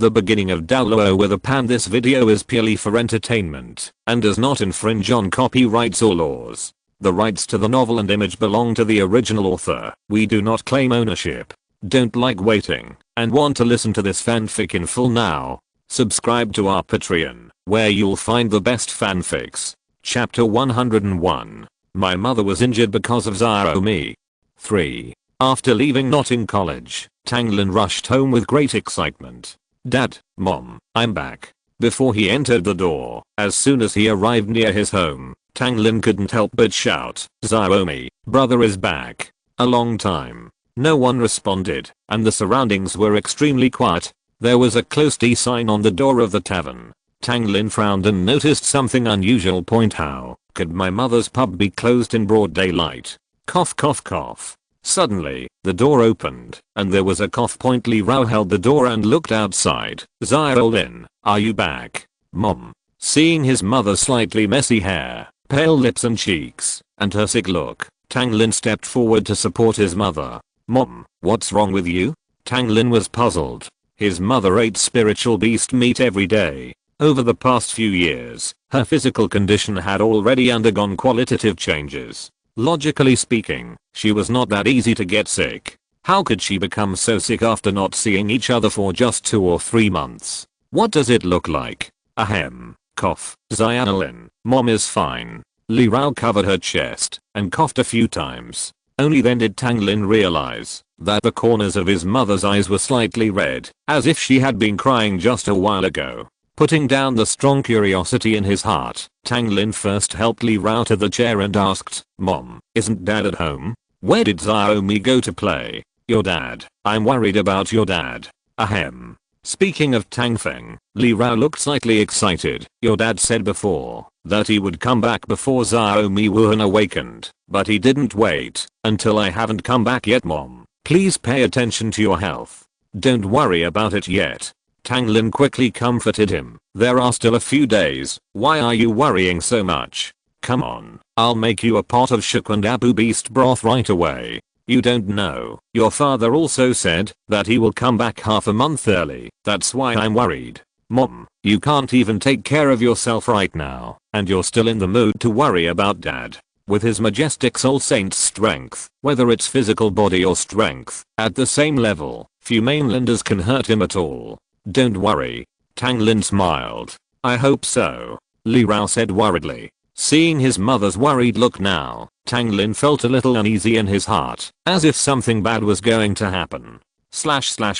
The Beginning of Douluo with a pan. This video is purely for entertainment and does not infringe on copyrights or laws. The rights to the novel and image belong to the original author. We do not claim ownership. Don't like waiting and want to listen to this fanfic in full now? Subscribe to our Patreon, where you'll find the best fanfics. Chapter 101. My mother was injured because of SYNOPSIS. 3. After leaving Notting College, Tang Lin rushed home with great excitement. "Dad, Mom, I'm back." Before he entered the door, as soon as he arrived near his home, Tang Lin couldn't help but shout, "SYNOPSIS, brother is back." A long time. No one responded, and the surroundings were extremely quiet. There was a closed sign on the door of the tavern. Tang Lin frowned and noticed something unusual. How could my mother's pub be closed in broad daylight? Cough cough cough. Suddenly, the door opened, and there was a cough. Li Rao held the door and looked outside. "Lin, are you back, Mom?" Seeing his mother's slightly messy hair, pale lips and cheeks, and her sick look, Tang Lin stepped forward to support his mother. "Mom, what's wrong with you?" Tang Lin was puzzled. His mother ate spiritual beast meat every day. Over the past few years, her physical condition had already undergone qualitative changes. Logically speaking, she was not that easy to get sick. How could she become so sick after not seeing each other for just 2 or 3 months? What does it look like? Ahem. Cough. "Lin, Mom is fine." Li Rao covered her chest and coughed a few times. Only then did Tang Lin realize that the corners of his mother's eyes were slightly red, as if she had been crying just a while ago. Putting down the strong curiosity in his heart, Tang Lin first helped Li Rao to the chair and asked, "Mom, isn't Dad at home? Where did SYNOPSIS go to play?" "Your dad. I'm worried about your dad." Ahem. Speaking of Tang Feng, Li Rao looked slightly excited. "Your dad said before that he would come back before SYNOPSIS Wuhan awakened, but he didn't wait until I haven't come back yet, Mom. Please pay attention to your health. Don't worry about it yet." Tang Lin quickly comforted him. "There are still a few days. Why are you worrying so much? Come on, I'll make you a pot of Shakundabu beast broth right away. You don't know, your father also said that he will come back half a month early. That's why I'm worried. Mom, you can't even take care of yourself right now, and you're still in the mood to worry about Dad. With his majestic soul saint's strength, whether it's physical body or strength, at the same level, few mainlanders can hurt him at all. Don't worry." Tang Lin smiled. "I hope so," Li Rao said worriedly. Seeing his mother's worried look now, Tang Lin felt a little uneasy in his heart, as if something bad was going to happen.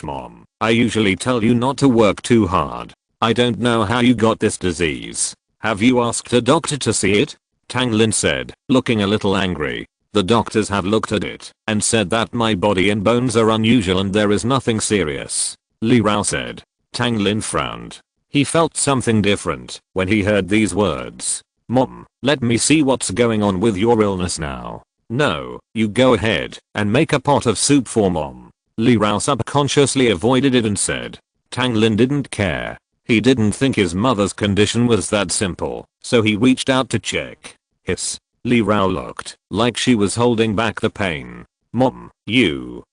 Mom, I usually tell you not to work too hard. I don't know how you got this disease. Have you asked a doctor to see it?" Tang Lin said, looking a little angry. "The doctors have looked at it and said that my body and bones are unusual and there is nothing serious," Li Rao said. Tang Lin frowned. He felt something different when he heard these words. "Mom, let me see what's going on with your illness now." "No, you go ahead and make a pot of soup for Mom." Li Rao subconsciously avoided it and said. Tang Lin didn't care. He didn't think his mother's condition was that simple, so he reached out to check. Hiss. Li Rao looked like she was holding back the pain. "Mom, you,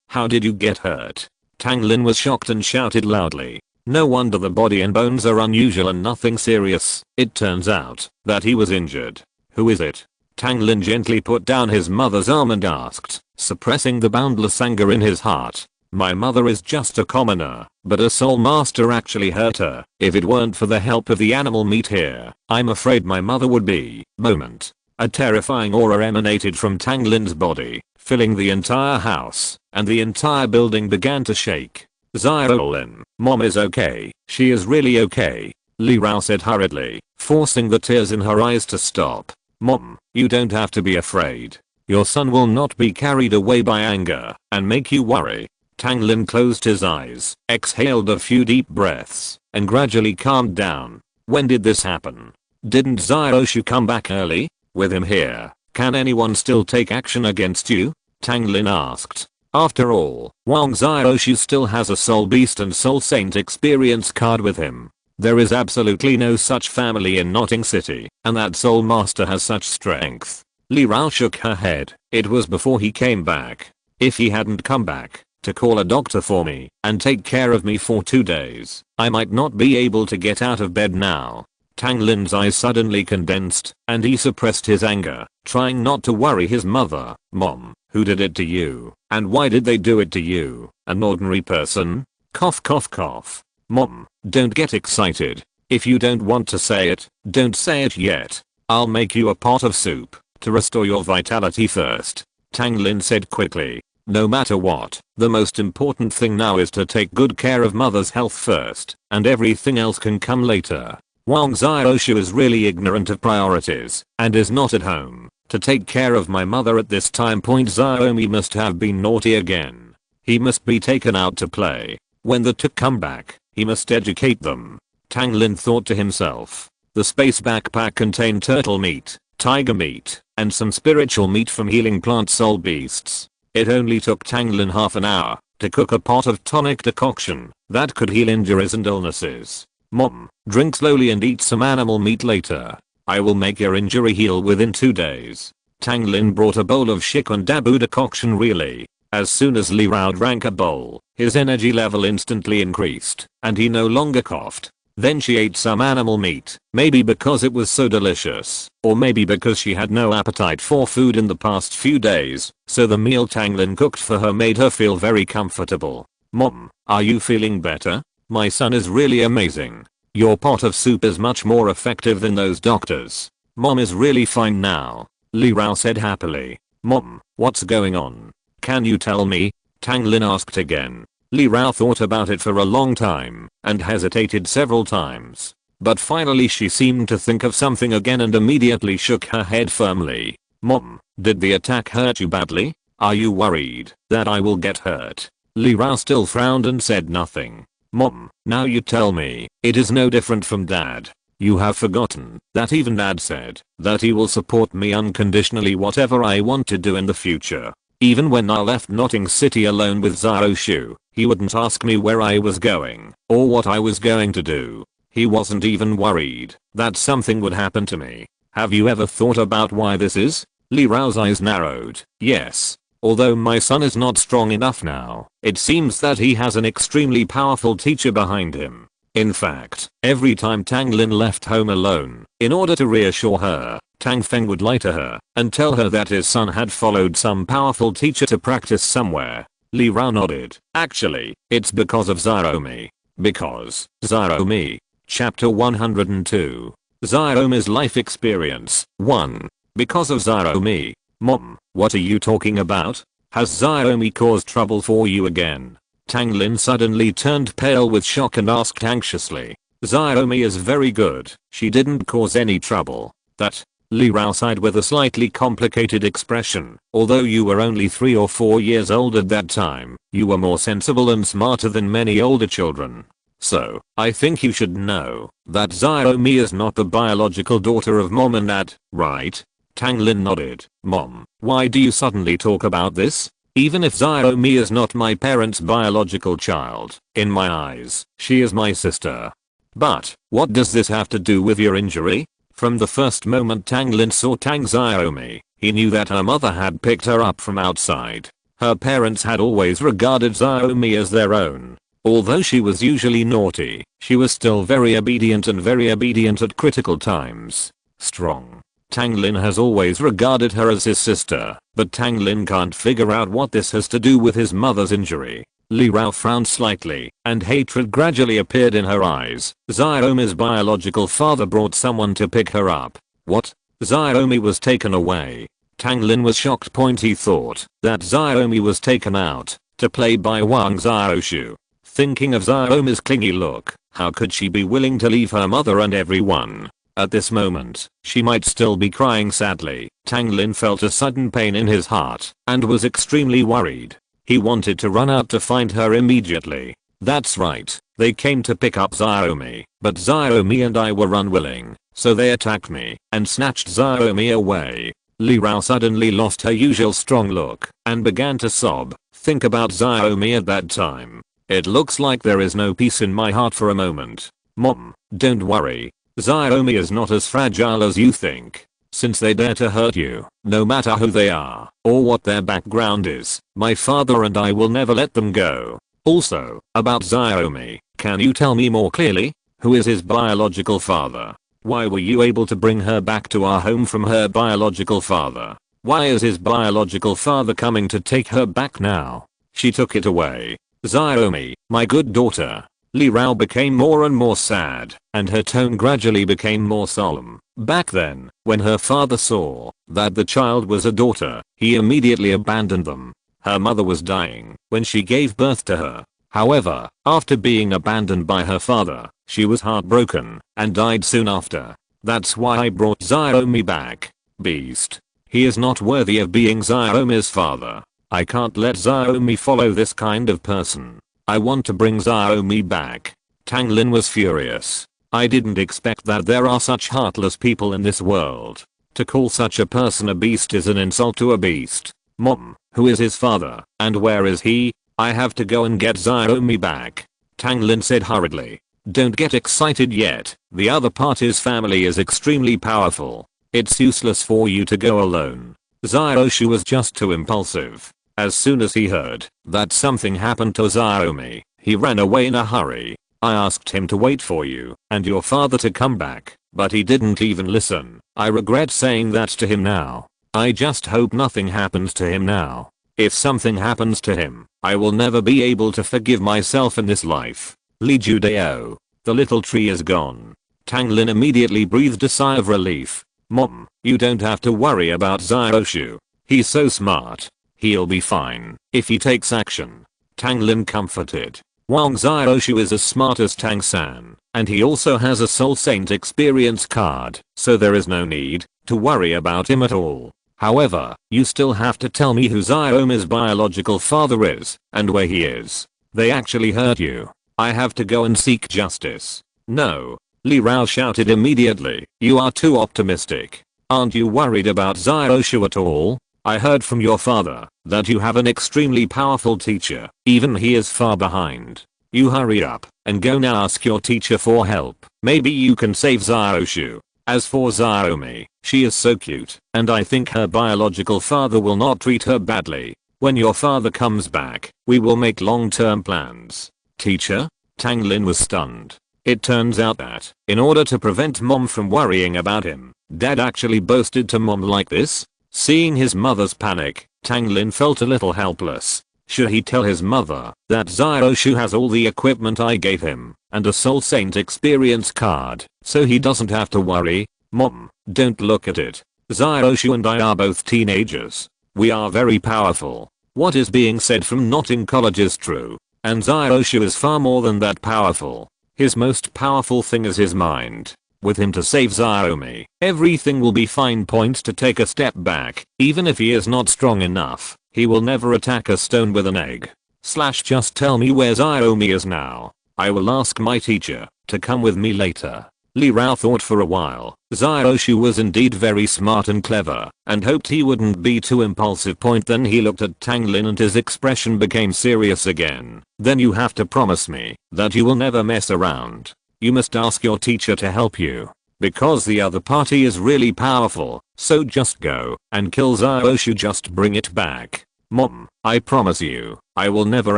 how did you get hurt?" Tang Lin was shocked and shouted loudly. No wonder the body and bones are unusual and nothing serious. It turns out that he was injured. "Who is it?" Tang Lin gently put down his mother's arm and asked, suppressing the boundless anger in his heart. "My mother is just a commoner, but a soul master actually hurt her. If it weren't for the help of the animal meat here, I'm afraid my mother would be." Moment. A terrifying aura emanated from Tang Lin's body, filling the entire house, and the entire building began to shake. "Lin, Mom is okay. She is really okay," Li Rao said hurriedly, forcing the tears in her eyes to stop. "Mom, you don't have to be afraid. Your son will not be carried away by anger and make you worry." Tang Lin closed his eyes, exhaled a few deep breaths, and gradually calmed down. "When did this happen? Didn't SYNOPSIS come back early? With him here, can anyone still take action against you?" Tang Lin asked. After all, Wang SYNOPSIS still has a soul beast and soul saint experience card with him. There is absolutely no such family in Notting City, and that soul master has such strength. Li Rao shook her head. It was before he came back. If he hadn't come back, to call a doctor for me and take care of me for 2 days. I might not be able to get out of bed now. Tang Lin's eyes suddenly condensed, and he suppressed his anger, trying not to worry his mother. Mom, who did it to you? And why did they do it to you? An ordinary person? Cough cough cough. Mom, don't get excited. If you don't want to say it, don't say it yet. I'll make you a pot of soup to restore your vitality first. Tang Lin said quickly. No matter what, the most important thing now is to take good care of mother's health first, and everything else can come later. Wang Xiaoshu is really ignorant of priorities and is not at home to take care of my mother at this time point. Xiaomi must have been naughty again. He must be taken out to play. When the two come back, he must educate them. Tang Lin thought to himself. The space backpack contained turtle meat, tiger meat, and some spiritual meat from healing plant soul beasts. It only took Tang Lin half an hour to cook a pot of tonic decoction that could heal injuries and illnesses. Mom, drink slowly and eat some animal meat later. I will make your injury heal within 2 days. Tang Lin brought a bowl of Shikun Dabu decoction. Really. As soon as Li Rao drank a bowl, his energy level instantly increased, and he no longer coughed. Then she ate some animal meat, maybe because it was so delicious, or maybe because she had no appetite for food in the past few days, so the meal Tang Lin cooked for her made her feel very comfortable. Mom, are you feeling better? My son is really amazing. Your pot of soup is much more effective than those doctors. Mom is really fine now. Li Rao said happily. Mom, what's going on? Can you tell me? Tang Lin asked again. Li Rao thought about it for a long time and hesitated several times. But finally she seemed to think of something again and immediately shook her head firmly. Mom, did the attack hurt you badly? Are you worried that I will get hurt? Li Rao still frowned and said nothing. Mom, now you tell me. It is no different from Dad. You have forgotten that even Dad said that he will support me unconditionally whatever I want to do in the future. Even when I left Notting City alone with Xiaoshu, he wouldn't ask me where I was going or what I was going to do. He wasn't even worried that something would happen to me. Have you ever thought about why this is? Li Rao's eyes narrowed. Yes. Although my son is not strong enough now, it seems that he has an extremely powerful teacher behind him. In fact, every time Tang Lin left home alone, in order to reassure her, Tang Feng would lie to her and tell her that his son had followed some powerful teacher to practice somewhere. Li Rao nodded. Actually, it's because of Xiaomi. Because Xiaomi. Chapter 102. Xiaomi's life experience. 1. Because of Xiaomi. Mom, what are you talking about? Has Xiaomi caused trouble for you again? Tang Lin suddenly turned pale with shock and asked anxiously. Xiaomi is very good. She didn't cause any trouble. That? Li Rao sighed with a slightly complicated expression. Although you were only 3 or 4 years old at that time, you were more sensible and smarter than many older children. So, I think you should know that Xiaomi is not the biological daughter of Mom and Dad, right? Tang Lin nodded. Mom, why do you suddenly talk about this? Even if Xiaomi is not my parents' biological child, in my eyes, she is my sister. But, what does this have to do with your injury? From the first moment Tang Lin saw Tang Xiaomi, he knew that her mother had picked her up from outside. Her parents had always regarded Xiaomi as their own. Although she was usually naughty, she was still very obedient at critical times. Strong. Tang Lin has always regarded her as his sister, but Tang Lin can't figure out what this has to do with his mother's injury. Li Rao frowned slightly, and hatred gradually appeared in her eyes. Xiaomi's biological father brought someone to pick her up. What? Xiaomi was taken away. Tang Lin was shocked. He thought that Xiaomi was taken out to play by Wang Xiaoshu. Thinking of Xiaomi's clingy look, how could she be willing to leave her mother and everyone? At this moment, she might still be crying sadly. Tang Lin felt a sudden pain in his heart and was extremely worried. He wanted to run out to find her immediately. That's right, they came to pick up Xiaomi, but Xiaomi and I were unwilling, so they attacked me and snatched Xiaomi away. Li Rao suddenly lost her usual strong look and began to sob. Think about Xiaomi at that time. It looks like there is no peace in my heart for a moment. Mom, don't worry. Xiaomi is not as fragile as you think. since they dare to hurt you, no matter who they are, or what their background is, my father and I will never let them go. Also, about Xiaomi, can you tell me more clearly? Who is his biological father? Why were you able to bring her back to our home from her biological father? Why is his biological father coming to take her back now? She took it away. Xiaomi, my good daughter. Li Rao became more and more sad, and her tone gradually became more solemn. Back then, when her father saw that the child was a daughter, he immediately abandoned them. Her mother was dying when she gave birth to her. However, after being abandoned by her father, she was heartbroken and died soon after. That's why I brought Xiaomi back. Beast. He is not worthy of being Xiaomi's father. I can't let Xiaomi follow this kind of person. I want to bring Xiaomi back. Tang Lin was furious. I didn't expect that there are such heartless people in this world. To call such a person a beast is an insult to a beast. Mom, who is his father, and where is he? I have to go and get Xiaomi back. Tang Lin said hurriedly. Don't get excited yet. The other party's family is extremely powerful. It's useless for you to go alone. Xiaoshu was just too impulsive. As soon as he heard that something happened to Xiaomi, he ran away in a hurry. I asked him to wait for you and your father to come back, but he didn't even listen. I regret saying that to him now. I just hope nothing happens to him now. If something happens to him, I will never be able to forgive myself in this life. Li Judeo. The little tree is gone. Tang Lin immediately breathed a sigh of relief. Mom, you don't have to worry about Xiaoshu. He's so smart. He'll be fine if he takes action. Tang Lin comforted. Wang Xiaoshu is as smart as Tang San, and he also has a Soul Saint experience card, so there is no need to worry about him at all. However, you still have to tell me who Xiaomi's biological father is, and where he is. They actually hurt you. I have to go and seek justice. No. Li Rao shouted immediately. You are too optimistic. Aren't you worried about Xiaoshu at all? I heard from your father that you have an extremely powerful teacher, even he is far behind. You hurry up and go now, ask your teacher for help. Maybe you can save Xiaoshu. As for Xiaomi, she is so cute, and I think her biological father will not treat her badly. When your father comes back, we will make long-term plans. Teacher? Tang Lin was stunned. It turns out that, in order to prevent mom from worrying about him, dad actually boasted to mom like this? Seeing his mother's panic, Tang Lin felt a little helpless. Should he tell his mother that Xiaoshu has all the equipment I gave him, and a Soul Saint experience card, so he doesn't have to worry? Mom, don't look at it. Xiaoshu and I are both teenagers. We are very powerful. What is being said from not in college is true. And Xiaoshu is far more than that powerful. His most powerful thing is his mind. With him to save Xiaomi, everything will be fine. Point to take a step back. Even if he is not strong enough, he will never attack a stone with an egg. Just tell me where Xiaomi is now. I will ask my teacher to come with me later. Li Rao thought for a while. Xiaoshu was indeed very smart and clever, and hoped he wouldn't be too impulsive. Then he looked at Tang Lin and his expression became serious again. Then you have to promise me that you will never mess around. You must ask your teacher to help you. Because the other party is really powerful, so just go and kill Xiaoshu. Just bring it back. Mom, I promise you, I will never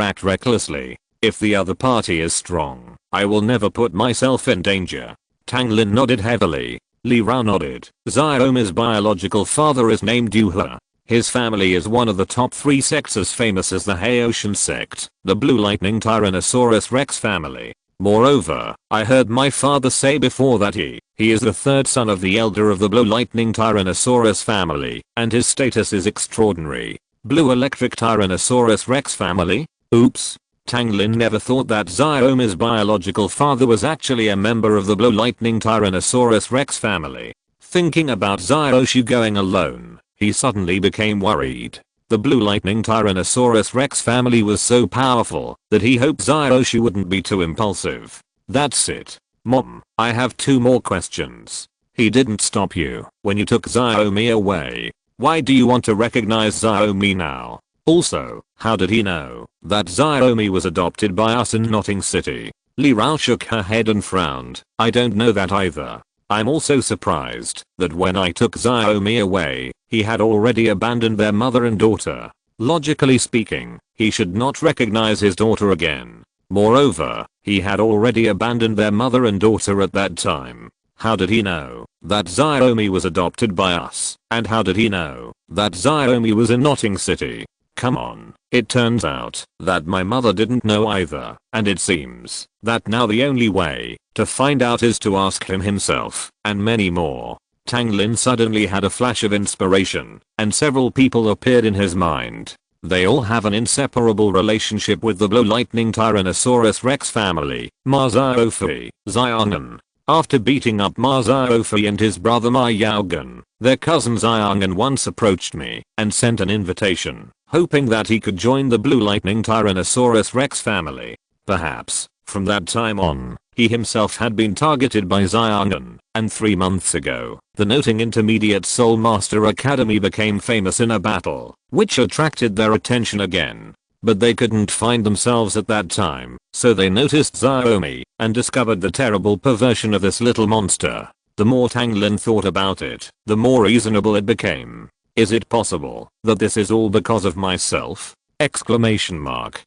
act recklessly. If the other party is strong, I will never put myself in danger. Tang Lin nodded heavily. Li Rao nodded. Xiaomi's biological father is named Duhe. His family is one of the top 3 sects as famous as the Haitian sect, the Blue Lightning Tyrannosaurus Rex family. Moreover, I heard my father say before that he is the 3rd son of the elder of the Blue Lightning Tyrannosaurus family, and his status is extraordinary. Blue Electric Tyrannosaurus Rex family? Oops. Tang Lin never thought that Xiaomi's biological father was actually a member of the Blue Lightning Tyrannosaurus Rex family. Thinking about Xiaoshu going alone, he suddenly became worried. The Blue Lightning Tyrannosaurus Rex family was so powerful that he hoped Xiaoshu wouldn't be too impulsive. That's it. Mom, I have 2 more questions. He didn't stop you when you took Xiaomi away. Why do you want to recognize Xiaomi now? Also, how did he know that Xiaomi was adopted by us in Notting City? Li Rao shook her head and frowned. I don't know that either. I'm also surprised that when I took Xiaomi away, he had already abandoned their mother and daughter. Logically speaking, he should not recognize his daughter again. Moreover, he had already abandoned their mother and daughter at that time. How did he know that Xiaomi was adopted by us? And how did he know that Xiaomi was in Notting City? Come on. It turns out that my mother didn't know either, and it seems that now the only way to find out is to ask him himself, and many more. Tang Lin suddenly had a flash of inspiration, and several people appeared in his mind. They all have an inseparable relationship with the Blue Lightning Tyrannosaurus Rex family, Ma Xiaofi, Xiangan. After beating up Ma Xiaofi and his brother Ma Yaogan, their cousin Xiangan once approached me and sent an invitation, hoping that he could join the Blue Lightning Tyrannosaurus Rex family. Perhaps, from that time on, he himself had been targeted by Xiangan, and 3 months ago, the noting Intermediate Soul Master Academy became famous in a battle, which attracted their attention again. But they couldn't find themselves at that time, so they noticed Xiaomi, and discovered the terrible perversion of this little monster. The more Tang Lin thought about it, the more reasonable it became. Is it possible that this is all because of myself? Exclamation mark.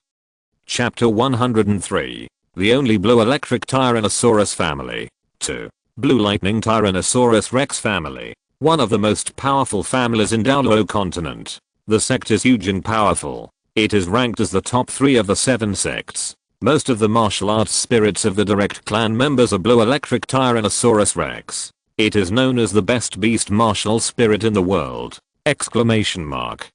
Chapter 103. The only Blue Electric Tyrannosaurus family. 2. Blue Lightning Tyrannosaurus Rex family. One of the most powerful families in Douluo continent. The sect is huge and powerful. It is ranked as the top 3 of the 7 sects. Most of the martial arts spirits of the direct clan members are Blue Electric Tyrannosaurus Rex. It is known as the best beast martial spirit in the world. Exclamation mark.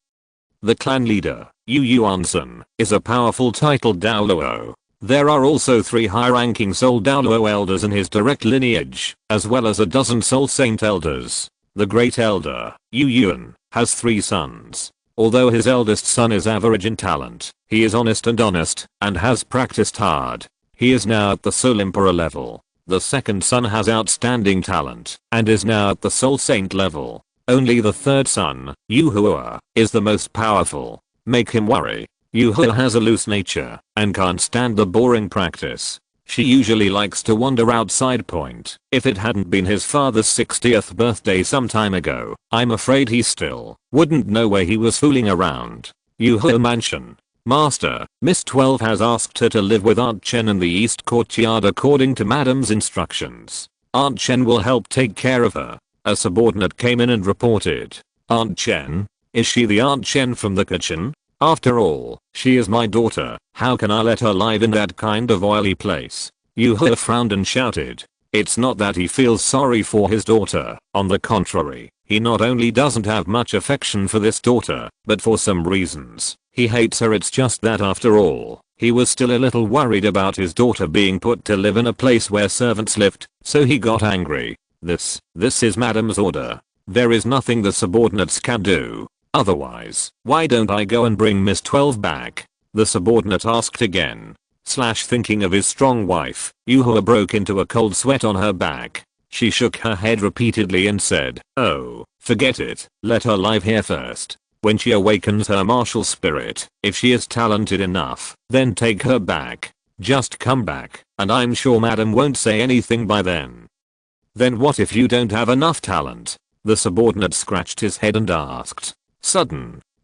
The clan leader, Yu Yuansen, is a powerful titled Douluo. There are also 3 high-ranking Soul Douluo elders in his direct lineage, as well as a dozen Soul Saint elders. The Great Elder, Yu Yuan, has 3 sons. Although his eldest son is average in talent, he is honest and has practiced hard. He is now at the Soul Emperor level. The second son has outstanding talent and is now at the Soul Saint level. Only the third son, Yu Hua, is the most powerful. Make him worry. Yu Hua has a loose nature and can't stand the boring practice. She usually likes to wander outside point. If it hadn't been his father's 60th birthday some time ago, I'm afraid he still wouldn't know where he was fooling around. Yu Hua Mansion. Master, Miss 12 has asked her to live with Aunt Chen in the East Courtyard according to Madam's instructions. Aunt Chen will help take care of her. A subordinate came in and reported. Aunt Chen? Is she the Aunt Chen from the kitchen? After all, she is my daughter. How can I let her live in that kind of oily place? Yu Hua frowned and shouted. It's not that he feels sorry for his daughter. On the contrary, he not only doesn't have much affection for this daughter, but for some reasons, he hates her. It's just that after all, he was still a little worried about his daughter being put to live in a place where servants lived, so he got angry. This is Madam's order. There is nothing the subordinates can do. Otherwise, why don't I go and bring Miss 12 back? The subordinate asked again. Thinking of his strong wife, Yu Hua broke into a cold sweat on her back. She shook her head repeatedly and said, oh, forget it, let her live here first. When she awakens her martial spirit, if she is talented enough, then take her back. Just come back, and I'm sure Madam won't say anything by then. Then what if you don't have enough talent? The subordinate scratched his head and asked.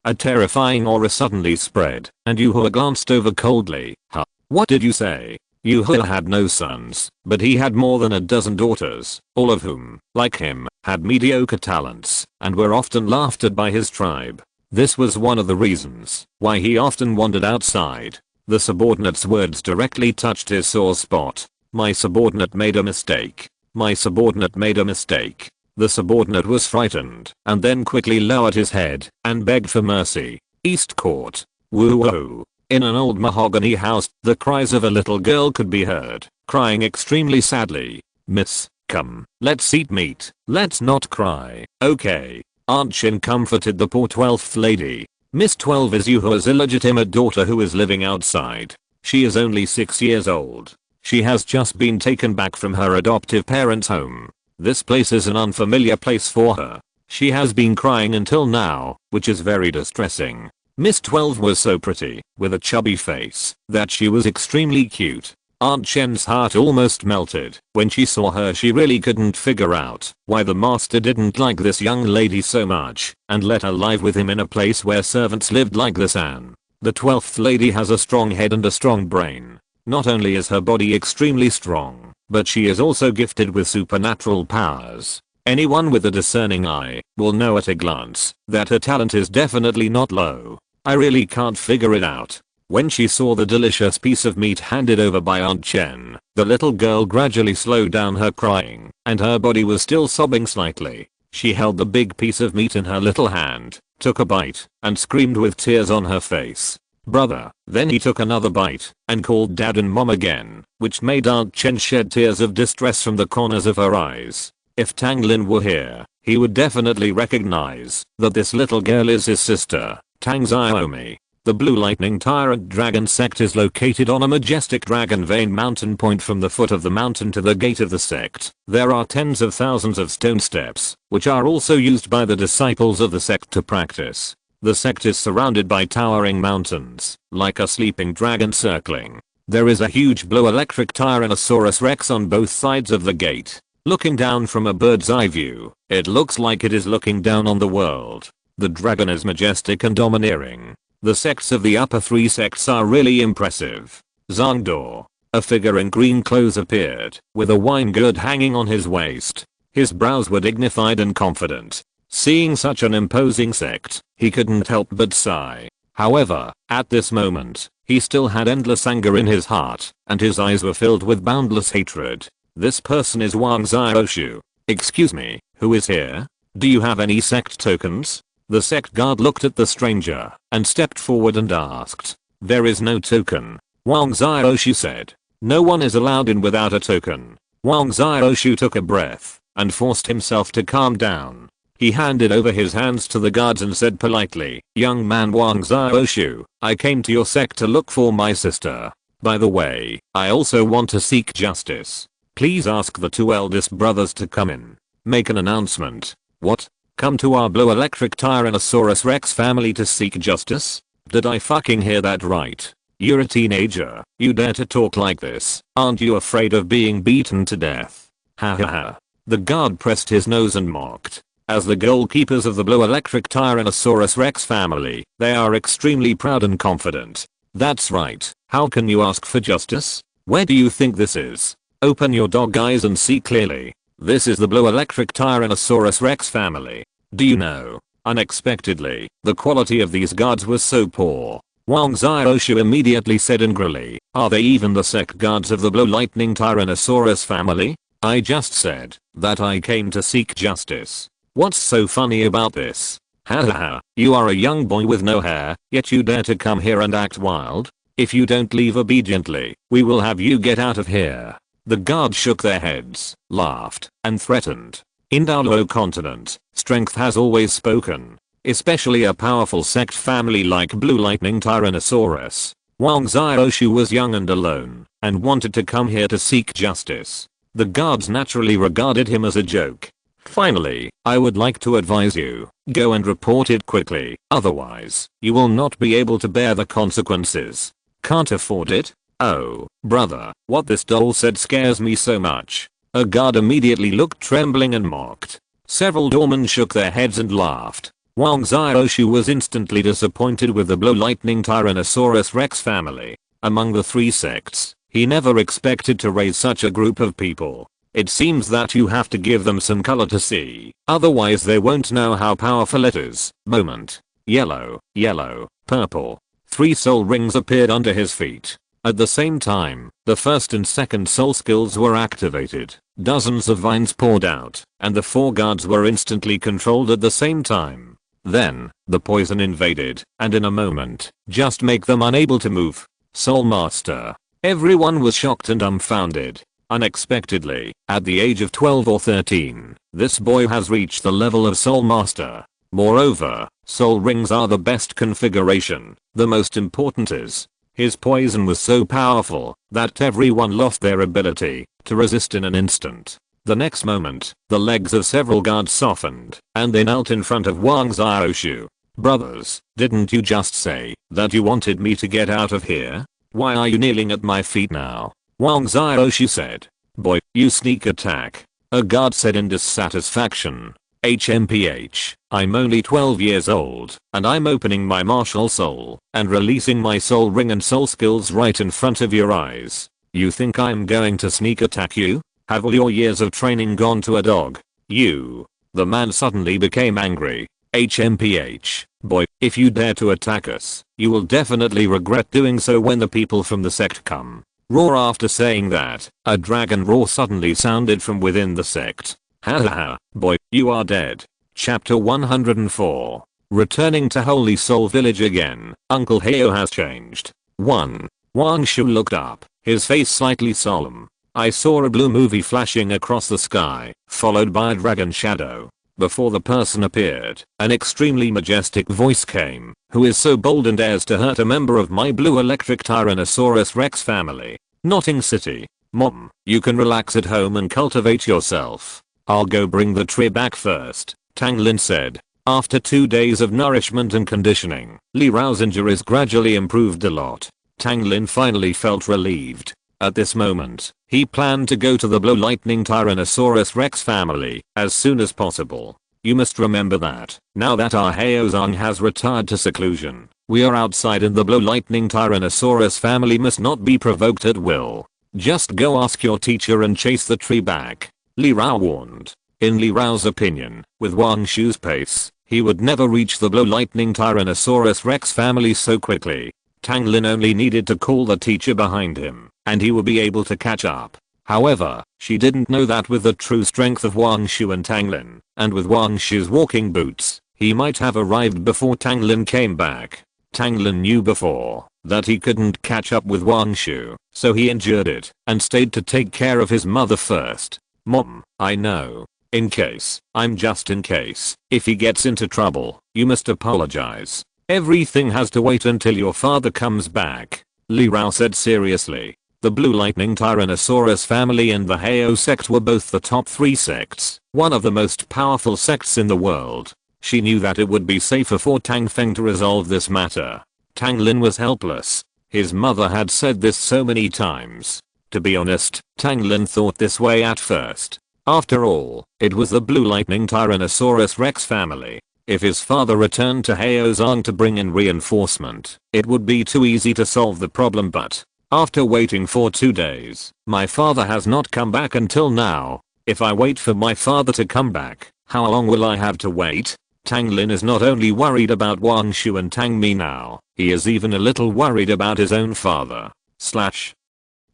A terrifying aura suddenly spread, and Yu Hua glanced over coldly. Huh? What did you say? Yu Hua had no sons, but he had more than a dozen daughters, all of whom, like him, had mediocre talents, and were often laughed at by his tribe. This was one of the reasons why he often wandered outside. The subordinate's words directly touched his sore spot. My subordinate made a mistake. My subordinate made a mistake. The subordinate was frightened, and then quickly lowered his head, and begged for mercy. East Court. Woo-woo. In an old mahogany house, the cries of a little girl could be heard, crying extremely sadly. Miss, come, let's eat meat. Let's not cry, okay? Aunt Chen comforted the poor 12th lady. Miss 12 is Yu Hua's illegitimate daughter who is living outside. She is only 6 years old. She has just been taken back from her adoptive parents' home. This place is an unfamiliar place for her. She has been crying until now, which is very distressing. Miss 12 was so pretty, with a chubby face, that she was extremely cute. Aunt Chen's heart almost melted. When she saw her, she really couldn't figure out why the master didn't like this young lady so much and let her live with him in a place where servants lived like this. Anne, the 12th lady, has a strong head and a strong brain. Not only is her body extremely strong, but she is also gifted with supernatural powers. Anyone with a discerning eye will know at a glance that her talent is definitely not low. I really can't figure it out. When she saw the delicious piece of meat handed over by Aunt Chen, the little girl gradually slowed down her crying, and her body was still sobbing slightly. She held the big piece of meat in her little hand, took a bite, and screamed with tears on her face. "Brother." Then he took another bite and called Dad and Mom again, which made Aunt Chen shed tears of distress from the corners of her eyes. If Tang Lin were here, he would definitely recognize that this little girl is his sister, Tang Xiaomi. The Blue Lightning Tyrant Dragon sect is located on a majestic dragon vein mountain point. From the foot of the mountain to the gate of the sect, there are tens of thousands of stone steps, which are also used by the disciples of the sect to practice. The sect is surrounded by towering mountains, like a sleeping dragon circling. There is a huge blue electric Tyrannosaurus Rex on both sides of the gate. Looking down from a bird's eye view, it looks like it is looking down on the world. The dragon is majestic and domineering. The sects of the upper three sects are really impressive. Zhangdo, a figure in green clothes, appeared, with a wine gourd hanging on his waist. His brows were dignified and confident. Seeing such an imposing sect, he couldn't help but sigh. However, at this moment, he still had endless anger in his heart, and his eyes were filled with boundless hatred. This person is Wang Xiaoshu. "Excuse me, who is here? Do you have any sect tokens?" The sect guard looked at the stranger and stepped forward and asked. "There is no token," Wang Xiaoshu said. "No one is allowed in without a token." Wang Xiaoshu took a breath and forced himself to calm down. He handed over his hands to the guards and said politely, "Young man Wang Xiaoshu, I came to your sect to look for my sister. By the way, I also want to seek justice. Please ask the two eldest brothers to come in." "Make an announcement." "What? Come to our blue electric Tyrannosaurus Rex family to seek justice? Did I fucking hear that right? You're a teenager. You dare to talk like this? Aren't you afraid of being beaten to death?" Ha ha ha. The guard pressed his nose and mocked. As the goalkeepers of the blue electric Tyrannosaurus Rex family, they are extremely proud and confident. "That's right. How can you ask for justice? Where do you think this is? Open your dog eyes and see clearly. This is the blue electric Tyrannosaurus Rex family. Do you know?" Unexpectedly, the quality of these guards was so poor. Wang Xiaoshu immediately said angrily, "Are they even the sect guards of the blue lightning Tyrannosaurus family? I just said that I came to seek justice. What's so funny about this? Ha ha ha, you are a young boy with no hair, yet you dare to come here and act wild? If you don't leave obediently, we will have you get out of here." The guards shook their heads, laughed, and threatened. In Douluo continent, strength has always spoken. Especially a powerful sect family like Blue Lightning Tyrannosaurus. Wang Xiaoshu was young and alone, and wanted to come here to seek justice. The guards naturally regarded him as a joke. "Finally, I would like to advise you, go and report it quickly, otherwise, you will not be able to bear the consequences." "Can't afford it?" "Oh, brother, what this doll said scares me so much." A guard immediately looked trembling and mocked. Several doormen shook their heads and laughed. Wang Xiaoshu was instantly disappointed with the Blue Lightning Tyrannosaurus Rex family. Among the three sects, he never expected to raise such a group of people. It seems that you have to give them some color to see, otherwise they won't know how powerful it is. Moment. Yellow, yellow, purple. 3 soul rings appeared under his feet. At the same time, the first and second soul skills were activated. Dozens of vines poured out, and the 4 guards were instantly controlled at the same time. Then, the poison invaded, and in a moment, just make them unable to move. Soul Master. Everyone was shocked and dumbfounded. Unexpectedly, at the age of 12 or 13, this boy has reached the level of Soul Master. Moreover, soul rings are the best configuration. The most important is, his poison was so powerful that everyone lost their ability to resist in an instant. The next moment, the legs of several guards softened, and they knelt in front of Wang Xiaoshu. "Brothers, didn't you just say that you wanted me to get out of here? Why are you kneeling at my feet now?" Wang Xiaoshi said. Boy, you sneak attack. A guard said in dissatisfaction. HMPH, I'm only 12 years old, and I'm opening my martial soul and releasing my soul ring and soul skills right in front of your eyes. You think I'm going to sneak attack you? Have all your years of training gone to a dog? You. The man suddenly became angry. HMPH, boy, if you dare to attack us, you will definitely regret doing so when the people from the sect come. Roar. After saying that, a dragon roar suddenly sounded from within the sect. Ha ha ha, boy, you are dead. Chapter 104. Returning to Holy Soul Village again, Uncle Heo has changed. 1. Wang Shu looked up, his face slightly solemn. I saw a blue movie flashing across the sky, followed by a dragon shadow. Before the person appeared, an extremely majestic voice came. Who is so bold and dares to hurt a member of my blue electric Tyrannosaurus Rex family? Notting City. Mom, you can relax at home and cultivate yourself. I'll go bring the tree back first, Tang Lin said. After 2 days of nourishment and conditioning, Li Rao's injuries gradually improved a lot. Tang Lin finally felt relieved. At this moment, he planned to go to the Blue Lightning Tyrannosaurus Rex family as soon as possible. You must remember that, now that our Heozong has retired to seclusion, we are outside and the Blue Lightning Tyrannosaurus family must not be provoked at will. Just go ask your teacher and chase the tree back, Li Rao warned. In Li Rao's opinion, with Wang Shu's pace, he would never reach the Blue Lightning Tyrannosaurus Rex family so quickly. Tang Lin only needed to call the teacher behind him, and he would be able to catch up. However, she didn't know that with the true strength of Wang Shu and Tang Lin, and with Wang Shu's walking boots, he might have arrived before Tang Lin came back. Tang Lin knew before that he couldn't catch up with Wang Shu, so he endured it and stayed to take care of his mother first. Mom, I know. In case, if he gets into trouble, you must apologize. Everything has to wait until your father comes back, Li Rao said seriously. The Blue Lightning Tyrannosaurus family and the Heo sect were both the top 3 sects, one of the most powerful sects in the world. She knew that it would be safer for Tang Feng to resolve this matter. Tang Lin was helpless. His mother had said this so many times. To be honest, Tang Lin thought this way at first. After all, it was the Blue Lightning Tyrannosaurus Rex family. If his father returned to Heozong to bring in reinforcement, it would be too easy to solve the problem, but after waiting for 2 days, my father has not come back until now. If I wait for my father to come back, how long will I have to wait? Tang Lin is not only worried about Wang Shu and Tang Mi now, he is even a little worried about his own father.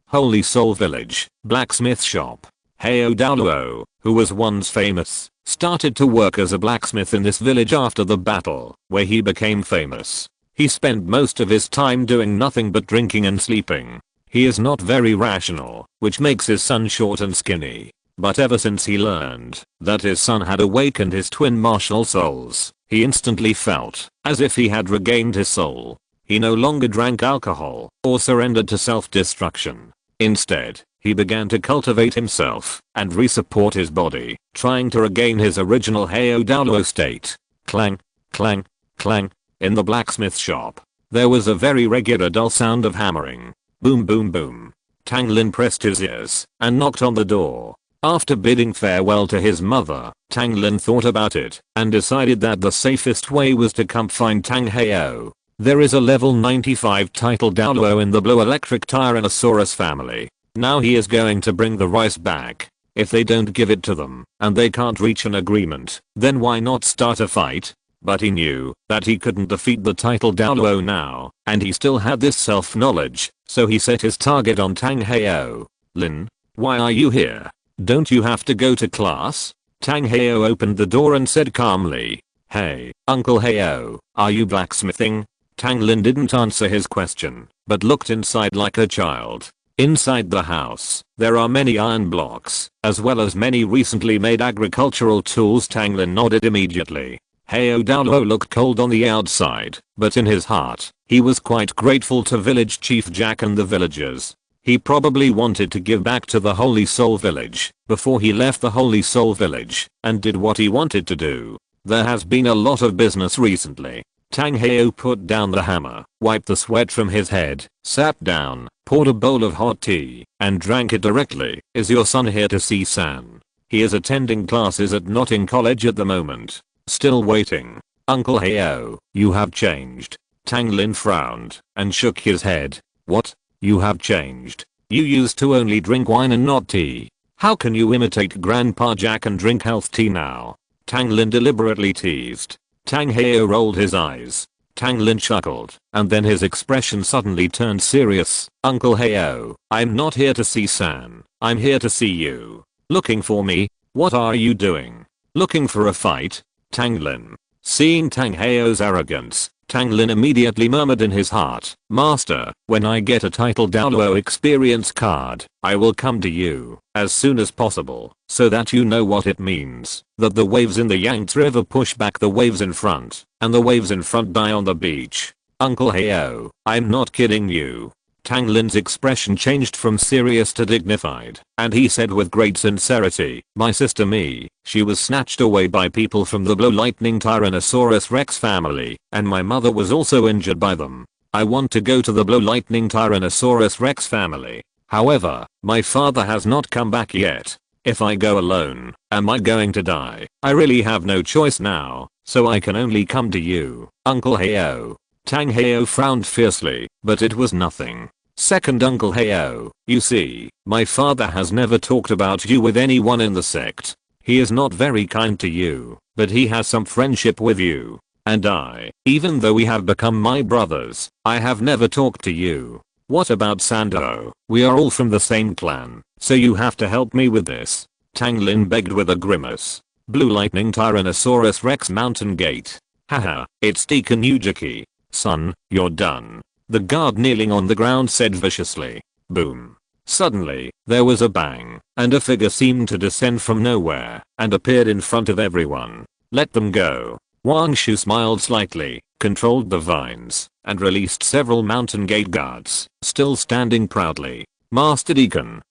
Holy Soul Village, blacksmith shop. Heo Douluo, who was once famous, started to work as a blacksmith in this village after the battle, where he became famous. He spent most of his time doing nothing but drinking and sleeping. He is not very rational, which makes his son short and skinny. But ever since he learned that his son had awakened his twin martial souls, he instantly felt as if he had regained his soul. He no longer drank alcohol or surrendered to self-destruction. Instead, he began to cultivate himself and resupport his body, trying to regain his original Heo Douluo state. Clang, clang, clang. In the blacksmith shop, there was a very regular dull sound of hammering. Boom boom boom. Tang Lin pressed his ears and knocked on the door. After bidding farewell to his mother, Tang Lin thought about it and decided that the safest way was to come find Tang Heo. There is a level 95 title Douluo in the Blue Electric Tyrannosaurus family. Now he is going to bring the rice back. If they don't give it to them and they can't reach an agreement, then why not start a fight? But he knew that he couldn't defeat the title Douluo now, and he still had this self-knowledge, so he set his target on Tang Heo. Lin, why are you here? Don't you have to go to class? Tang Heo opened the door and said calmly. Hey, Uncle Heo, are you blacksmithing? Tang Lin didn't answer his question, but looked inside like a child. Inside the house, there are many iron blocks, as well as many recently made agricultural tools. Tang Lin nodded immediately. Heo Douluo looked cold on the outside, but in his heart, he was quite grateful to village chief Jack and the villagers. He probably wanted to give back to the Holy Soul Village before he left the Holy Soul Village and did what he wanted to do. There has been a lot of business recently. Tang Heo put down the hammer, wiped the sweat from his head, sat down, poured a bowl of hot tea, and drank it directly. Is your son here to see San? He is attending classes at Notting College at the moment. Still waiting. Uncle Heo, you have changed. Tang Lin frowned and shook his head. What? You have changed. You used to only drink wine and not tea. How can you imitate Grandpa Jack and drink health tea now? Tang Lin deliberately teased. Tang Heo rolled his eyes. Tang Lin chuckled, and then his expression suddenly turned serious. Uncle Heo, I'm not here to see San. I'm here to see you. Looking for me? What are you doing? Looking for a fight? Tang Lin. Seeing Tang Heo's arrogance, Tang Lin immediately murmured in his heart, Master, when I get a title Douluo experience card, I will come to you as soon as possible, so that you know what it means, that the waves in the Yangtze River push back the waves in front, and the waves in front die on the beach. Uncle Heo, I'm not kidding you. Tang Lin's expression changed from serious to dignified, and he said with great sincerity, my sister Mi, she was snatched away by people from the Blue Lightning Tyrannosaurus Rex family, and my mother was also injured by them. I want to go to the Blue Lightning Tyrannosaurus Rex family. However, my father has not come back yet. If I go alone, am I going to die? I really have no choice now, so I can only come to you, Uncle Heo. Tang Heo frowned fiercely, but it was nothing. Second Uncle Heo, you see, my father has never talked about you with anyone in the sect. He is not very kind to you, but he has some friendship with you. And I, even though we have become my brothers, I have never talked to you. What about Sando? We are all from the same clan, so you have to help me with this. Tang Lin begged with a grimace. Blue Lightning Tyrannosaurus Rex Mountain Gate. Haha, it's Deacon Ujiki. Son, you're done. The guard kneeling on the ground said viciously. Boom. Suddenly, there was a bang, and a figure seemed to descend from nowhere, and appeared in front of everyone. Let them go. Wang Shu smiled slightly, controlled the vines, and released several mountain gate guards, still standing proudly. Master Deacon,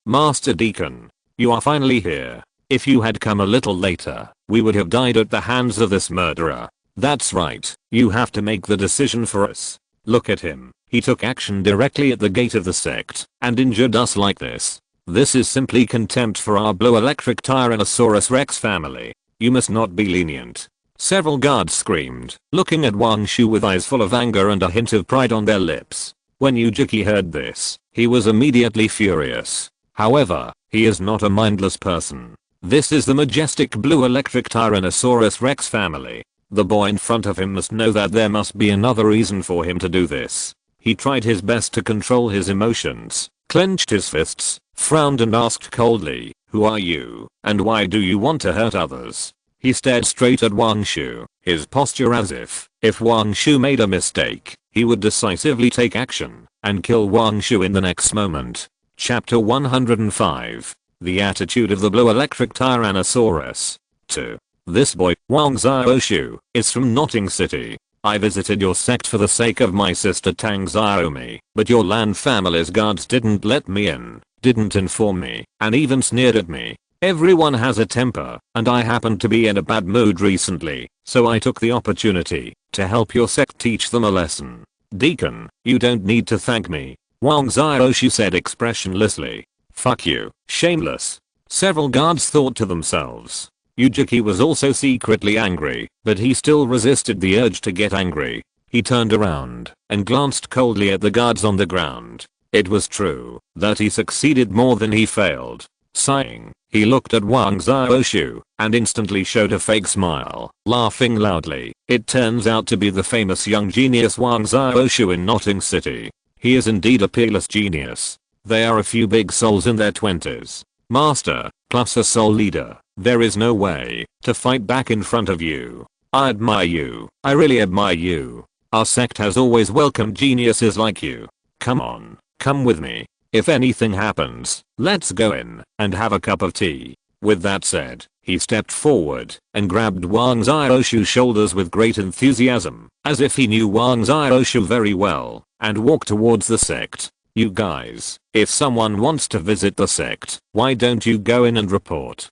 you are finally here. If you had come a little later, we would have died at the hands of this murderer. That's right, you have to make the decision for us. Look at him, he took action directly at the gate of the sect, and injured us like this. This is simply contempt for our Blue Electric Tyrannosaurus Rex family. You must not be lenient. Several guards screamed, looking at Wang Shu with eyes full of anger and a hint of pride on their lips. When Ujiki heard this, he was immediately furious. However, he is not a mindless person. This is the majestic Blue Electric Tyrannosaurus Rex family. The boy in front of him must know that there must be another reason for him to do this. He tried his best to control his emotions, clenched his fists, frowned and asked coldly, who are you, and why do you want to hurt others? He stared straight at Wang Shu, his posture as if Wang Shu made a mistake, he would decisively take action, and kill Wang Shu in the next moment. Chapter 105. The Attitude of the Blue Electric Tyrannosaurus. 2. This boy, Wang Xiaoshu, is from Notting City. I visited your sect for the sake of my sister Tang Xiaomi, but your land family's guards didn't let me in, didn't inform me, and even sneered at me. Everyone has a temper, and I happened to be in a bad mood recently, so I took the opportunity to help your sect teach them a lesson. Deacon, you don't need to thank me, Wang Xiaoshu said expressionlessly. Fuck you, shameless. Several guards thought to themselves. Ujiki was also secretly angry, but he still resisted the urge to get angry. He turned around and glanced coldly at the guards on the ground. It was true that he succeeded more than he failed. Sighing, he looked at Wang Xiaoshu and instantly showed a fake smile, laughing loudly. It turns out to be the famous young genius Wang Xiaoshu in Notting City. He is indeed a peerless genius. They are a few big souls in their 20s. Master, plus a soul leader. There is no way to fight back in front of you. I admire you. I really admire you. Our sect has always welcomed geniuses like you. Come on, come with me. If anything happens, let's go in and have a cup of tea. With that said, he stepped forward and grabbed Wang Xiaoshu's shoulders with great enthusiasm, as if he knew Wang Xiaoshu very well, and walked towards the sect. You guys, if someone wants to visit the sect, why don't you go in and report?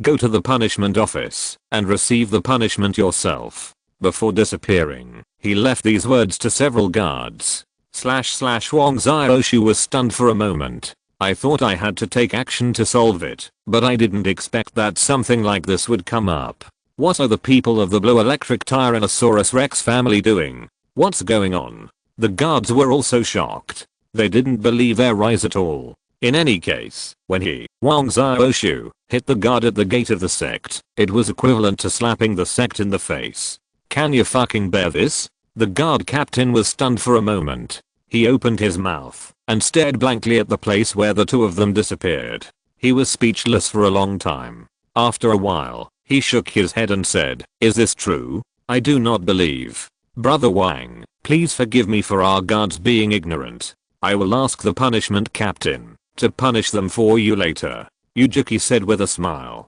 Go to the punishment office and receive the punishment yourself. Before disappearing, he left these words to several guards. Wang Xiaoshu was stunned for a moment. I thought I had to take action to solve it, but I didn't expect that something like this would come up. What are the people of the Blue Electric Tyrannosaurus Rex family doing? What's going on? The guards were also shocked. They didn't believe their eyes at all. In any case, when Wang Xiaoshu, hit the guard at the gate of the sect, it was equivalent to slapping the sect in the face. Can you fucking bear this? The guard captain was stunned for a moment. He opened his mouth and stared blankly at the place where the two of them disappeared. He was speechless for a long time. After a while, he shook his head and said, "Is this true? I do not believe. Brother Wang, please forgive me for our guards being ignorant. I will ask the punishment captain to punish them for you later," Yujiki said with a smile.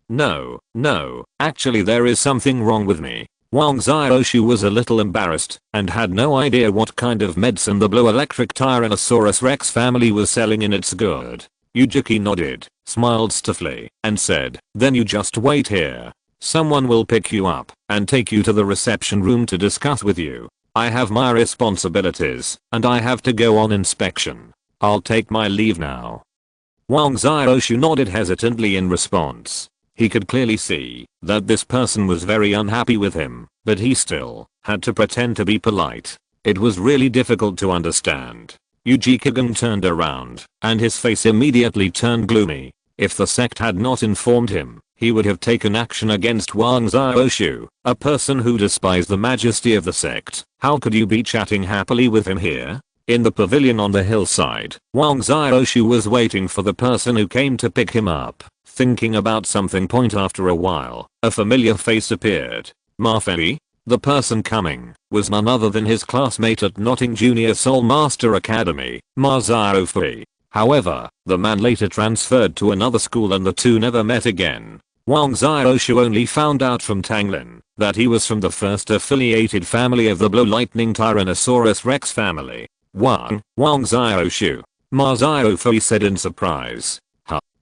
No, actually there is something wrong with me. Wang Xiaoshu was a little embarrassed and had no idea what kind of medicine the Blue Electric Tyrannosaurus Rex family was selling in its gourd. Yujiki nodded, smiled stiffly, and said, "Then you just wait here. Someone will pick you up and take you to the reception room to discuss with you. I have my responsibilities and I have to go on inspection. I'll take my leave now." Wang Xiaoshu nodded hesitantly in response. He could clearly see that this person was very unhappy with him, but he still had to pretend to be polite. It was really difficult to understand. Yujikigan turned around, and his face immediately turned gloomy. If the sect had not informed him, he would have taken action against Wang Xiaoshu, a person who despised the majesty of the sect. How could you be chatting happily with him here? In the pavilion on the hillside, Wang Xiaoshu was waiting for the person who came to pick him up. Thinking about something after a while, a familiar face appeared. Ma Fei? The person coming was none other than his classmate at Notting Junior Soul Master Academy, Ma Xiaofei. However, the man later transferred to another school and the two never met again. Wang Xiaoshu only found out from Tang Lin that he was from the first affiliated family of the Blue Lightning Tyrannosaurus Rex family. Wang Xiaoshu, Ma Xiaofei said in surprise.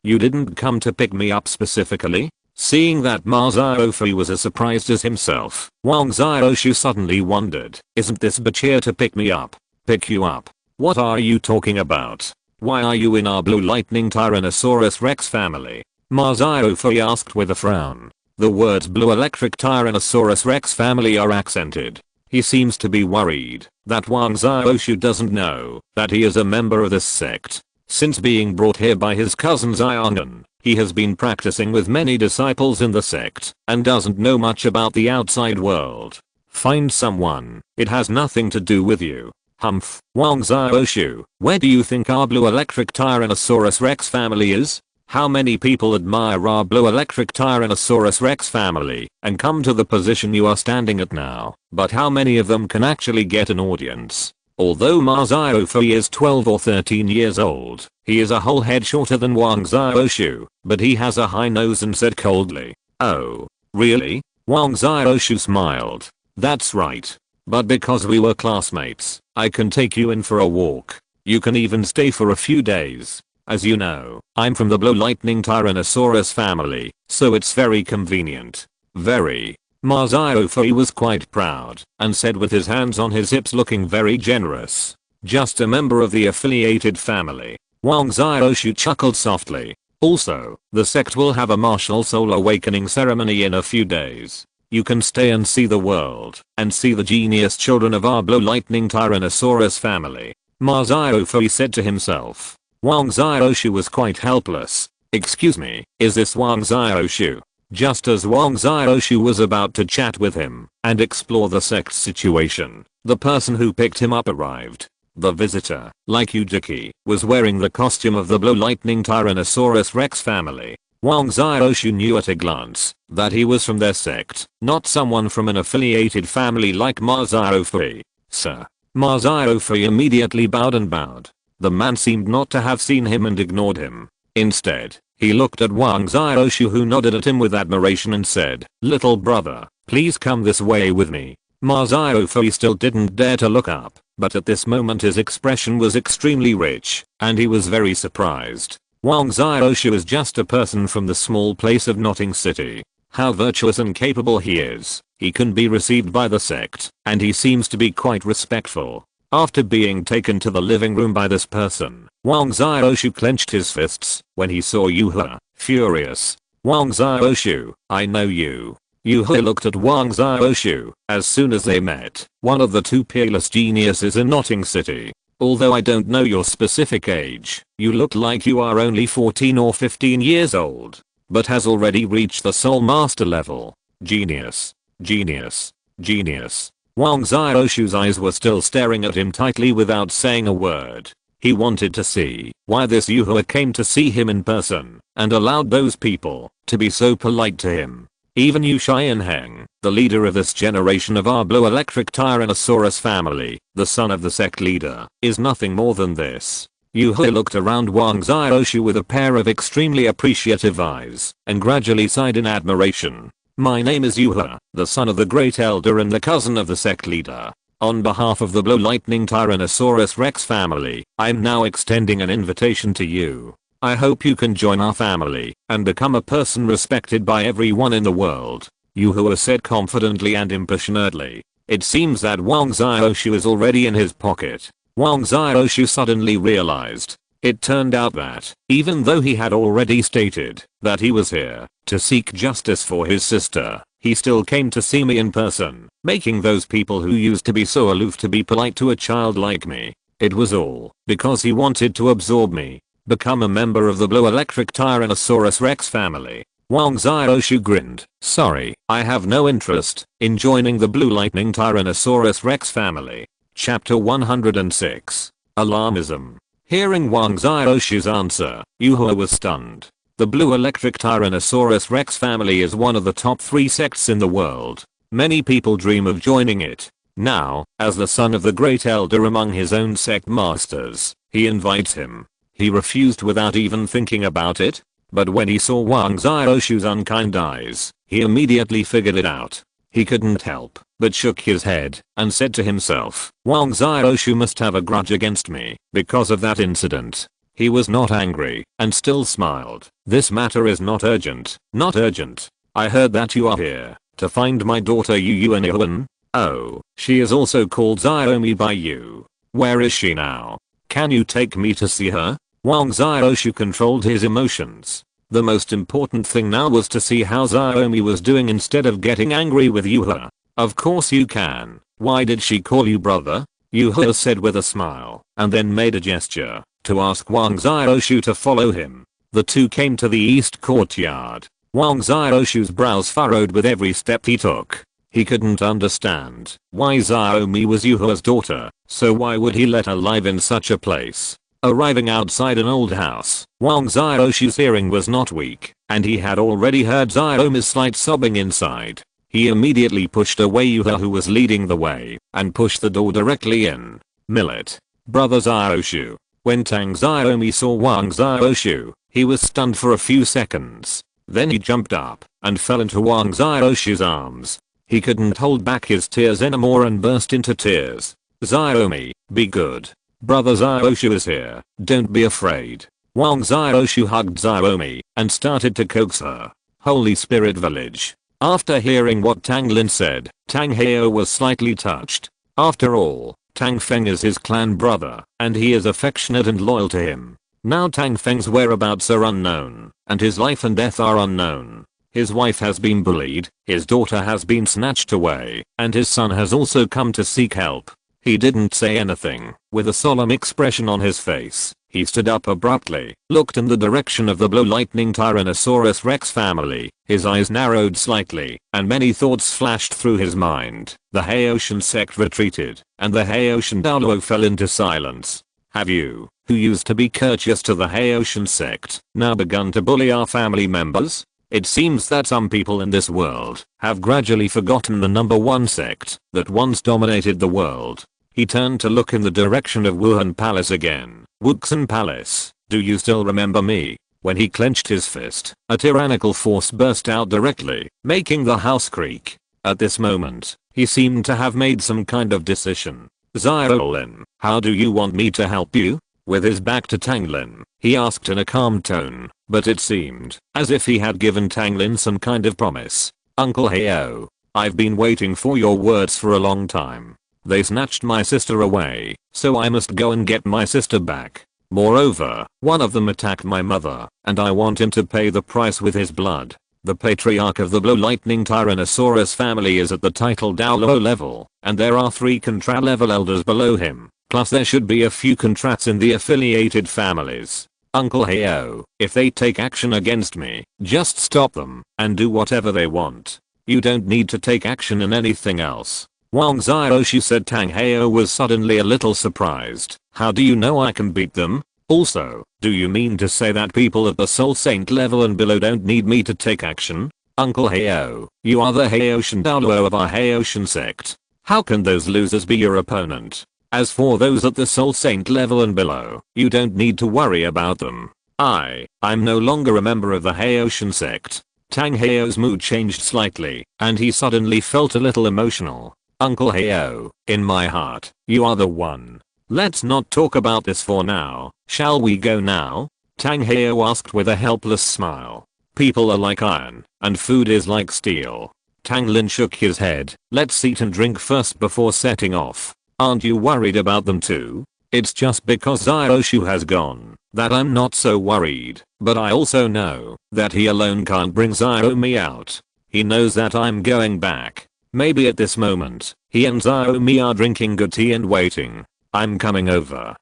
You didn't come to pick me up specifically? Seeing that Ma Xiaofei was as surprised as himself, Wang Xiaoshu suddenly wondered, isn't this bitch here to pick me up? Pick you up? What are you talking about? Why are you in our Blue Lightning Tyrannosaurus Rex family? Ma Xiaofei asked with a frown. The words Blue Electric Tyrannosaurus Rex family are accented. He seems to be worried that Wang Xiaoshu doesn't know that he is a member of this sect. Since being brought here by his cousin Xiaonan, he has been practicing with many disciples in the sect and doesn't know much about the outside world. Find someone, it has nothing to do with you. Humph. Wang Xiaoshu, where do you think our Blue Electric Tyrannosaurus Rex family is? How many people admire our Blue Electric Tyrannosaurus Rex family and come to the position you are standing at now, but how many of them can actually get an audience? Although Ma Xiaofei is 12 or 13 years old, he is a whole head shorter than Wang Xiaoshu, but he has a high nose and said coldly, "Oh, really?" Wang Xiaoshu smiled. "That's right. But because we were classmates, I can take you in for a walk. You can even stay for a few days. As you know, I'm from the Blue Lightning Tyrannosaurus family, so it's very convenient." Very. Ma Xiaofei was quite proud and said with his hands on his hips looking very generous. Just a member of the affiliated family. Wang Xiaoshu chuckled softly. Also, the sect will have a martial soul awakening ceremony in a few days. You can stay and see the world and see the genius children of our Blue Lightning Tyrannosaurus family. Ma Xiaofei said to himself. Wang Xiaoshu was quite helpless. Excuse me, is this Wang Xiaoshu? Just as Wang Xiaoshu was about to chat with him and explore the sect's situation, the person who picked him up arrived. The visitor, like Yujiki, was wearing the costume of the Blue Lightning Tyrannosaurus Rex family. Wang Xiaoshu knew at a glance that he was from their sect, not someone from an affiliated family like Ma Xiaofei. "Sir." Ma Xiaofei immediately bowed. The man seemed not to have seen him and ignored him. Instead, he looked at Wang Xiaoshu, who nodded at him with admiration and said, "Little brother, please come this way with me." Ma Xiaofei still didn't dare to look up, but at this moment his expression was extremely rich, and he was very surprised. Wang Xiaoshu is just a person from the small place of Notting City. How virtuous and capable he is. He can be received by the sect, and he seems to be quite respectful. After being taken to the living room by this person, Wang Xiaoshu clenched his fists when he saw Yu He, furious. Wang Xiaoshu, I know you. Yu He looked at Wang Xiaoshu as soon as they met, one of the two peerless geniuses in Notting City. Although I don't know your specific age, you look like you are only 14 or 15 years old, but has already reached the Soul Master level. Genius. Genius. Genius. Wang Xiaoshu's eyes were still staring at him tightly without saying a word. He wanted to see why this Yu He came to see him in person and allowed those people to be so polite to him. Even Yu Xianheng, the leader of this generation of our Blue Electric Tyrannosaurus family, the son of the sect leader, is nothing more than this. Yu He looked around Wang Xiaoshu with a pair of extremely appreciative eyes and gradually sighed in admiration. My name is Yu He, the son of the Great Elder and the cousin of the sect leader. On behalf of the Blue Lightning Tyrannosaurus Rex family, I'm now extending an invitation to you. I hope you can join our family and become a person respected by everyone in the world. Yu He said confidently and impassionately. It seems that Wang Xiaoshu is already in his pocket. Wang Xiaoshu suddenly realized. It turned out that, even though he had already stated that he was here to seek justice for his sister, he still came to see me in person, making those people who used to be so aloof to be polite to a child like me. It was all because he wanted to absorb me, become a member of the Blue Electric Tyrannosaurus Rex family. Wang Xiaoshu grinned. Sorry, I have no interest in joining the Blue Lightning Tyrannosaurus Rex family. Chapter 106. Alarmism. Hearing Wang Xiaoshu's answer, Yu He was stunned. The Blue Electric Tyrannosaurus Rex family is one of the top 3 sects in the world. Many people dream of joining it. Now, as the son of the Great Elder among his own sect masters, he invites him. He refused without even thinking about it. But when he saw Wang Xiaoshu's unkind eyes, he immediately figured it out. He couldn't help but shook his head and said to himself, Wang Xiaoshu must have a grudge against me because of that incident. He was not angry and still smiled. This matter is not urgent. Not urgent. I heard that you are here to find my daughter Yu Yuan. Oh, she is also called Xiaomi by you. Where is she now? Can you take me to see her? Wang Xiaoshu controlled his emotions. The most important thing now was to see how Xiaomi was doing instead of getting angry with Yu He. Of course you can. Why did she call you brother? Yu He said with a smile, and then made a gesture to ask Wang Xiaoshu to follow him. The two came to the east courtyard. Wang Xiaoshu's brows furrowed with every step he took. He couldn't understand why Xiaomi was Yu He's daughter, so why would he let her live in such a place? Arriving outside an old house, Wang Xiaoshu's hearing was not weak, and he had already heard Xiaomi's slight sobbing inside. He immediately pushed away Yu He who was leading the way, and pushed the door directly in. Millet. Brother Xiaoshu. When Tang Xiaomi saw Wang Xiaoshu, he was stunned for a few seconds. Then he jumped up and fell into Wang Xiaoshu's arms. He couldn't hold back his tears anymore and burst into tears. Xiaomi, be good. Brother Xiaoshu is here, don't be afraid. Wang Xiaoshu hugged Xiaomi and started to coax her. Holy Spirit Village. After hearing what Tang Lin said, Tang Heo was slightly touched. After all, Tang Feng is his clan brother, and he is affectionate and loyal to him. Now Tang Feng's whereabouts are unknown, and his life and death are unknown. His wife has been bullied, his daughter has been snatched away, and his son has also come to seek help. He didn't say anything. With a solemn expression on his face, he stood up abruptly, looked in the direction of the Blue Lightning Tyrannosaurus Rex family. His eyes narrowed slightly, and many thoughts flashed through his mind. The Haoshan sect retreated, and the Haoshan Douluo fell into silence. Have you, who used to be courteous to the Haoshan sect, now begun to bully our family members? It seems that some people in this world have gradually forgotten the number one sect that once dominated the world. He turned to look in the direction of Wuhan Palace again. Wuxan Palace, do you still remember me? When he clenched his fist, a tyrannical force burst out directly, making the house creak. At this moment, he seemed to have made some kind of decision. Xiaolin, how do you want me to help you? With his back to Tang Lin, he asked in a calm tone, but it seemed as if he had given Tang Lin some kind of promise. Uncle Heo. I've been waiting for your words for a long time. They snatched my sister away, so I must go and get my sister back. Moreover, one of them attacked my mother, and I want him to pay the price with his blood. The patriarch of the Blue Lightning Tyrannosaurus family is at the title Douluo level, and there are 3 Contra level elders below him, plus there should be a few Contrats in the affiliated families. Uncle Heo, if they take action against me, just stop them, and do whatever they want. You don't need to take action in anything else. Wang Xiaoshu said. Tang Heo was suddenly a little surprised. How do you know I can beat them? Also, do you mean to say that people at the Soul Saint level and below don't need me to take action? Uncle Heo, you are the Haoshan Douluo of our Haoshan sect. How can those losers be your opponent? As for those at the Soul Saint level and below, you don't need to worry about them. I'm no longer a member of the Haoshan sect. Tang Heo's mood changed slightly, and he suddenly felt a little emotional. Uncle Heo, in my heart, you are the one. Let's not talk about this for now, shall we go now? Tang Heo asked with a helpless smile. People are like iron, and food is like steel. Tang Lin shook his head. Let's eat and drink first before setting off. Aren't you worried about them too? It's just because Xiaoshu has gone that I'm not so worried, but I also know that he alone can't bring Xiaomi out. He knows that I'm going back. Maybe at this moment, he and Xiaomi are drinking good tea and waiting. I'm coming over.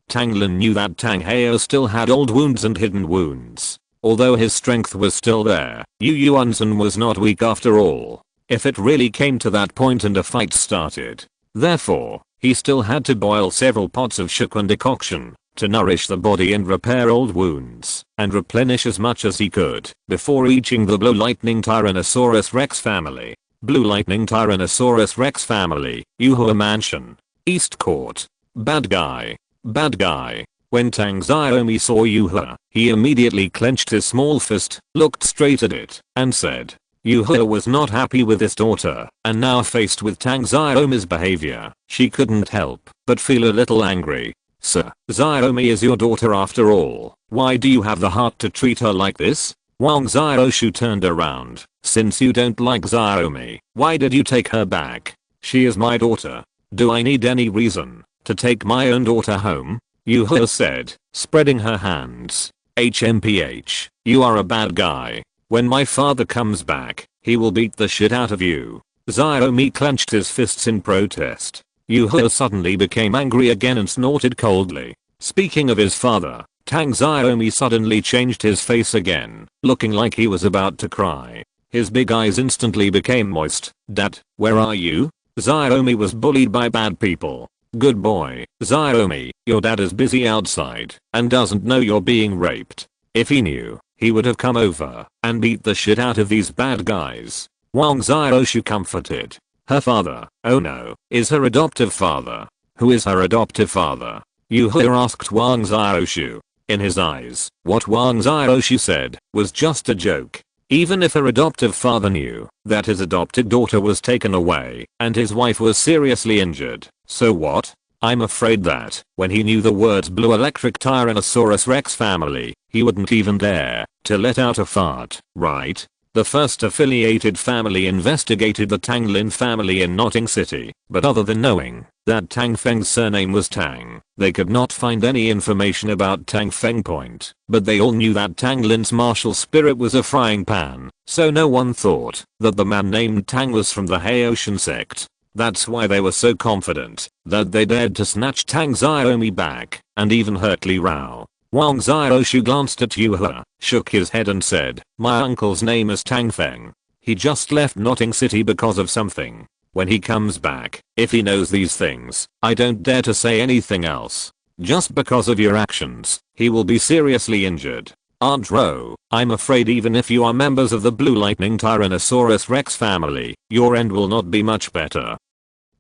Tang Lin knew that Tang Heo still had old wounds and hidden wounds. Although his strength was still there, Yu Yuanzhen was not weak after all. If it really came to that point and a fight started. Therefore, he still had to boil several pots of Shuquan decoction to nourish the body and repair old wounds and replenish as much as he could before reaching the Blue Lightning Tyrannosaurus Rex family. Blue Lightning Tyrannosaurus Rex family, Yuhua Mansion, East Court. Bad guy. Bad guy. When Tang Xiaomi saw Yuhua, he immediately clenched his small fist, looked straight at it, and said, Yuhua was not happy with his daughter, and now faced with Tang Xiaomi's behavior, she couldn't help but feel a little angry. Sir, Xiaomi is your daughter after all. Why do you have the heart to treat her like this? Wang Xiaoshu turned around. Since you don't like Xiaomi, why did you take her back? She is my daughter. Do I need any reason to take my own daughter home? Yuhua said, spreading her hands. HMPH, you are a bad guy. When my father comes back, he will beat the shit out of you. Xiaomi clenched his fists in protest. Yuhua suddenly became angry again and snorted coldly. Speaking of his father, Tang Xiaomi suddenly changed his face again, looking like he was about to cry. His big eyes instantly became moist. Dad, where are you? Xiaomi was bullied by bad people. Good boy, Xiaomi, your dad is busy outside and doesn't know you're being raped. If he knew, he would have come over and beat the shit out of these bad guys. Wang Xiaoshu comforted. Her father, oh no, is her adoptive father. Who is her adoptive father? Yuhua asked Wang Xiaoshu. In his eyes, what Wang Xiaoshu said was just a joke. Even if her adoptive father knew that his adopted daughter was taken away and his wife was seriously injured, so what? I'm afraid that when he knew the words Blue Electric Tyrannosaurus Rex family, he wouldn't even dare to let out a fart, right? The first affiliated family investigated the Tang Lin family in Notting City, but other than knowing that Tang Feng's surname was Tang, they could not find any information about Tang Feng Point. But they all knew that Tang Lin's martial spirit was a frying pan, so no one thought that the man named Tang was from the Haoshan sect. That's why they were so confident that they dared to snatch Tang Xiaomi back and even hurt Li Rao. Wang Xiaoshu glanced at Yuhua, shook his head and said, my uncle's name is Tang Feng. He just left Notting City because of something. When he comes back, if he knows these things, I don't dare to say anything else. Just because of your actions, he will be seriously injured. Aunt Ro, I'm afraid even if you are members of the Blue Lightning Tyrannosaurus Rex family, your end will not be much better.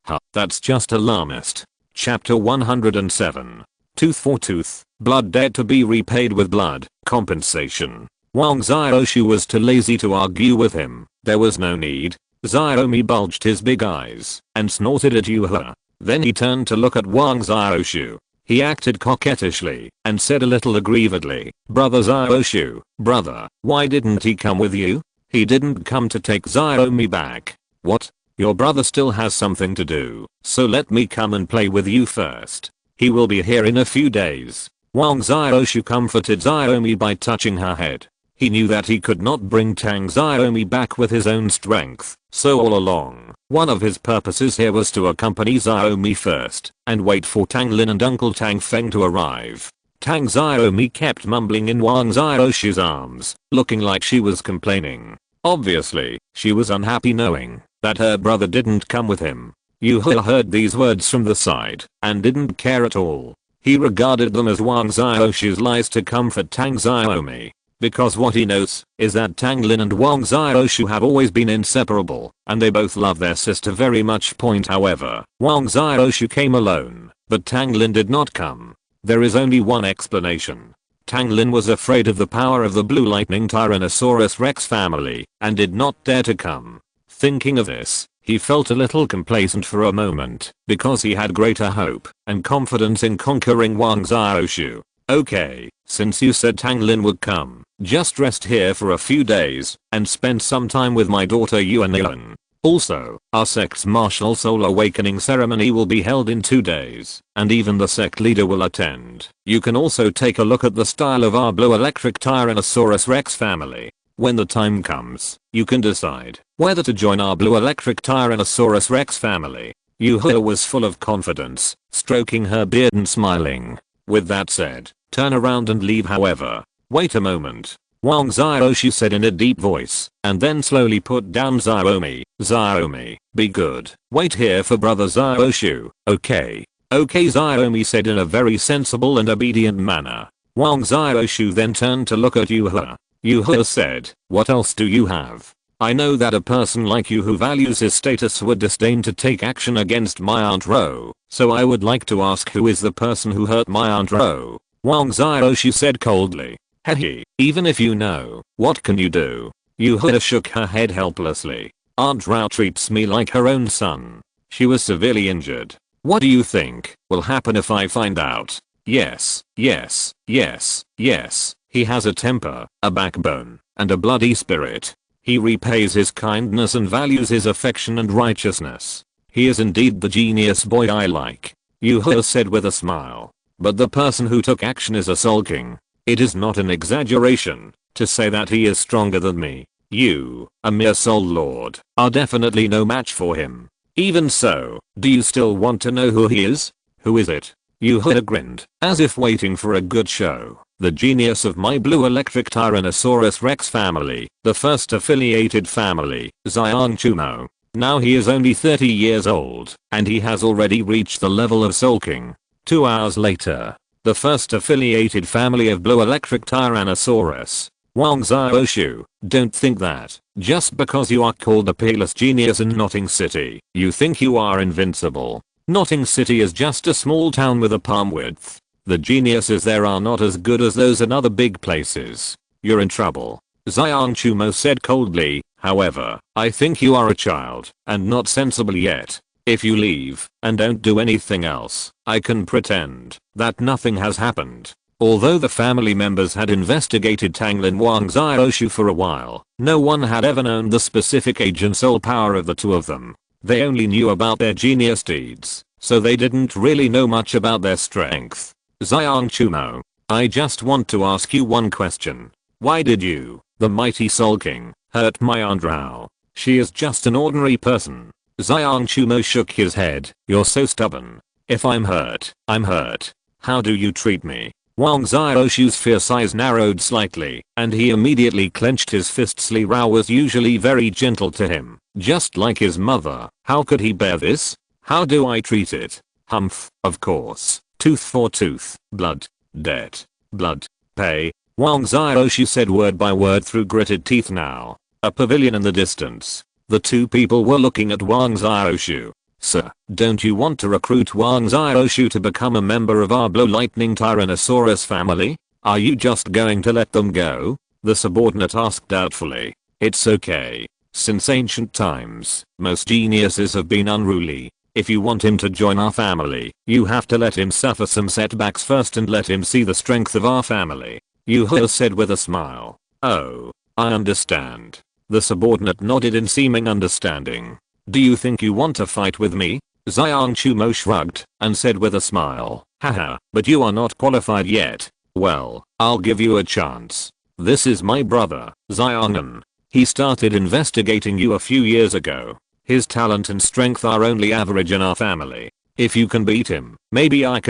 Huh, that's just alarmist. Chapter 107. Tooth for tooth, blood debt to be repaid with blood, compensation. Wang Xiaoshu was too lazy to argue with him. There was no need. Xiaomi bulged his big eyes and snorted at Yuhua. Then he turned to look at Wang Xiaoshu. He acted coquettishly and said a little aggrievedly, Brother Xiaoshu, brother, why didn't he come with you? He didn't come to take Xiaomi back. What? Your brother still has something to do, so let me come and play with you first. He will be here in a few days. Wang Xiaoshu comforted Xiaomi by touching her head. He knew that he could not bring Tang Xiaomi back with his own strength, so all along, one of his purposes here was to accompany Xiaomi first and wait for Tang Lin and Uncle Tang Feng to arrive. Tang Xiaomi kept mumbling in Wang Xiaoshu's arms, looking like she was complaining. Obviously, she was unhappy knowing that her brother didn't come with him. Yu He heard these words from the side and didn't care at all. He regarded them as Wang Xiaoshu's lies to comfort Tang Xiaomi. Because what he knows is that Tang Lin and Wang Xiaoshu have always been inseparable, and they both love their sister very much. However, Wang Xiaoshu came alone, but Tang Lin did not come. There is only one explanation. Tang Lin was afraid of the power of the Blue Lightning Tyrannosaurus Rex family and did not dare to come. Thinking of this, he felt a little complacent for a moment because he had greater hope and confidence in conquering Wang Xiaoshu. Okay, since you said Tang Lin would come, just rest here for a few days and spend some time with my daughter Yuan. Also, our sect's martial soul awakening ceremony will be held in 2 days, and even the sect leader will attend. You can also take a look at the style of our Blue Electric Tyrannosaurus Rex family. When the time comes, you can decide whether to join our Blue Electric Tyrannosaurus Rex family. Yu He was full of confidence, stroking her beard and smiling. With that said, turn around and leave. However, wait a moment, Wang Xiaoshu said in a deep voice, and then slowly put down Xiaomi. Xiaomi, be good. Wait here for brother Xiaoshu. Okay. Okay, Xiaomi said in a very sensible and obedient manner. Wang Xiaoshu then turned to look at Yu He. Yu He said, what else do you have? I know that a person like you who values his status would disdain to take action against my Aunt Ro, so I would like to ask who is the person who hurt my Aunt Ro? Wang Xiaoshu said coldly. Hehe, even if you know, what can you do? Yu He shook her head helplessly. Aunt Ro treats me like her own son. She was severely injured. What do you think will happen if I find out? Yes, yes, yes, yes. He has a temper, a backbone, and a bloody spirit. He repays his kindness and values his affection and righteousness. He is indeed the genius boy I like, Yu He said with a smile. But the person who took action is a sulking. It is not an exaggeration to say that he is stronger than me. You, a mere soul lord, are definitely no match for him. Even so, do you still want to know who he is? Who is it? Yu He grinned, as if waiting for a good show. The genius of my Blue Electric Tyrannosaurus Rex family, the first affiliated family, Xiang Chumo. Now he is only 30 years old, and he has already reached the level of sulking. 2 hours later, the first affiliated family of Blue Electric Tyrannosaurus. Wang Xiaoshu, don't think that, just because you are called a peerless genius in Notting City, you think you are invincible. Notting City is just a small town with a palm width. The geniuses there are not as good as those in other big places. You're in trouble. Xiang Chumo said coldly. However, I think you are a child and not sensible yet. If you leave and don't do anything else, I can pretend that nothing has happened. Although the family members had investigated Tang Lin Wang Xiaoshu for a while, no one had ever known the specific age and soul power of the two of them. They only knew about their genius deeds, so they didn't really know much about their strength. Xiang Chumo, I just want to ask you one question. Why did you, the mighty sulking, hurt my Aunt Rao? She is just an ordinary person. Xiang Chumo shook his head. You're so stubborn. If I'm hurt, I'm hurt. How do you treat me? Wang Xiaoshu's fierce eyes narrowed slightly, and he immediately clenched his fists. Li Rao was usually very gentle to him, just like his mother. How could he bear this? How do I treat it? Humph, of course. Tooth for tooth, blood, debt, blood, pay. Wang Xiaoshu said word by word through gritted teeth. Now, a pavilion in the distance. The two people were looking at Wang Xiaoshu. Sir, don't you want to recruit Wang Xiaoshu to become a member of our Blue Lightning Tyrannosaurus family? Are you just going to let them go? The subordinate asked doubtfully. It's okay. Since ancient times, most geniuses have been unruly. If you want him to join our family, you have to let him suffer some setbacks first and let him see the strength of our family. Yu He said with a smile. Oh, I understand. The subordinate nodded in seeming understanding. Do you think you want to fight with me? Xiang Chumo shrugged and said with a smile, haha, but you are not qualified yet. Well, I'll give you a chance. This is my brother, Xiangan. He started investigating you a few years ago. His talent and strength are only average in our family. If you can beat him, maybe I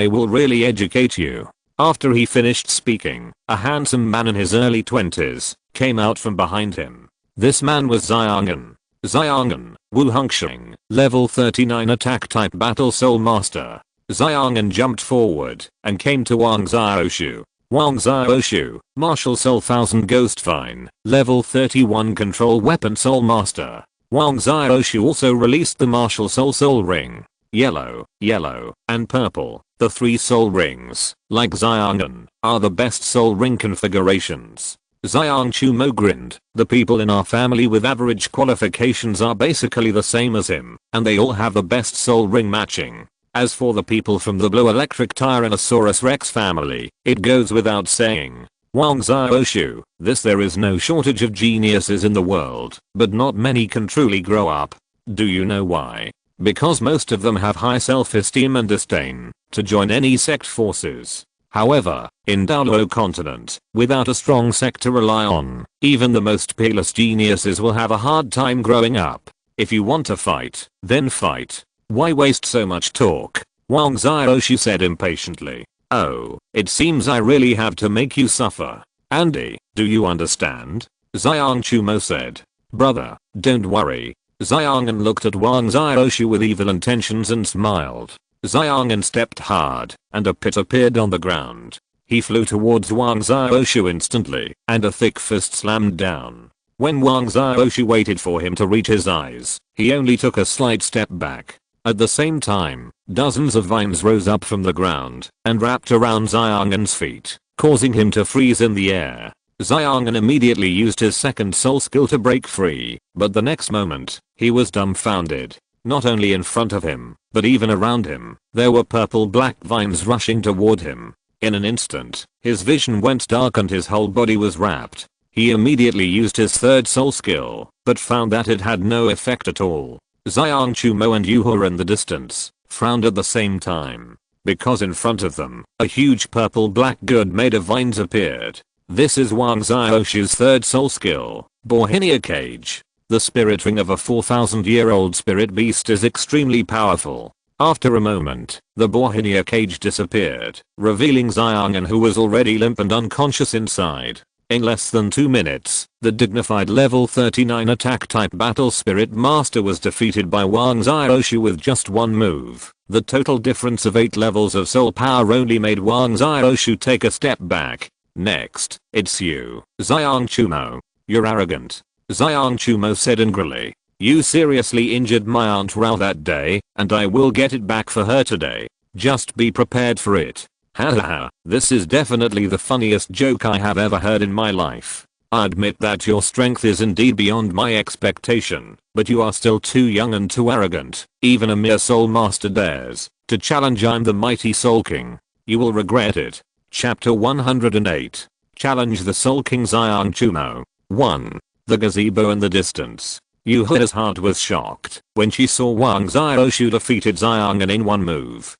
will really educate you. After he finished speaking, a handsome man in his early 20s came out from behind him. This man was Xiangan. Xiangan, Wu Hongxing, level 39 attack type battle soul master. Xiangan jumped forward and came to Wang Xiaoshu. Wang Xiaoshu, martial soul 1000 ghost fine, level 31 control weapon soul master. Wang Xiaoshu also released the martial soul ring. Yellow, yellow, and purple, the 3 soul rings, like Xiangan, are the best soul ring configurations. Xiang Chumo grinned. The people in our family with average qualifications are basically the same as him, and they all have the best soul ring matching. As for the people from the blue electric Tyrannosaurus Rex family, it goes without saying. Wang Xiaoshu, there is no shortage of geniuses in the world, but not many can truly grow up. Do you know why? Because most of them have high self-esteem and disdain to join any sect forces. However, in Douluo continent, without a strong sect to rely on, even the most peerless geniuses will have a hard time growing up. If you want to fight, then fight. Why waste so much talk? Wang Xiaoshu said impatiently. Oh, it seems I really have to make you suffer. Andy, do you understand? Xiang Chumo said. Brother, don't worry. Xiangan looked at Wang Xiaoshu with evil intentions and smiled. Xiangan stepped hard, and a pit appeared on the ground. He flew towards Wang Xiaoshu instantly, and a thick fist slammed down. When Wang Xiaoshu waited for him to reach his eyes, he only took a slight step back. At the same time, dozens of vines rose up from the ground and wrapped around Xiangan's feet, causing him to freeze in the air. Xiangan immediately used his second soul skill to break free, but the next moment, he was dumbfounded. Not only in front of him, but even around him, there were purple-black vines rushing toward him. In an instant, his vision went dark and his whole body was wrapped. He immediately used his third soul skill, but found that it had no effect at all. Xiang Chumo and Yuhua in the distance frowned at the same time, because in front of them, a huge purple-black gourd made of vines appeared. This is Wang Xiaoshu's third soul skill, Bohinia Cage. The spirit ring of a 4,000-year-old spirit beast is extremely powerful. After a moment, the Bohinia cage disappeared, revealing Xiangan, who was already limp and unconscious inside. In less than 2 minutes, the dignified level 39 attack type battle spirit master was defeated by Wang Xiaoshu with just one move. The total difference of 8 levels of soul power only made Wang Xiaoshu take a step back. Next, it's you, Xiang Chumo. You're arrogant. Xiang Chumo said angrily. You seriously injured my Aunt Rao that day, and I will get it back for her today. Just be prepared for it. Hahaha, this is definitely the funniest joke I have ever heard in my life. I admit that your strength is indeed beyond my expectation, but you are still too young and too arrogant. Even a mere soul master dares to challenge I'm the mighty Soul King. You will regret it. Chapter 108. Challenge the Soul King. Xiang Chumo. 1. The gazebo in the distance. Yuhua's heart was shocked when she saw Wang Xiaoshu defeated Xiangan in one move.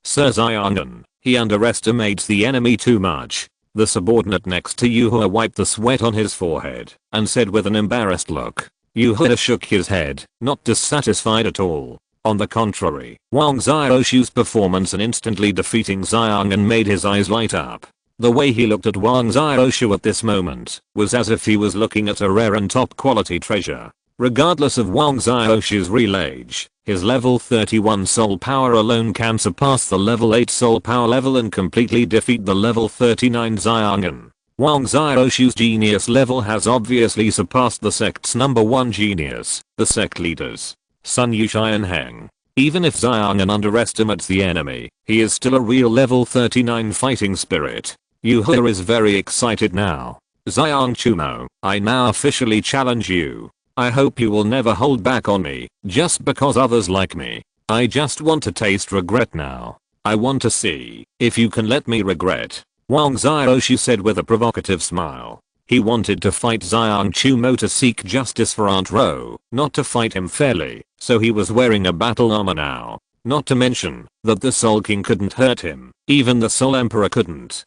Sir Xiangan, he underestimates the enemy too much. The subordinate next to Yuhua wiped the sweat on his forehead and said with an embarrassed look. Yuhua shook his head, not dissatisfied at all. On the contrary, Wang Xiaoshu's performance in instantly defeating Xiangan made his eyes light up. The way he looked at Wang Xiaoshu at this moment was as if he was looking at a rare and top quality treasure. Regardless of Wang Xiaoshu's real age, his level 31 soul power alone can surpass the level 8 soul power level and completely defeat the level 39 Xiangan. Wang Xiaoshu's genius level has obviously surpassed the sect's number 1 genius, the sect leaders, Sun Yushai and Heng. Even if Xiangan underestimates the enemy, he is still a real level 39 fighting spirit. Yuhua is very excited now. Xiang Chumo, I now officially challenge you. I hope you will never hold back on me, just because others like me. I just want to taste regret now. I want to see if you can let me regret. Wang Xiaoshu said with a provocative smile. He wanted to fight Xiang Chumo to seek justice for Aunt Ro, not to fight him fairly, so he was wearing a battle armor now. Not to mention that the Soul King couldn't hurt him, even the Soul Emperor couldn't.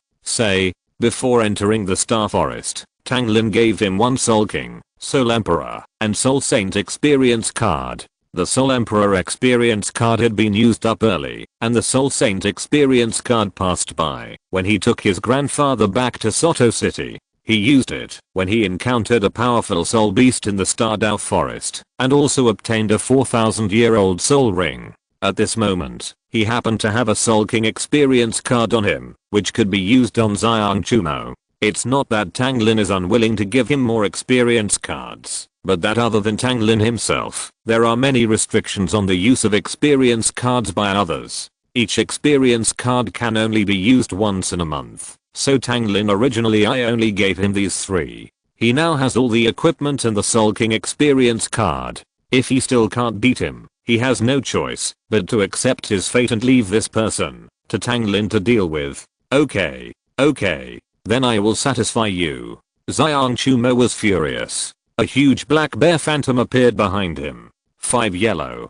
Before entering the Star Forest, Tang Lin gave him one Soul King, Soul Emperor, and Soul Saint experience card. The Soul Emperor experience card had been used up early, and the Soul Saint experience card passed by when he took his grandfather back to Soto City. He used it when he encountered a powerful soul beast in the Stardew Forest, and also obtained a 4,000-year-old soul ring. At this moment, he happened to have a Soul King experience card on him, which could be used on Xiang Chumo. It's not that Tang Lin is unwilling to give him more experience cards, but that other than Tang Lin himself, there are many restrictions on the use of experience cards by others. Each experience card can only be used once in a month, so Tang Lin originally I only gave him these 3. He now has all the equipment and the Soul King experience card. If he still can't beat him, he has no choice but to accept his fate and leave this person to Tang Lin to deal with. Okay, then I will satisfy you. Xiang Chumo was furious. A huge black bear phantom appeared behind him. 5 yellow,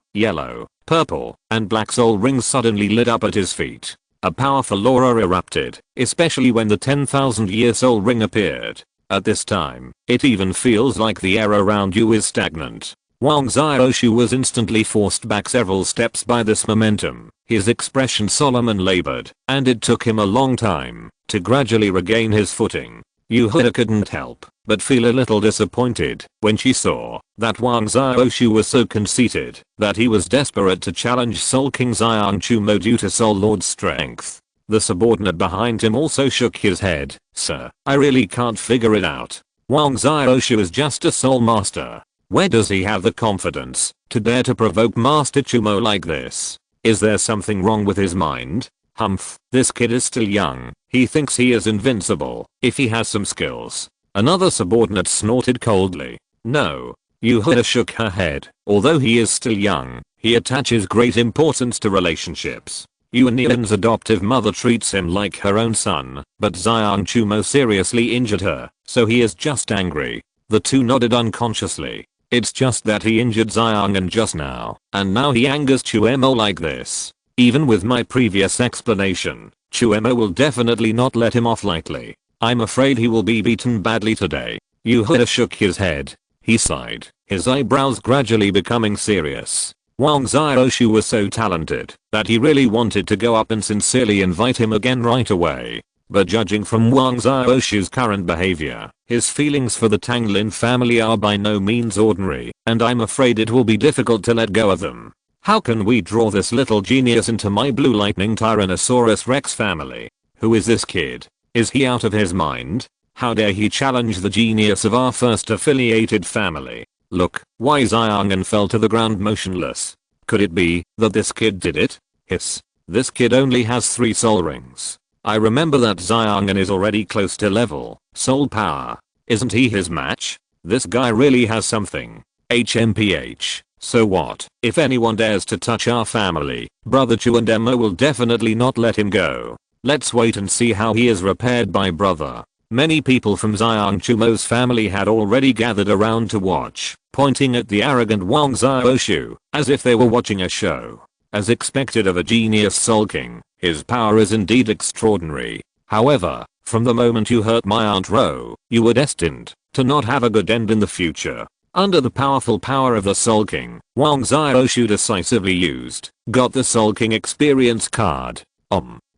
purple, and black soul rings suddenly lit up at his feet. A powerful aura erupted, especially when the 10,000-year soul ring appeared. At this time, it even feels like the air around you is stagnant. Wang Xiaoshu was instantly forced back several steps by this momentum. His expression solemn and labored, and it took him a long time to gradually regain his footing. Yuhua couldn't help but feel a little disappointed when she saw that Wang Xiaoshu was so conceited that he was desperate to challenge Soul King Xiang Chumo due to Soul Lord's strength. The subordinate behind him also shook his head. Sir, I really can't figure it out. Wang Xiaoshu is just a Soul Master. Where does he have the confidence to dare to provoke Master Chumo like this? Is there something wrong with his mind? Humph, this kid is still young. He thinks he is invincible if he has some skills. Another subordinate snorted coldly. No. Yuhua shook her head. Although he is still young, he attaches great importance to relationships. Yuanian's adoptive mother treats him like her own son, but Xiang Chumo seriously injured her, so he is just angry. The two nodded unconsciously. It's just that he injured Xiang just now, and now he angers Chuemo like this. Even with my previous explanation, Chuemo will definitely not let him off lightly. I'm afraid he will be beaten badly today. Yuhua shook his head. He sighed, his eyebrows gradually becoming serious. Wang Xiaoshu was so talented that he really wanted to go up and sincerely invite him again right away. But judging from Wang Xiaoshu's current behavior, his feelings for the Tang Lin family are by no means ordinary, and I'm afraid it will be difficult to let go of them. How can we draw this little genius into my Blue Lightning Tyrannosaurus Rex family? Who is this kid? Is he out of his mind? How dare he challenge the genius of our first affiliated family? Look, why Xiang fell to the ground motionless. Could it be that this kid did it? Hiss. This kid only has 3 soul rings. I remember that Xiang is already close to level soul power. Isn't he his match? This guy really has something. HMPH. So what? If anyone dares to touch our family, Brother Chu and Emma will definitely not let him go. Let's wait and see how he is repaired by brother. Many people from Xiang Chumo's family had already gathered around to watch, pointing at the arrogant Wang Xiaoshu, as if they were watching a show. As expected of a genius Soul King, his power is indeed extraordinary. However, from the moment you hurt my Aunt Ro, you were destined to not have a good end in the future. Under the powerful power of the Soul King, Wang Xiaoshu decisively got the Soul King experience card.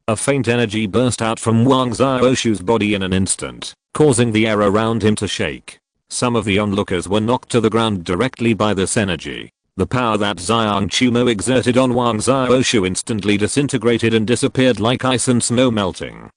A faint energy burst out from Wang Xiaoshu's body in an instant, causing the air around him to shake. Some of the onlookers were knocked to the ground directly by this energy. The power that Xiang Chumo exerted on Wang Xiaoshu instantly disintegrated and disappeared like ice and snow melting.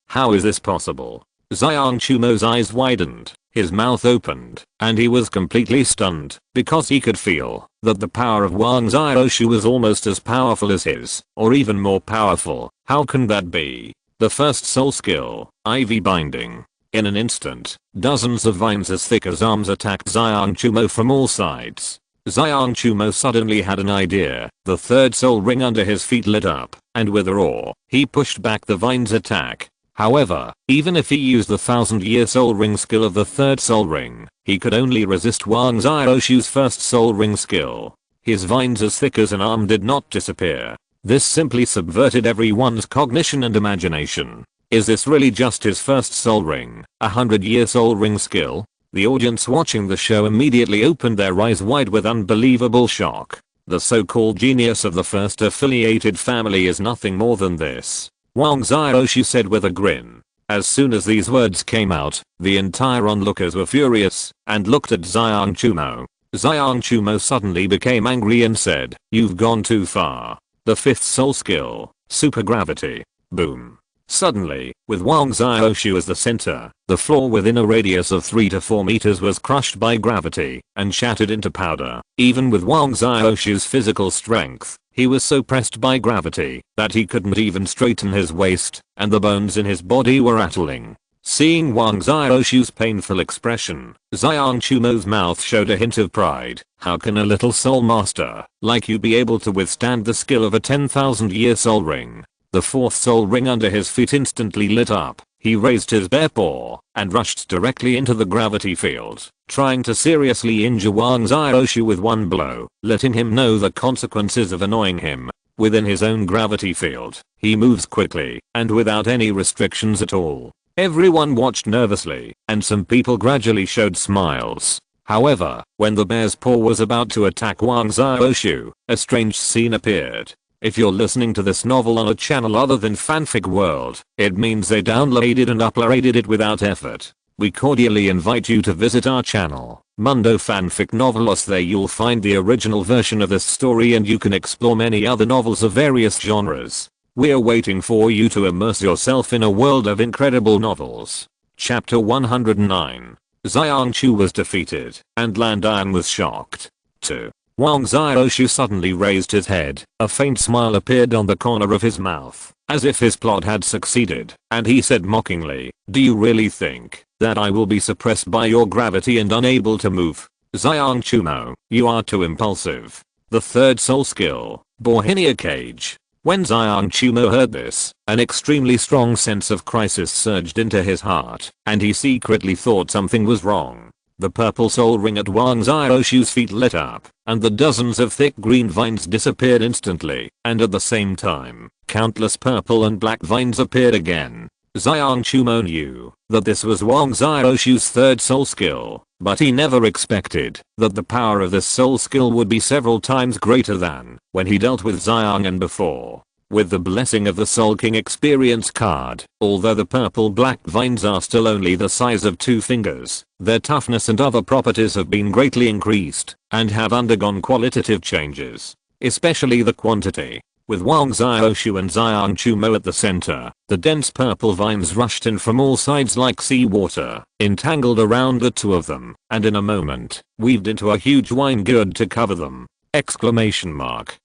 How is this possible? Xiang Chumo's eyes widened, his mouth opened, and he was completely stunned, because he could feel that the power of Wang Xiaoshu was almost as powerful as his, or even more powerful. How can that be? The first soul skill, IV binding. In an instant, dozens of vines as thick as arms attacked Xiang Chumo from all sides. Xiang Chumo suddenly had an idea. The third soul ring under his feet lit up, and with a roar, he pushed back the vine's attack. However, even if he used the 1000-year soul ring skill of the third soul ring, he could only resist Wang Xiaoshu's first soul ring skill. His vines as thick as an arm did not disappear. This simply subverted everyone's cognition and imagination. Is this really just his first soul ring, 100-year soul ring skill? The audience watching the show immediately opened their eyes wide with unbelievable shock. The so-called genius of the first affiliated family is nothing more than this, Wang Xiaoshu said with a grin. As soon as these words came out, the entire onlookers were furious and looked at Xiang Chumo. Xiang Chumo suddenly became angry and said, "You've gone too far. The fifth soul skill, super gravity." Boom. Suddenly, with Wang Xiaoshu as the center, the floor within a radius of 3 to 4 meters was crushed by gravity and shattered into powder. Even with Wang Xiaoshu's physical strength, he was so pressed by gravity that he couldn't even straighten his waist, and the bones in his body were rattling. Seeing Wang Xiaoshu's painful expression, Xiang Chumo's mouth showed a hint of pride. How can a little soul master like you be able to withstand the skill of a 10,000-year soul ring? The fourth soul ring under his feet instantly lit up. He raised his bare paw and rushed directly into the gravity field, trying to seriously injure Wang Xiaoshu with one blow, letting him know the consequences of annoying him. Within his own gravity field, he moves quickly and without any restrictions at all. Everyone watched nervously, and some people gradually showed smiles. However, when the bear's paw was about to attack Wang Xiaoshu, a strange scene appeared. If you're listening to this novel on a channel other than Fanfic World, it means they downloaded and uploaded it without effort. We cordially invite you to visit our channel, Mundo Fanfic Novelos. There you'll find the original version of this story and you can explore many other novels of various genres. We're waiting for you to immerse yourself in a world of incredible novels. Chapter 109. Xiang Chu was defeated, and Landian was shocked. 2. Wang Xiaoshu suddenly raised his head. A faint smile appeared on the corner of his mouth, as if his plot had succeeded, and he said mockingly, "Do you really think that I will be suppressed by your gravity and unable to move? Xiang Chumo, you are too impulsive." The third soul skill, Bohenia Cage. When Xiang Chumo heard this, an extremely strong sense of crisis surged into his heart, and he secretly thought something was wrong. The purple soul ring at Wang Xiaoshu's feet lit up, and the dozens of thick green vines disappeared instantly, and at the same time, countless purple and black vines appeared again. Xiang Chumo knew that this was Wang Xiaoshu's third soul skill, but he never expected that the power of this soul skill would be several times greater than when he dealt with Xiangan before. With the blessing of the Soul King experience card, although the purple black vines are still only the size of 2 fingers, their toughness and other properties have been greatly increased and have undergone qualitative changes, especially the quantity. With Wang Xiaoshu and Xiang Chumo at the center, the dense purple vines rushed in from all sides like seawater, entangled around the two of them, and in a moment, weaved into a huge wine gourd to cover them! Exclamation mark.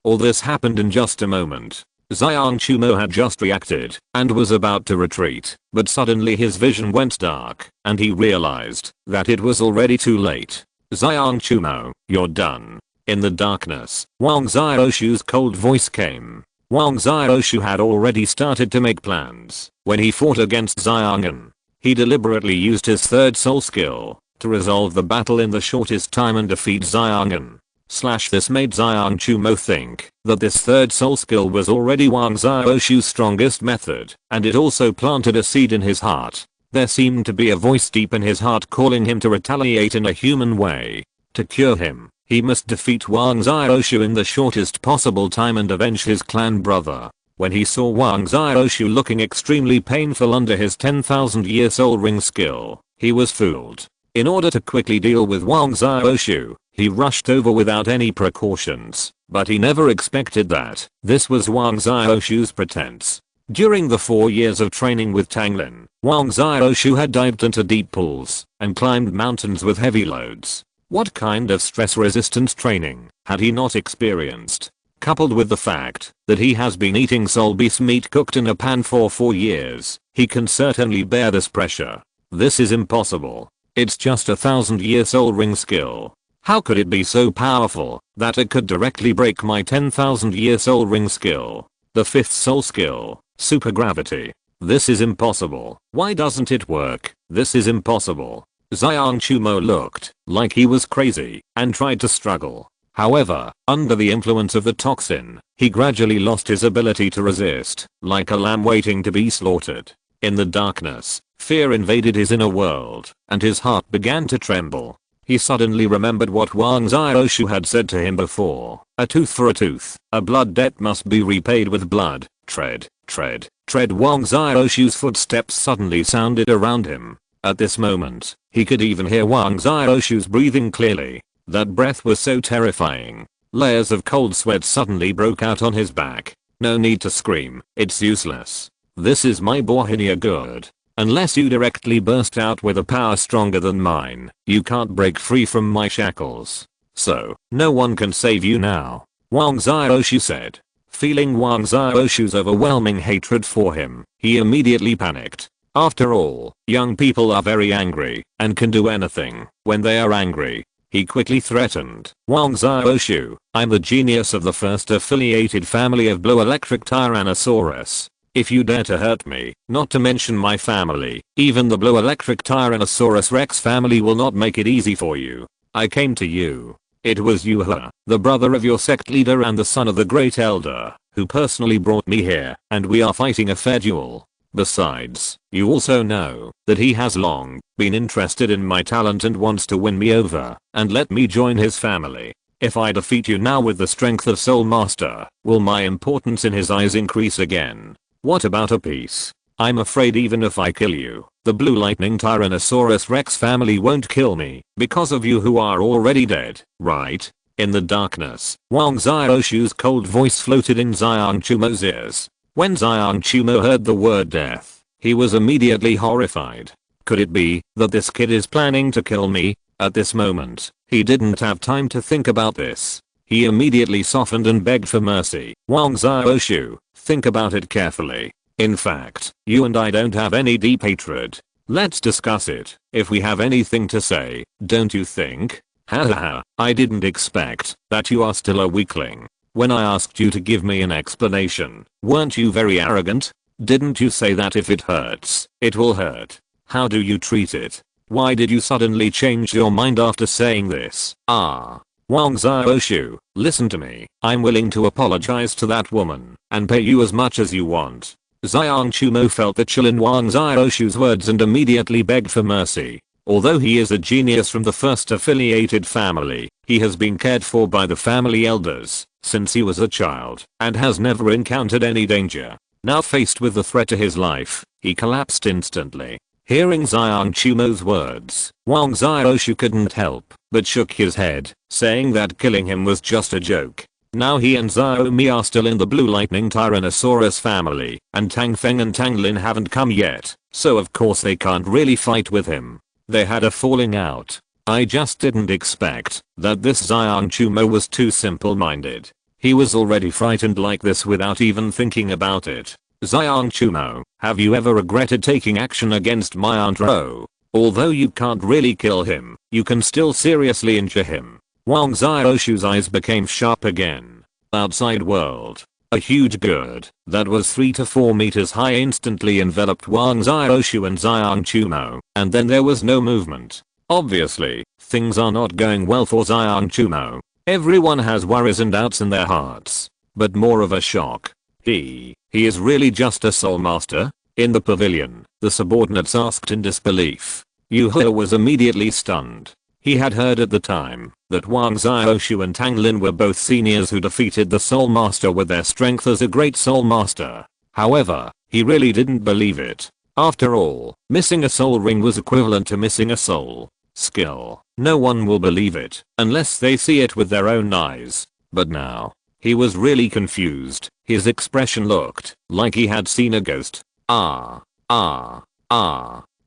All this happened in just a moment. Xiang Chumo had just reacted and was about to retreat, but suddenly his vision went dark, and he realized that it was already too late. "Xiang Chumo, you're done." In the darkness, Wang Xiaoshu's cold voice came. Wang Xiaoshu had already started to make plans when he fought against Xiangan. He deliberately used his third soul skill to resolve the battle in the shortest time and defeat Xiangan. This made Xiang Chumo think that this third soul skill was already Wang Xiaoshu's strongest method, and it also planted a seed in his heart. There seemed to be a voice deep in his heart calling him to retaliate in a human way. To cure him, he must defeat Wang Xiaoshu in the shortest possible time and avenge his clan brother. When he saw Wang Xiaoshu looking extremely painful under his 10,000-year soul ring skill, he was fooled. In order to quickly deal with Wang Xiaoshu, he rushed over without any precautions, but he never expected that this was Wang Xiaoshu's pretense. During the 4 years of training with Tang Lin, Wang Xiaoshu had dived into deep pools and climbed mountains with heavy loads. What kind of stress resistance training had he not experienced? Coupled with the fact that he has been eating soul beast meat cooked in a pan for 4 years, he can certainly bear this pressure. This is impossible. It's just a 1000-year soul ring skill. How could it be so powerful that it could directly break my 10,000-year soul ring skill? The fifth soul skill, super gravity. This is impossible. Why doesn't it work? This is impossible. Xiang Chumo looked like he was crazy and tried to struggle. However, under the influence of the toxin, he gradually lost his ability to resist, like a lamb waiting to be slaughtered. In the darkness, fear invaded his inner world, and his heart began to tremble. He suddenly remembered what Wang Xiaoshu had said to him before. A tooth for a tooth. A blood debt must be repaid with blood. Tread, tread, tread. Wang Xiaoshu's footsteps suddenly sounded around him. At this moment, he could even hear Wang Xiaoshu's breathing clearly. That breath was so terrifying. Layers of cold sweat suddenly broke out on his back. No need to scream, it's useless. This is my Bohinia good. Unless you directly burst out with a power stronger than mine, you can't break free from my shackles. So, no one can save you now. Wang Xiaoshu said. Feeling Wang Xiaoshu's overwhelming hatred for him, he immediately panicked. After all, young people are very angry and can do anything when they are angry. He quickly threatened. Wang Xiaoshu, I'm the genius of the first affiliated family of Blue Electric Tyrannosaurus. If you dare to hurt me, not to mention my family, even the Blue Electric Tyrannosaurus Rex family will not make it easy for you. I came to you. It was you, the brother of your sect leader and the son of the great elder, who personally brought me here, and we are fighting a fair duel. Besides, you also know that he has long been interested in my talent and wants to win me over and let me join his family. If I defeat you now with the strength of Soul Master, will my importance in his eyes increase again? What about a peace? I'm afraid even if I kill you, the Blue Lightning Tyrannosaurus Rex family won't kill me because of you who are already dead, right? In the darkness, Wang Xiaoshu's cold voice floated in Xiang Chumo's ears. When Xiang Chumo heard the word death, he was immediately horrified. Could it be that this kid is planning to kill me? At this moment, he didn't have time to think about this. He immediately softened and begged for mercy. Wang Xiaoshu, think about it carefully. In fact, you and I don't have any deep hatred. Let's discuss it, if we have anything to say, don't you think? Hahaha, I didn't expect that you are still a weakling. When I asked you to give me an explanation, weren't you very arrogant? Didn't you say that if it hurts, it will hurt? How do you treat it? Why did you suddenly change your mind after saying this? Wang Xiaoshu, listen to me. I'm willing to apologize to that woman and pay you as much as you want. Xiang Chumo felt the chill in Wang Xiaoshu's words and immediately begged for mercy. Although he is a genius from the first affiliated family, he has been cared for by the family elders since he was a child and has never encountered any danger. Now faced with the threat to his life, he collapsed instantly. Hearing Xiang Chumo's words, Wang Xiaoshu couldn't help but shook his head, saying that killing him was just a joke. Now he and Xiaomi are still in the Blue Lightning Tyrannosaurus family, and Tang Feng and Tang Lin haven't come yet, so of course they can't really fight with him. They had a falling out. I just didn't expect that this Xiang Chumo was too simple-minded. He was already frightened like this without even thinking about it. Xiang Chumo, have you ever regretted taking action against my Aunt Ro? Although you can't really kill him, you can still seriously injure him. Wang Xiaoshu's eyes became sharp again. Outside world. A huge gourd that was 3 to 4 meters high instantly enveloped Wang Xiaoshu and Xiang Chumo, and then there was no movement. Obviously, things are not going well for Xiang Chumo. Everyone has worries and doubts in their hearts. But more of a shock. He is really just a soul master? In the pavilion, the subordinates asked in disbelief. Yu He was immediately stunned. He had heard at the time that Wang Xiaoshu and Tang Lin were both seniors who defeated the Soul Master with their strength as a great Soul Master. However, he really didn't believe it. After all, missing a soul ring was equivalent to missing a soul skill. No one will believe it unless they see it with their own eyes. But now, he was really confused. His expression looked like he had seen a ghost.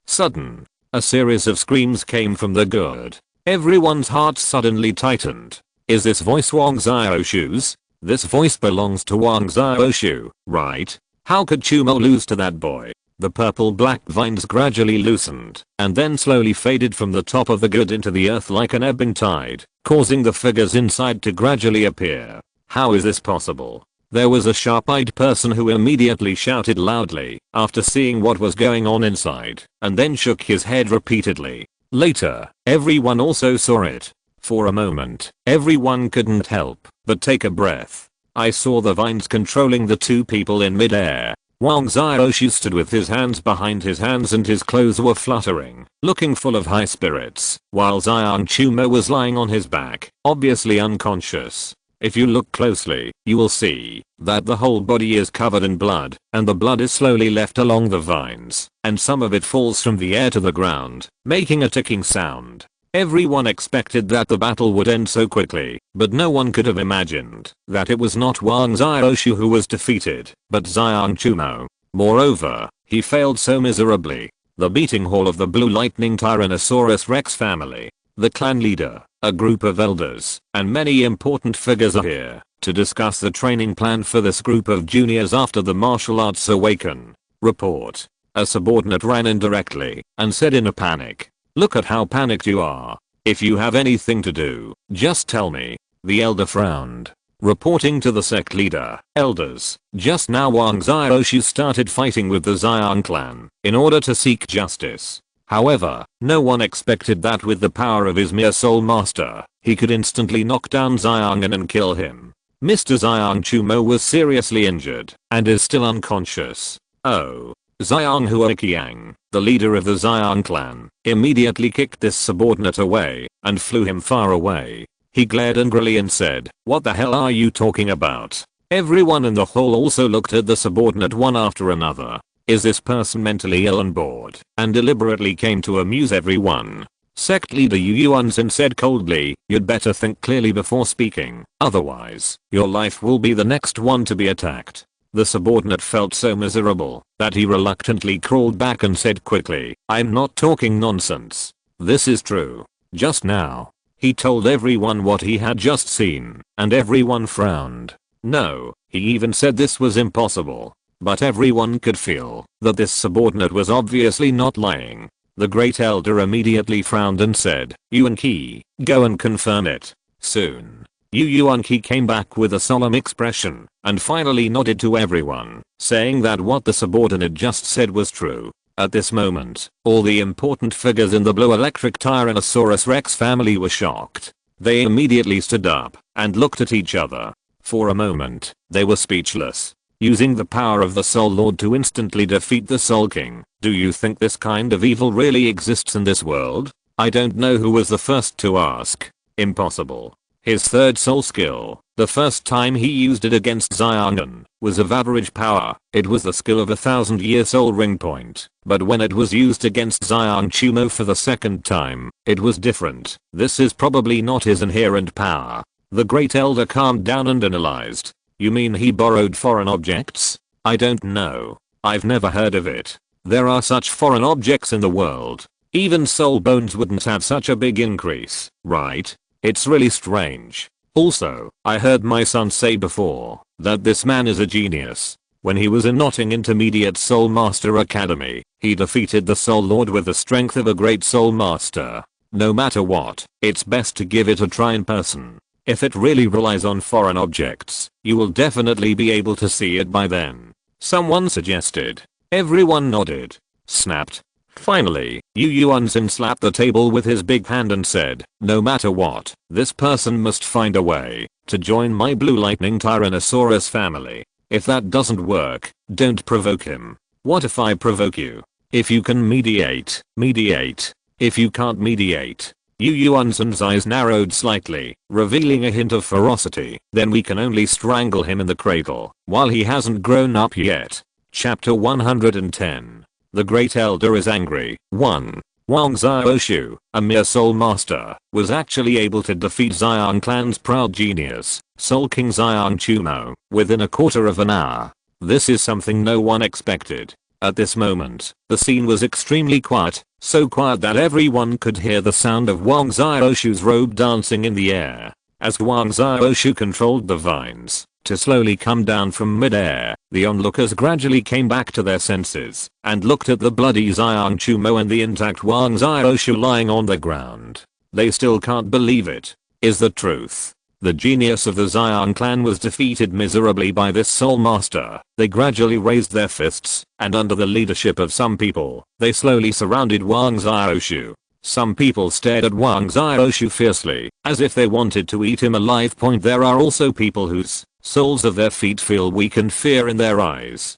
Sudden, a series of screams came from the gourd. Everyone's hearts suddenly tightened. Is this voice Wang Xiaoshu's? This voice belongs to Wang Xiaoshu, right? How could Chumo lose to that boy? The purple-black vines gradually loosened and then slowly faded from the top of the gourd into the earth like an ebbing tide, causing the figures inside to gradually appear. How is this possible? There was a sharp-eyed person who immediately shouted loudly after seeing what was going on inside, and then shook his head repeatedly. Later, everyone also saw it. For a moment, everyone couldn't help but take a breath. I saw the vines controlling the two people in midair. Wang Xiaoshu stood with his hands behind his hands and his clothes were fluttering, looking full of high spirits, while Xiang Chumo was lying on his back, obviously unconscious. If you look closely, you will see that the whole body is covered in blood, and the blood is slowly left along the vines, and some of it falls from the air to the ground, making a ticking sound. Everyone expected that the battle would end so quickly, but no one could have imagined that it was not Wang Xiaoshu who was defeated, but Xiang Chumo. Moreover, he failed so miserably. The meeting hall of the Blue Lightning Tyrannosaurus Rex family, the clan leader, a group of elders, and many important figures are here to discuss the training plan for this group of juniors after the martial arts awaken. Report. A subordinate ran in directly and said in a panic, "Look at how panicked you are. If you have anything to do, just tell me." The elder frowned. Reporting to the sect leader, "Elders, just now Wang Xiaoshu started fighting with the Xiang clan in order to seek justice. However, no one expected that with the power of his mere soul master, he could instantly knock down Xiang and kill him. Mr. Xiang Chumo was seriously injured and is still unconscious. Oh." Xiang Huaqiang, the leader of the Xiang clan, immediately kicked this subordinate away and flew him far away. He glared angrily and said, "What the hell are you talking about?" Everyone in the hall also looked at the subordinate one after another. Is this person mentally ill and bored and deliberately came to amuse everyone? Sect leader Yu Yuanzhen said coldly, "You'd better think clearly before speaking, otherwise, your life will be the next one to be attacked." The subordinate felt so miserable that he reluctantly crawled back and said quickly, "I'm not talking nonsense. This is true. Just now." He told everyone what he had just seen, and everyone frowned. No, he even said this was impossible. But everyone could feel that this subordinate was obviously not lying. The great elder immediately frowned and said, "Yuan-Ki, go and confirm it." Soon, Yuan-Ki came back with a solemn expression and finally nodded to everyone, saying that what the subordinate just said was true. At this moment, all the important figures in the Blue Electric Tyrannosaurus Rex family were shocked. They immediately stood up and looked at each other. For a moment, they were speechless. Using the power of the Soul Lord to instantly defeat the Soul King, do you think this kind of evil really exists in this world? I don't know who was the first to ask. Impossible. His third soul skill, the first time he used it against Xiangan, was of average power. It was the skill of 1,000-year soul ring point. But when it was used against Xiang Chumo for the second time, it was different. This is probably not his inherent power. The great elder calmed down and analyzed. You mean he borrowed foreign objects? I don't know. I've never heard of it. There are such foreign objects in the world. Even soul bones wouldn't have such a big increase, right? It's really strange. Also, I heard my son say before that this man is a genius. When he was in Notting Intermediate Soul Master Academy, he defeated the Soul Lord with the strength of a great Soul Master. No matter what, it's best to give it a try in person. If it really relies on foreign objects, you will definitely be able to see it by then. Someone suggested. Everyone nodded. Snapped. Finally, Yu Yuanzhen slapped the table with his big hand and said, "No matter what, this person must find a way to join my Blue Lightning Tyrannosaurus family. If that doesn't work, don't provoke him." "What if I provoke you? If you can mediate, mediate. If you can't mediate." Yu Yuanzhen's eyes narrowed slightly, revealing a hint of ferocity. "Then we can only strangle him in the cradle while he hasn't grown up yet." Chapter 110. The Great Elder is angry. 1. Wang Xiaoshu, a mere soul master, was actually able to defeat Xiang clan's proud genius, Soul King Xiang Chumo, within a quarter of an hour. This is something no one expected. At this moment, the scene was extremely quiet, so quiet that everyone could hear the sound of Wang Xiaoshu's robe dancing in the air. As Wang Xiaoshu controlled the vines to slowly come down from midair, the onlookers gradually came back to their senses and looked at the bloody Xiang Chumo and the intact Wang Xiaoshu lying on the ground. They still can't believe it. Is the truth. The genius of the Xiang clan was defeated miserably by this soul master. They gradually raised their fists, and under the leadership of some people, they slowly surrounded Wang Xiaoshu. Some people stared at Wang Xiaoshu fiercely, as if they wanted to eat him alive. There are also people whose soles of their feet feel weak and fear in their eyes.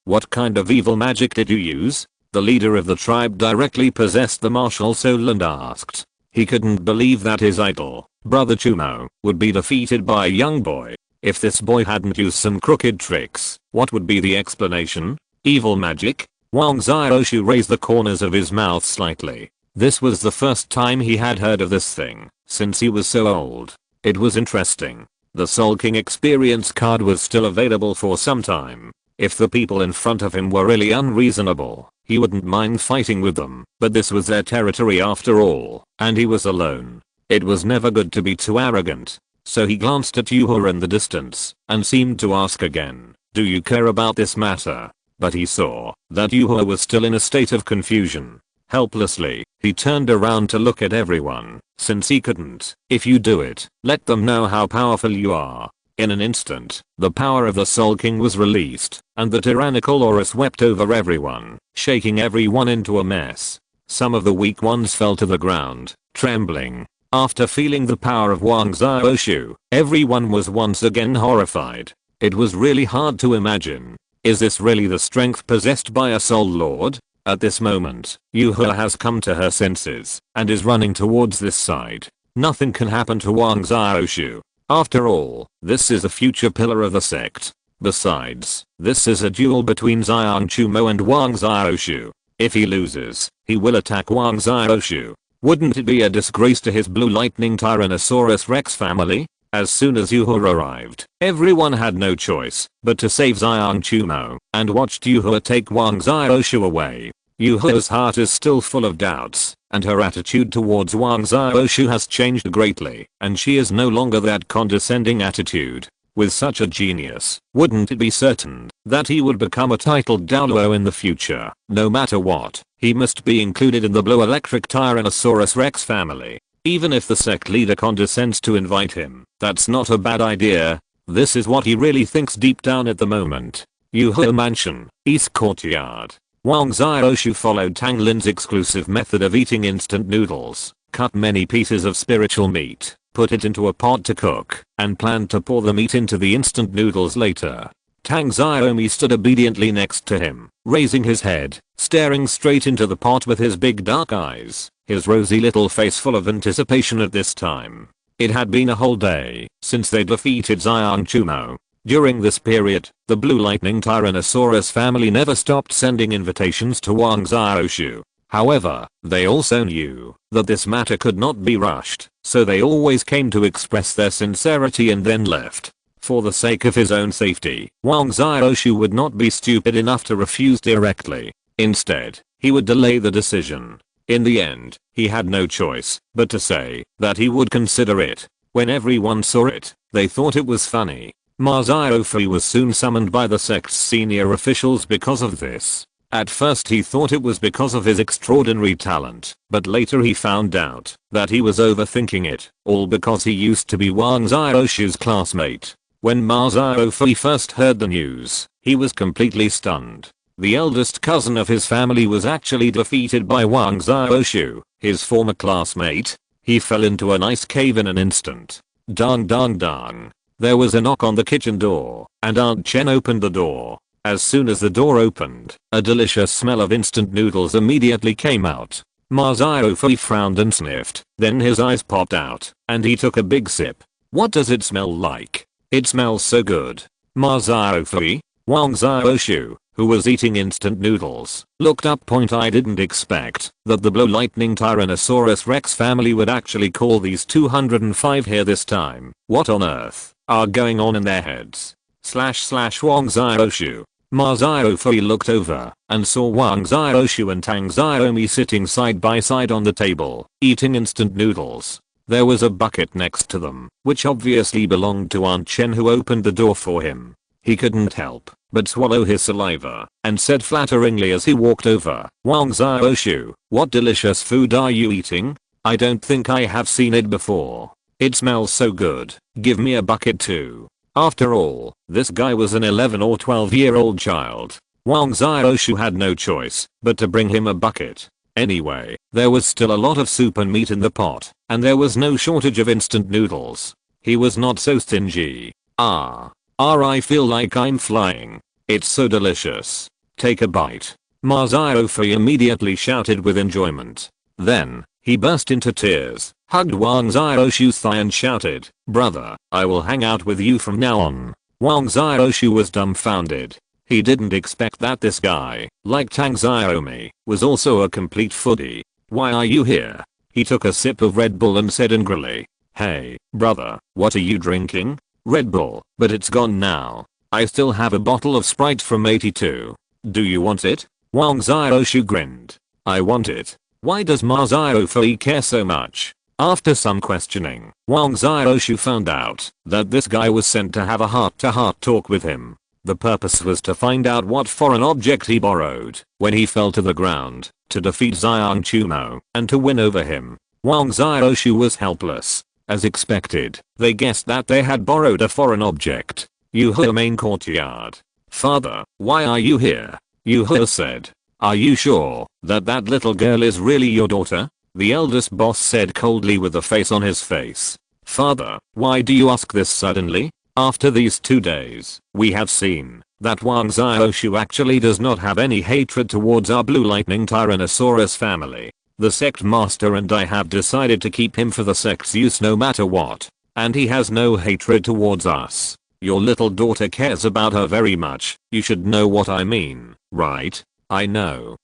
What kind of evil magic did you use? The leader of the tribe directly possessed the martial soul and asked. He couldn't believe that his idol, Brother Chumo, would be defeated by a young boy. If this boy hadn't used some crooked tricks, what would be the explanation? Evil magic? Wang Xiaoshu raised the corners of his mouth slightly. This was the first time he had heard of this thing, since he was so old. It was interesting. The Soul King experience card was still available for some time. If the people in front of him were really unreasonable, he wouldn't mind fighting with them, but this was their territory after all, and he was alone. It was never good to be too arrogant. So he glanced at Yuhua in the distance, and seemed to ask again, do you care about this matter? But he saw that Yuhua was still in a state of confusion. Helplessly, he turned around to look at everyone, since he couldn't. If you do it, let them know how powerful you are. In an instant, the power of the Soul King was released, and the tyrannical aura swept over everyone, shaking everyone into a mess. Some of the weak ones fell to the ground, trembling. After feeling the power of Wang Xiaoshu, everyone was once again horrified. It was really hard to imagine. Is this really the strength possessed by a Soul Lord? At this moment, Yuhua has come to her senses, and is running towards this side. Nothing can happen to Wang Xiaoshu. After all, this is a future pillar of the sect. Besides, this is a duel between Xiang Chumo and Wang Xiaoshu. If he loses, he will attack Wang Xiaoshu. Wouldn't it be a disgrace to his Blue Lightning Tyrannosaurus Rex family? As soon as Yuhua arrived, everyone had no choice but to save Xiang Chumo, and watched Yuhua take Wang Xiaoshu away. Yuhua's heart is still full of doubts, and her attitude towards Wang Xiaoshu has changed greatly, and she is no longer that condescending attitude. With such a genius, wouldn't it be certain that he would become a titled Douluo in the future? No matter what, he must be included in the Blue Electric Tyrannosaurus Rex family. Even if the sect leader condescends to invite him, that's not a bad idea. This is what he really thinks deep down at the moment. Yuhua Mansion, East Courtyard. Wang Xiaoshu followed Tang Lin's exclusive method of eating instant noodles, cut many pieces of spiritual meat, put it into a pot to cook, and planned to pour the meat into the instant noodles later. Tang Xiaomi stood obediently next to him, raising his head, staring straight into the pot with his big dark eyes, his rosy little face full of anticipation at this time. It had been a whole day since they defeated Xiang Chumo. During this period, the Blue Lightning Tyrannosaurus family never stopped sending invitations to Wang Xiaoshu. However, they also knew that this matter could not be rushed, so they always came to express their sincerity and then left. For the sake of his own safety, Wang Xiaoshu would not be stupid enough to refuse directly. Instead, he would delay the decision. In the end, he had no choice but to say that he would consider it. When everyone saw it, they thought it was funny. Ma Xiaofei was soon summoned by the sect's senior officials because of this. At first he thought it was because of his extraordinary talent, but later he found out that he was overthinking it, all because he used to be Wang Xiaoshu's classmate. When Ma Xiaofei first heard the news, he was completely stunned. The eldest cousin of his family was actually defeated by Wang Xiaoshu, his former classmate. He fell into an ice cave in an instant. Dang dang dang. There was a knock on the kitchen door, and Aunt Chen opened the door. As soon as the door opened, a delicious smell of instant noodles immediately came out. Ma Xiaofei frowned and sniffed, then his eyes popped out, and he took a big sip. What does it smell like? It smells so good. Ma Xiaofei? Wang Xiaoshu, who was eating instant noodles, looked up. I didn't expect that the Blue Lightning Tyrannosaurus Rex family would actually call these 205 here this time. What on earth are going on in their heads? / Wang Xiaoshu. Ma Xiaofei looked over and saw Wang Xiaoshu and Tang Xiaomi sitting side by side on the table, eating instant noodles. There was a bucket next to them, which obviously belonged to Aunt Chen, who opened the door for him. He couldn't help but swallow his saliva and said flatteringly as he walked over, Wang Xiaoshu, what delicious food are you eating? I don't think I have seen it before. It smells so good. Give me a bucket too. After all, this guy was an 11 or 12-year-old child. Wang Xiaoshu had no choice but to bring him a bucket. Anyway, there was still a lot of soup and meat in the pot, and there was no shortage of instant noodles. He was not so stingy. I feel like I'm flying. It's so delicious. Take a bite. Ma Xiaofei immediately shouted with enjoyment. Then, he burst into tears, hugged Wang Xiaoshu's thigh and shouted, "Brother, I will hang out with you from now on." Wang Xiaoshu was dumbfounded. He didn't expect that this guy, like Tang Xiaomi, was also a complete foodie. "Why are you here?" He took a sip of Red Bull and said angrily, "Hey, brother, what are you drinking?" "Red Bull, but it's gone now. I still have a bottle of Sprite from 82. Do you want it?" Wang Xiaoshu grinned. "I want it. Why does Ma Xiaofei care so much?" After some questioning, Wang Xiaoshu found out that this guy was sent to have a heart-to-heart talk with him. The purpose was to find out what foreign object he borrowed when he fell to the ground, to defeat Xiang Chumo, and to win over him. Wang Xiaoshu was helpless. As expected, they guessed that they had borrowed a foreign object. Yu He main courtyard. "Father, why are you here?" Yu He said. "Are you sure that that little girl is really your daughter?" The eldest boss said coldly with a face on his face. "Father, why do you ask this suddenly? After these 2 days, we have seen that Wang Xiaoshu actually does not have any hatred towards our Blue Lightning Tyrannosaurus family. The sect master and I have decided to keep him for the sect's use no matter what. And he has no hatred towards us. Your little daughter cares about her very much. You should know what I mean, right?" I know.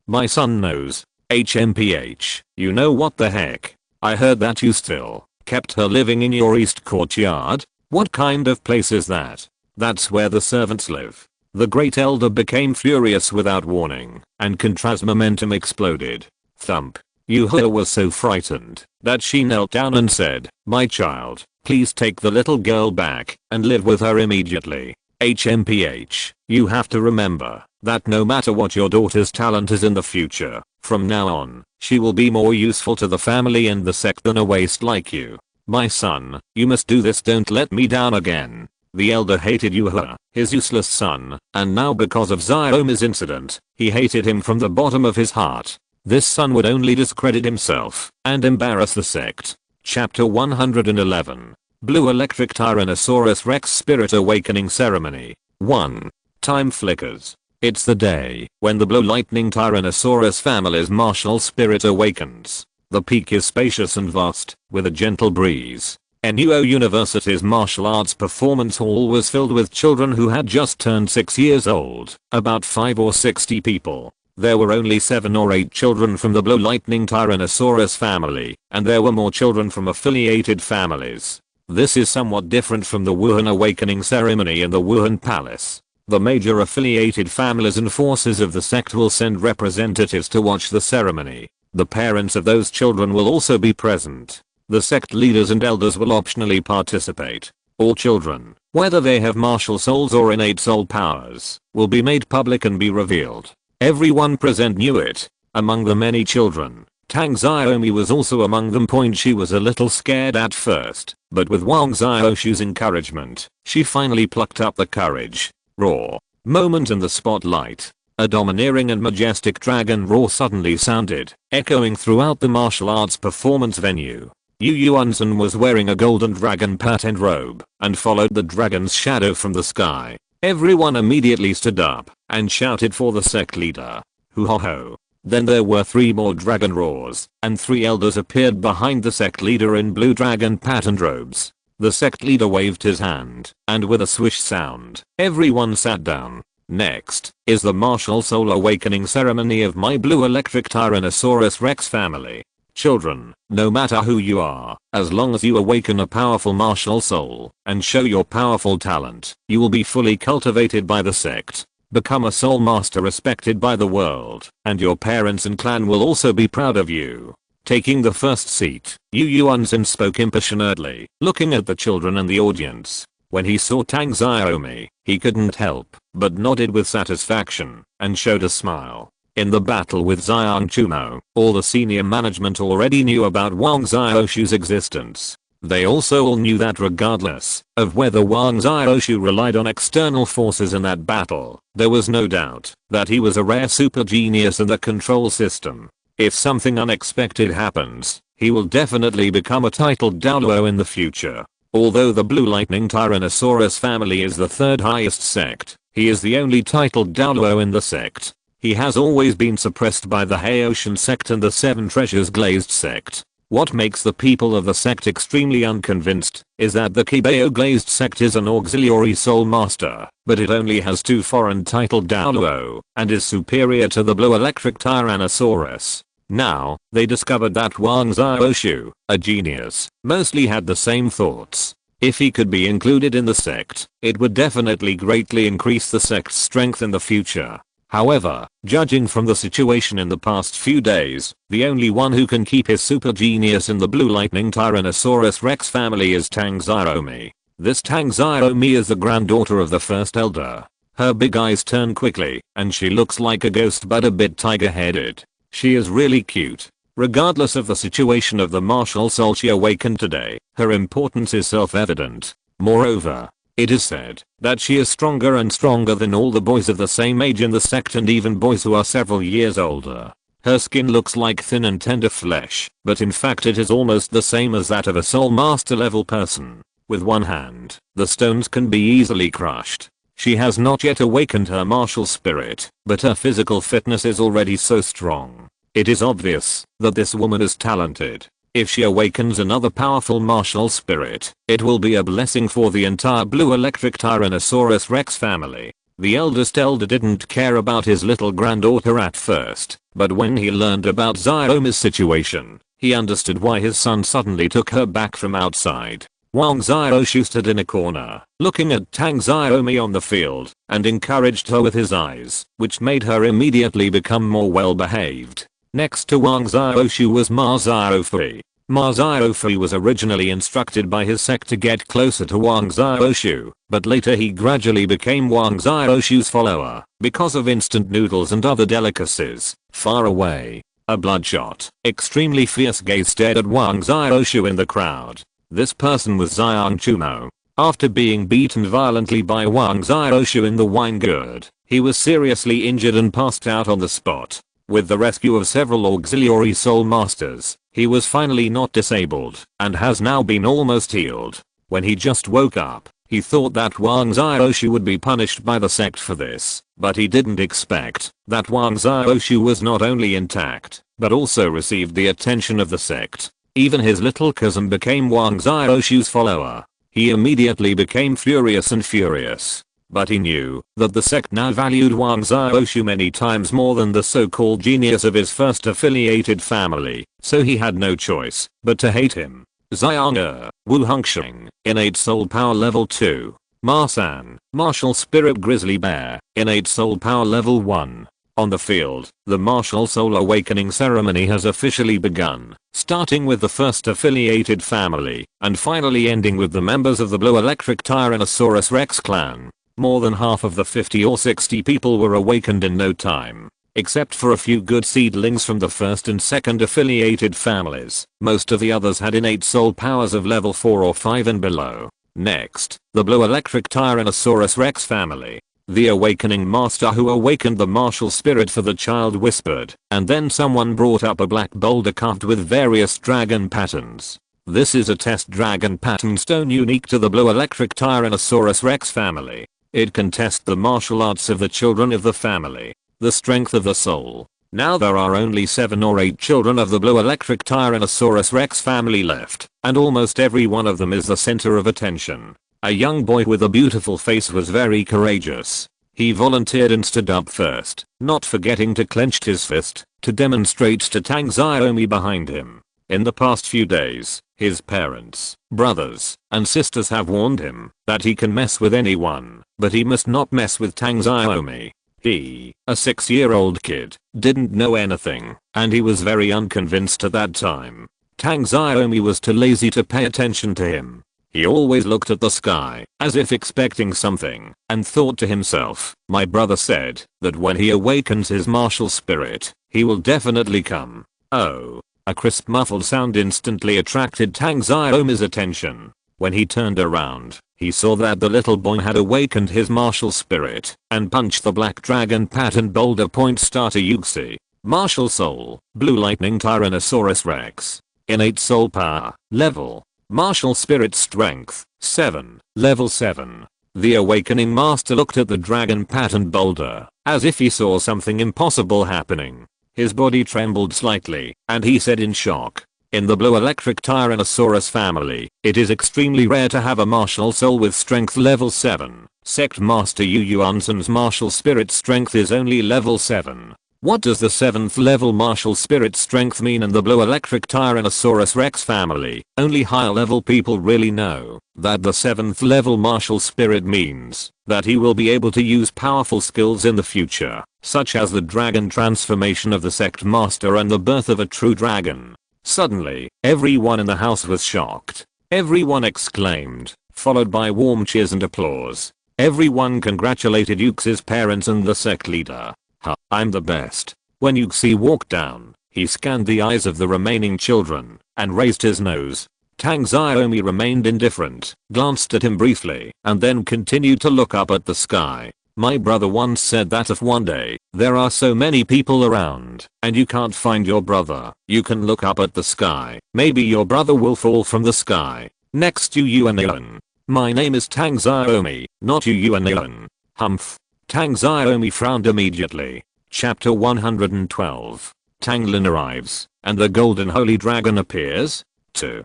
My son knows. HMPH, you know what the heck? I heard that you still kept her living in your east courtyard? What kind of place is that? That's where the servants live. The great elder became furious without warning, and Contra's momentum exploded. Thump. Yu He was so frightened that she knelt down and said, "My child, please take the little girl back and live with her immediately." HMPH, you have to remember that no matter what your daughter's talent is in the future, from now on, she will be more useful to the family and the sect than a waste like you. My son, you must do this, don't let me down again. The elder hated Yu He, his useless son, and now because of Xiaomi's incident, he hated him from the bottom of his heart. This son would only discredit himself and embarrass the sect. Chapter 111. Blue Electric Tyrannosaurus Rex Spirit Awakening Ceremony. 1. Time flickers. It's the day when the Blue Lightning Tyrannosaurus family's martial spirit awakens. The peak is spacious and vast, with a gentle breeze. NUO University's martial arts performance hall was filled with children who had just turned 6 years old, about 5 or 60 people. There were only 7 or 8 children from the Blue Lightning Tyrannosaurus family, and there were more children from affiliated families. This is somewhat different from the Wuhan Awakening ceremony in the Wuhan Palace. The major affiliated families and forces of the sect will send representatives to watch the ceremony. The parents of those children will also be present. The sect leaders and elders will optionally participate. All children, whether they have martial souls or innate soul powers, will be made public and be revealed. Everyone present knew it. Among the many children, Tang Xiaomi was also among them. She was a little scared at first, but with Wang Xiaoshu's encouragement, she finally plucked up the courage. Roar. Moment in the spotlight. A domineering and majestic dragon roar suddenly sounded, echoing throughout the martial arts performance venue. Yu Yuanzhen was wearing a golden dragon patterned robe and followed the dragon's shadow from the sky. Everyone immediately stood up and shouted for the sect leader. Hoo ho ho. Then there were 3 more dragon roars, and 3 elders appeared behind the sect leader in blue dragon patterned robes. The sect leader waved his hand, and with a swish sound, everyone sat down. Next is the martial soul awakening ceremony of my Blue Electric Tyrannosaurus Rex family. Children, no matter who you are, as long as you awaken a powerful martial soul and show your powerful talent, you will be fully cultivated by the sect. Become a soul master respected by the world, and your parents and clan will also be proud of you. Taking the first seat, Yu Yuanzhen spoke impassionately, looking at the children and the audience. When he saw Tang Xiaomi, he couldn't help but nodded with satisfaction and showed a smile. In the battle with Xiang Chumo, all the senior management already knew about Wang Xiaoshu's existence. They also all knew that regardless of whether Wang Xiaoshu relied on external forces in that battle, there was no doubt that he was a rare super genius in the control system. If something unexpected happens, he will definitely become a titled Douluo in the future. Although the Blue Lightning Tyrannosaurus family is the third highest sect, he is the only titled Douluo in the sect. He has always been suppressed by the Haoshan sect and the Seven Treasures Glazed sect. What makes the people of the sect extremely unconvinced is that the Kibeo Glazed sect is an auxiliary soul master, but it only has 2 foreign titled Douluo, and is superior to the Blue Electric Tyrannosaurus. Now, they discovered that Wang Xiaoshu, a genius, mostly had the same thoughts. If he could be included in the sect, it would definitely greatly increase the sect's strength in the future. However, judging from the situation in the past few days, the only one who can keep his super genius in the Blue Lightning Tyrannosaurus Rex family is Tang Xiaomi. This Tang Xiaomi is the granddaughter of the first elder. Her big eyes turn quickly, and she looks like a ghost but a bit tiger-headed. She is really cute. Regardless of the situation of the martial soul she awakened today, her importance is self-evident. Moreover, it is said that she is stronger and stronger than all the boys of the same age in the sect and even boys who are several years older. Her skin looks like thin and tender flesh, but in fact it is almost the same as that of a soul master level person. With one hand, the stones can be easily crushed. She has not yet awakened her martial spirit, but her physical fitness is already so strong. It is obvious that this woman is talented. If she awakens another powerful martial spirit, it will be a blessing for the entire Blue Electric Tyrannosaurus Rex family. The eldest elder didn't care about his little granddaughter at first, but when he learned about Xiaomi's situation, he understood why his son suddenly took her back from outside. Wang Xiaoshu stood in a corner, looking at Tang Xiaomi on the field, and encouraged her with his eyes, which made her immediately become more well-behaved. Next to Wang Xiaoshu was Ma Xiaofei. Ma Xiaofei was originally instructed by his sect to get closer to Wang Xiaoshu, but later he gradually became Wang Xiaoshu's follower, because of instant noodles and other delicacies. Far away, a bloodshot, extremely fierce gaze stared at Wang Xiaoshu in the crowd. This person was Xiang Chumo. After being beaten violently by Wang Xiaoshu in the wine gourd, he was seriously injured and passed out on the spot. With the rescue of several auxiliary soul masters, he was finally not disabled, and has now been almost healed. When he just woke up, he thought that Wang Xiaoshu would be punished by the sect for this, but he didn't expect that Wang Xiaoshu was not only intact, but also received the attention of the sect. Even his little cousin became Wang Xiaoshu's follower. He immediately became furious. But he knew that the sect now valued Wang Xiaoshu many times more than the so-called genius of his first affiliated family, so he had no choice but to hate him. Xiang Wu Hongxing, innate soul power level 2. Ma San, martial spirit grizzly bear, innate soul power level 1. On the field, the martial soul awakening ceremony has officially begun, starting with the first affiliated family, and finally ending with the members of the Blue Electric Tyrannosaurus Rex clan. More than half of the 50 or 60 people were awakened in no time. Except for a few good seedlings from the first and second affiliated families, most of the others had innate soul powers of level 4 or 5 and below. Next, the Blue Electric Tyrannosaurus Rex family. The awakening master who awakened the martial spirit for the child whispered, and then someone brought up a black boulder carved with various dragon patterns. This is a test dragon pattern stone unique to the Blue Electric Tyrannosaurus Rex family. It can test the martial arts of the children of the family, the strength of the soul. Now there are only 7 or 8 children of the Blue Electric Tyrannosaurus Rex family left, and almost every one of them is the center of attention. A young boy with a beautiful face was very courageous. He volunteered and stood up first, not forgetting to clench his fist, to demonstrate to Tang Xiaomi behind him. In the past few days, his parents, brothers, and sisters have warned him that he can mess with anyone, but he must not mess with Tang Xiaomi. He, a 6-year-old kid, didn't know anything, and he was very unconvinced at that time. Tang Xiaomi was too lazy to pay attention to him. He always looked at the sky, as if expecting something, and thought to himself, my brother said, that when he awakens his martial spirit, he will definitely come. Oh. A crisp muffled sound instantly attracted Tang Xiaomi's attention. When he turned around, he saw that the little boy had awakened his martial spirit, and punched the black dragon pattern boulder point starter Yuxi. Martial Soul, Blue Lightning Tyrannosaurus Rex. Innate Soul Power, Level. Martial Spirit Strength, 7, Level 7. The Awakening Master looked at the dragon pattern boulder, as if he saw something impossible happening. His body trembled slightly, and he said in shock, in the Blue Electric Tyrannosaurus family, it is extremely rare to have a martial soul with strength level 7. Sect Master Yu Yuanzhen's martial spirit strength is only level 7. What does the 7th level martial spirit strength mean in the Blue Electric Tyrannosaurus Rex family? Only higher level people really know that the 7th level martial spirit means that he will be able to use powerful skills in the future, such as the dragon transformation of the sect master and the birth of a true dragon. Suddenly, everyone in the house was shocked. Everyone exclaimed, followed by warm cheers and applause. Everyone congratulated Yuxi's parents and the sect leader. Ha, I'm the best. When Yuxi walked down, he scanned the eyes of the remaining children, and raised his nose. Tang Xiaomi remained indifferent, glanced at him briefly, and then continued to look up at the sky. My brother once said that if one day, there are so many people around, and you can't find your brother, you can look up at the sky. Maybe your brother will fall from the sky. Next to Yuan. My name is Tang Xiaomi, not Yuan. Humph. Tang Xiaomi frowned immediately. Chapter 112. Tang Lin arrives, and the golden holy dragon appears. 2.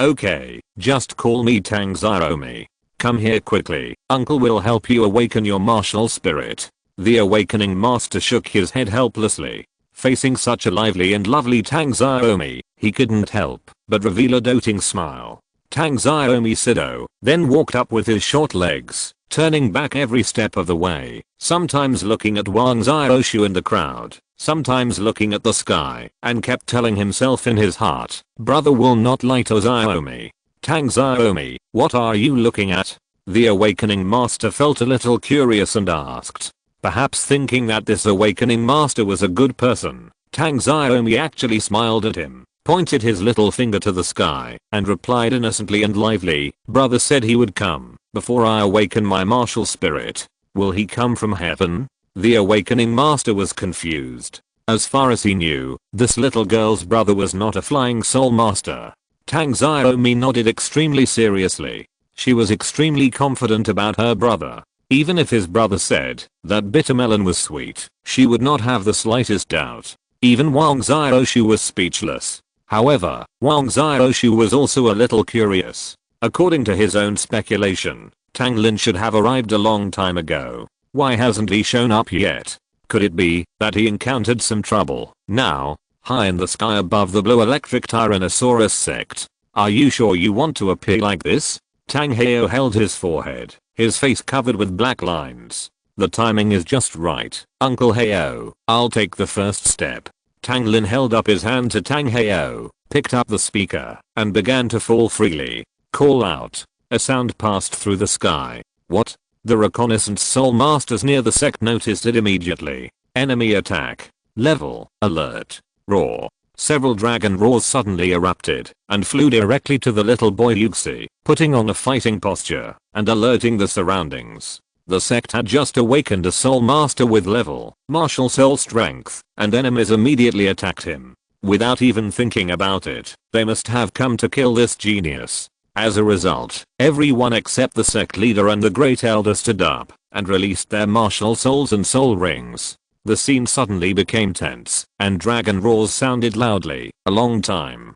Okay, just call me Tang Xiaomi. Come here quickly, uncle will help you awaken your martial spirit. The awakening master shook his head helplessly. Facing such a lively and lovely Tang Xiaomi, he couldn't help but reveal a doting smile. Tang Xiaomi said oh, then walked up with his short legs, turning back every step of the way, sometimes looking at Wang Xiaoshu in the crowd, sometimes looking at the sky, and kept telling himself in his heart, brother will not lie to Xiaomi. Tang Xiaomi, what are you looking at? The awakening master felt a little curious and asked. Perhaps thinking that this awakening master was a good person, Tang Xiaomi actually smiled at him, pointed his little finger to the sky, and replied innocently and lively, brother said he would come, before I awaken my martial spirit. Will he come from heaven? The awakening master was confused. As far as he knew, this little girl's brother was not a flying soul master. Tang Xiaomi nodded extremely seriously. She was extremely confident about her brother. Even if his brother said that bitter melon was sweet, she would not have the slightest doubt. Even Wang Xiaoshu was speechless. However, Wang Xiaoshu was also a little curious. According to his own speculation, Tang Lin should have arrived a long time ago. Why hasn't he shown up yet? Could it be that he encountered some trouble? Now, high in the sky above the Blue Electric Tyrannosaurus sect. Are you sure you want to appear like this? Tang Heo held his forehead, his face covered with black lines. The timing is just right, Uncle Heo. I'll take the first step. Tang Lin held up his hand to Tang Heo, picked up the speaker, and began to fall freely. Call out. A sound passed through the sky. What? The reconnaissance soul masters near the sect noticed it immediately. Enemy attack. Level. Alert. Roar. Several dragon roars suddenly erupted and flew directly to the little boy Yuxi, putting on a fighting posture and alerting the surroundings. The sect had just awakened a soul master with level martial soul strength, and enemies immediately attacked him. Without even thinking about it, they must have come to kill this genius. As a result, everyone except the sect leader and the great elder stood up and released their martial souls and soul rings. The scene suddenly became tense, and dragon roars sounded loudly, a long time.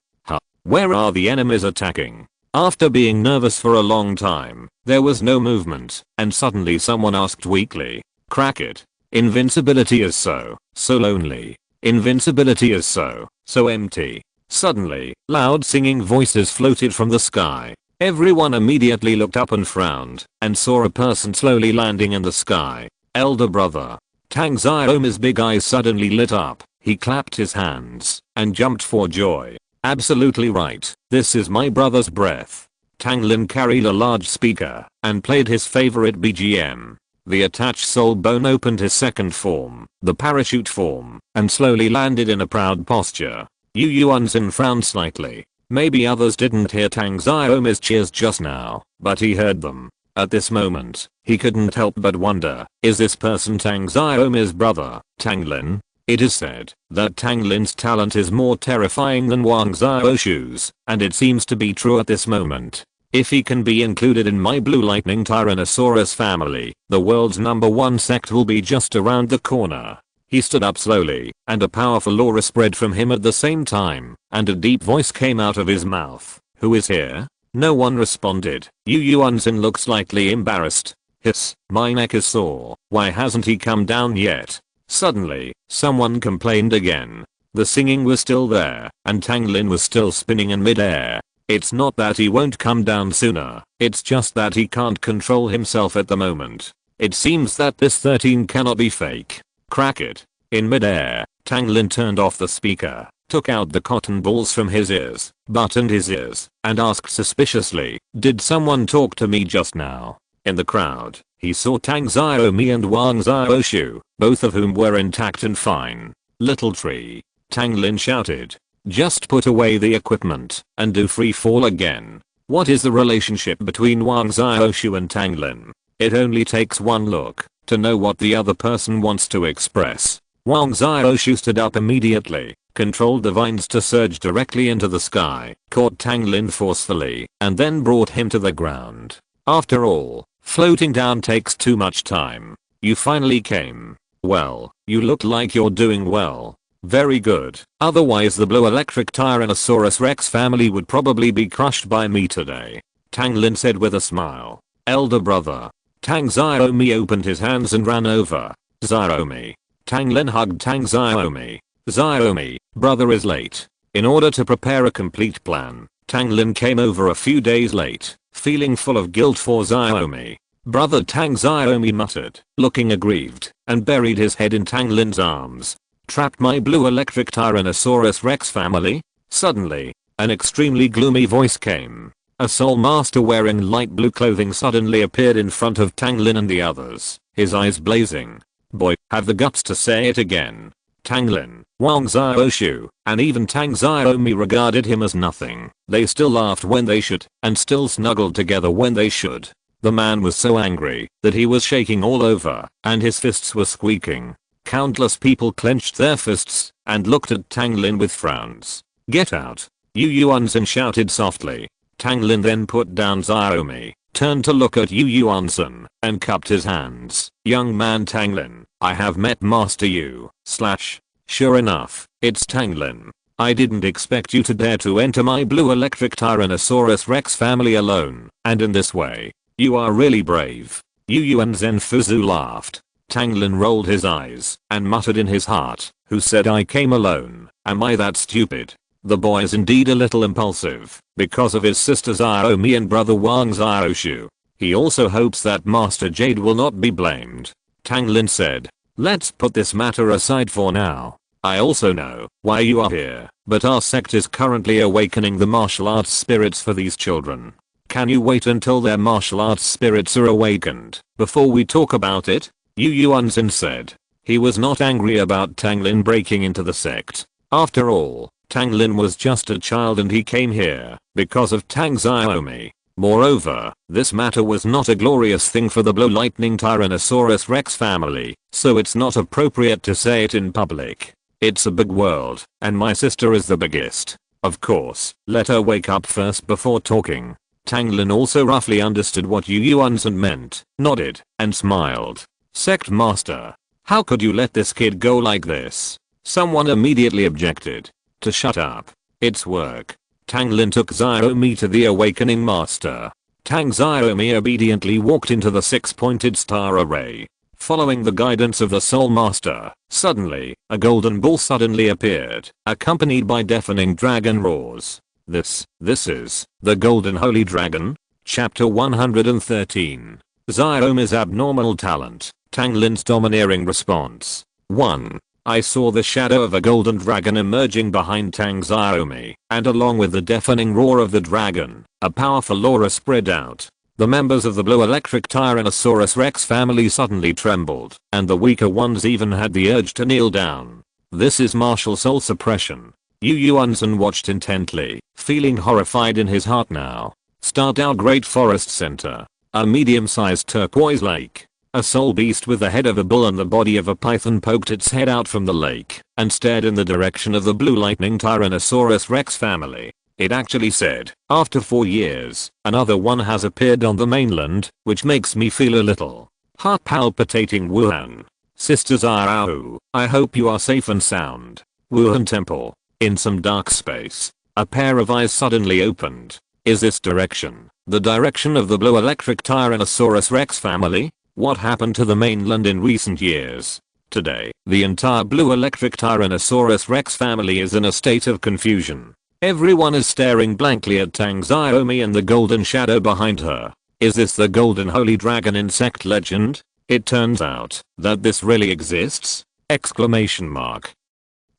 Where are the enemies attacking? After being nervous for a long time, there was no movement, and suddenly someone asked weakly, crack it. Invincibility is so lonely. Invincibility is so empty. Suddenly, loud singing voices floated from the sky. Everyone immediately looked up and frowned, and saw a person slowly landing in the sky. Elder brother. Tang Xiaomi's big eyes suddenly lit up. He clapped his hands and jumped for joy. Absolutely right. This is my brother's breath. Tang Lin carried a large speaker and played his favorite BGM. The attached soul bone opened his second form, the parachute form, and slowly landed in a proud posture. Yu Yuanzhen frowned slightly. Maybe others didn't hear Tang Xiaomi's cheers just now, but he heard them. At this moment, he couldn't help but wonder, is this person Tang Xiaomi's brother, Tang Lin? It is said that Tang Lin's talent is more terrifying than Wang Xiaoshu's, and it seems to be true at this moment. If he can be included in my Blue Lightning Tyrannosaurus family, the world's #1 sect will be just around the corner. He stood up slowly, and a powerful aura spread from him at the same time, and a deep voice came out of his mouth. Who is here? No one responded. Yu Yuanzhen looked slightly embarrassed. Hiss, my neck is sore. Why hasn't he come down yet? Suddenly, someone complained again. The singing was still there, and Tang Lin was still spinning in midair. It's not that he won't come down sooner, it's just that he can't control himself at the moment. It seems that this 13 cannot be fake. Crack it. In midair, Tang Lin turned off the speaker, took out the cotton balls from his ears, buttoned his ears, and asked suspiciously, did someone talk to me just now? In the crowd, he saw Tang Xiaomi and Wang Xiaoshu, both of whom were intact and fine. Little tree. Tang Lin shouted. Just put away the equipment and do free fall again. What is the relationship between Wang Xiaoshu and Tang Lin? It only takes one look to know what the other person wants to express. Wang Xiaoshu stood up immediately, controlled the vines to surge directly into the sky, caught Tang Lin forcefully, and then brought him to the ground. After all, floating down takes too much time. You finally came. Well, you look like you're doing well. Very good. Otherwise the Blue Electric Tyrannosaurus Rex family would probably be crushed by me today. Tang Lin said with a smile. Elder brother. Tang Xiaomi opened his hands and ran over. Xiaomi. Tang Lin hugged Tang Xiaomi. Xiaomi, brother is late. In order to prepare a complete plan, Tang Lin came over a few days late, feeling full of guilt for Xiaomi. Brother Tang Xiaomi muttered, looking aggrieved, and buried his head in Tang Lin's arms. Trapped my Blue Electric Tyrannosaurus Rex family? Suddenly, an extremely gloomy voice came. A soul master wearing light blue clothing suddenly appeared in front of Tang Lin and the others, his eyes blazing. Boy, have the guts to say it again. Tang Lin, Wang Xiaoshu, and even Tang Xiaomi regarded him as nothing. They still laughed when they should, and still snuggled together when they should. The man was so angry that he was shaking all over, and his fists were squeaking. Countless people clenched their fists and looked at Tang Lin with frowns. Get out. Yu Yuanzhen shouted softly. Tang Lin then put down Xiaomi, turned to look at Yu Yuanzhen, and cupped his hands. Young man Tang Lin, I have met Master Yu, / Sure enough, it's Tang Lin. I didn't expect you to dare to enter my Blue Electric Tyrannosaurus Rex family alone, and in this way. You are really brave. Yu Yuanzhen Fuzu laughed. Tang Lin rolled his eyes and muttered in his heart, who said I came alone, am I that stupid? The boy is indeed a little impulsive, because of his sister Xiaomi and brother Wang Xiaoshu. He also hopes that Master Jade will not be blamed. Tang Lin said, let's put this matter aside for now. I also know why you are here, but our sect is currently awakening the martial arts spirits for these children. Can you wait until their martial arts spirits are awakened before we talk about it? Yu Yuanzhen said. He was not angry about Tang Lin breaking into the sect. After all, Tang Lin was just a child and he came here because of Tang Xiaomi. Moreover, this matter was not a glorious thing for the Blue Lightning Tyrannosaurus Rex family, so it's not appropriate to say it in public. It's a big world, and my sister is the biggest. Of course, let her wake up first before talking. Tang Lin also roughly understood what Yu Yuanzhen meant, nodded, and smiled. Sect Master, how could you let this kid go like this? Someone immediately objected. To shut up. It's work. Tang Lin took Xiaomi to the awakening master. Tang Xiaomi obediently walked into the six-pointed star array. Following the guidance of the soul master, suddenly, a golden ball suddenly appeared, accompanied by deafening dragon roars. This is the Golden Holy Dragon? Chapter 113. Xiaomi's abnormal talent. Tang Lin's domineering response. 1. I saw the shadow of a golden dragon emerging behind Tang Xiaomi, and along with the deafening roar of the dragon, a powerful aura spread out. The members of the blue electric Tyrannosaurus Rex family suddenly trembled, and the weaker ones even had the urge to kneel down. This is martial soul suppression. Yu Yuanzhen watched intently, feeling horrified in his heart now. Start our great forest center. A medium-sized turquoise lake. A soul beast with the head of a bull and the body of a python poked its head out from the lake and stared in the direction of the blue lightning Tyrannosaurus Rex family. It actually said, after 4 years, another one has appeared on the mainland, which makes me feel a little heart palpitating. Wuhan. Sisters Arao, I hope you are safe and sound. Wuhan Temple. In some dark space, a pair of eyes suddenly opened. Is this direction the direction of the blue electric Tyrannosaurus Rex family? What happened to the mainland in recent years? Today, the entire blue electric Tyrannosaurus Rex family is in a state of confusion. Everyone is staring blankly at Tang Xiaomi and the golden shadow behind her. Is this the golden holy dragon insect legend? It turns out that this really exists? Exclamation mark.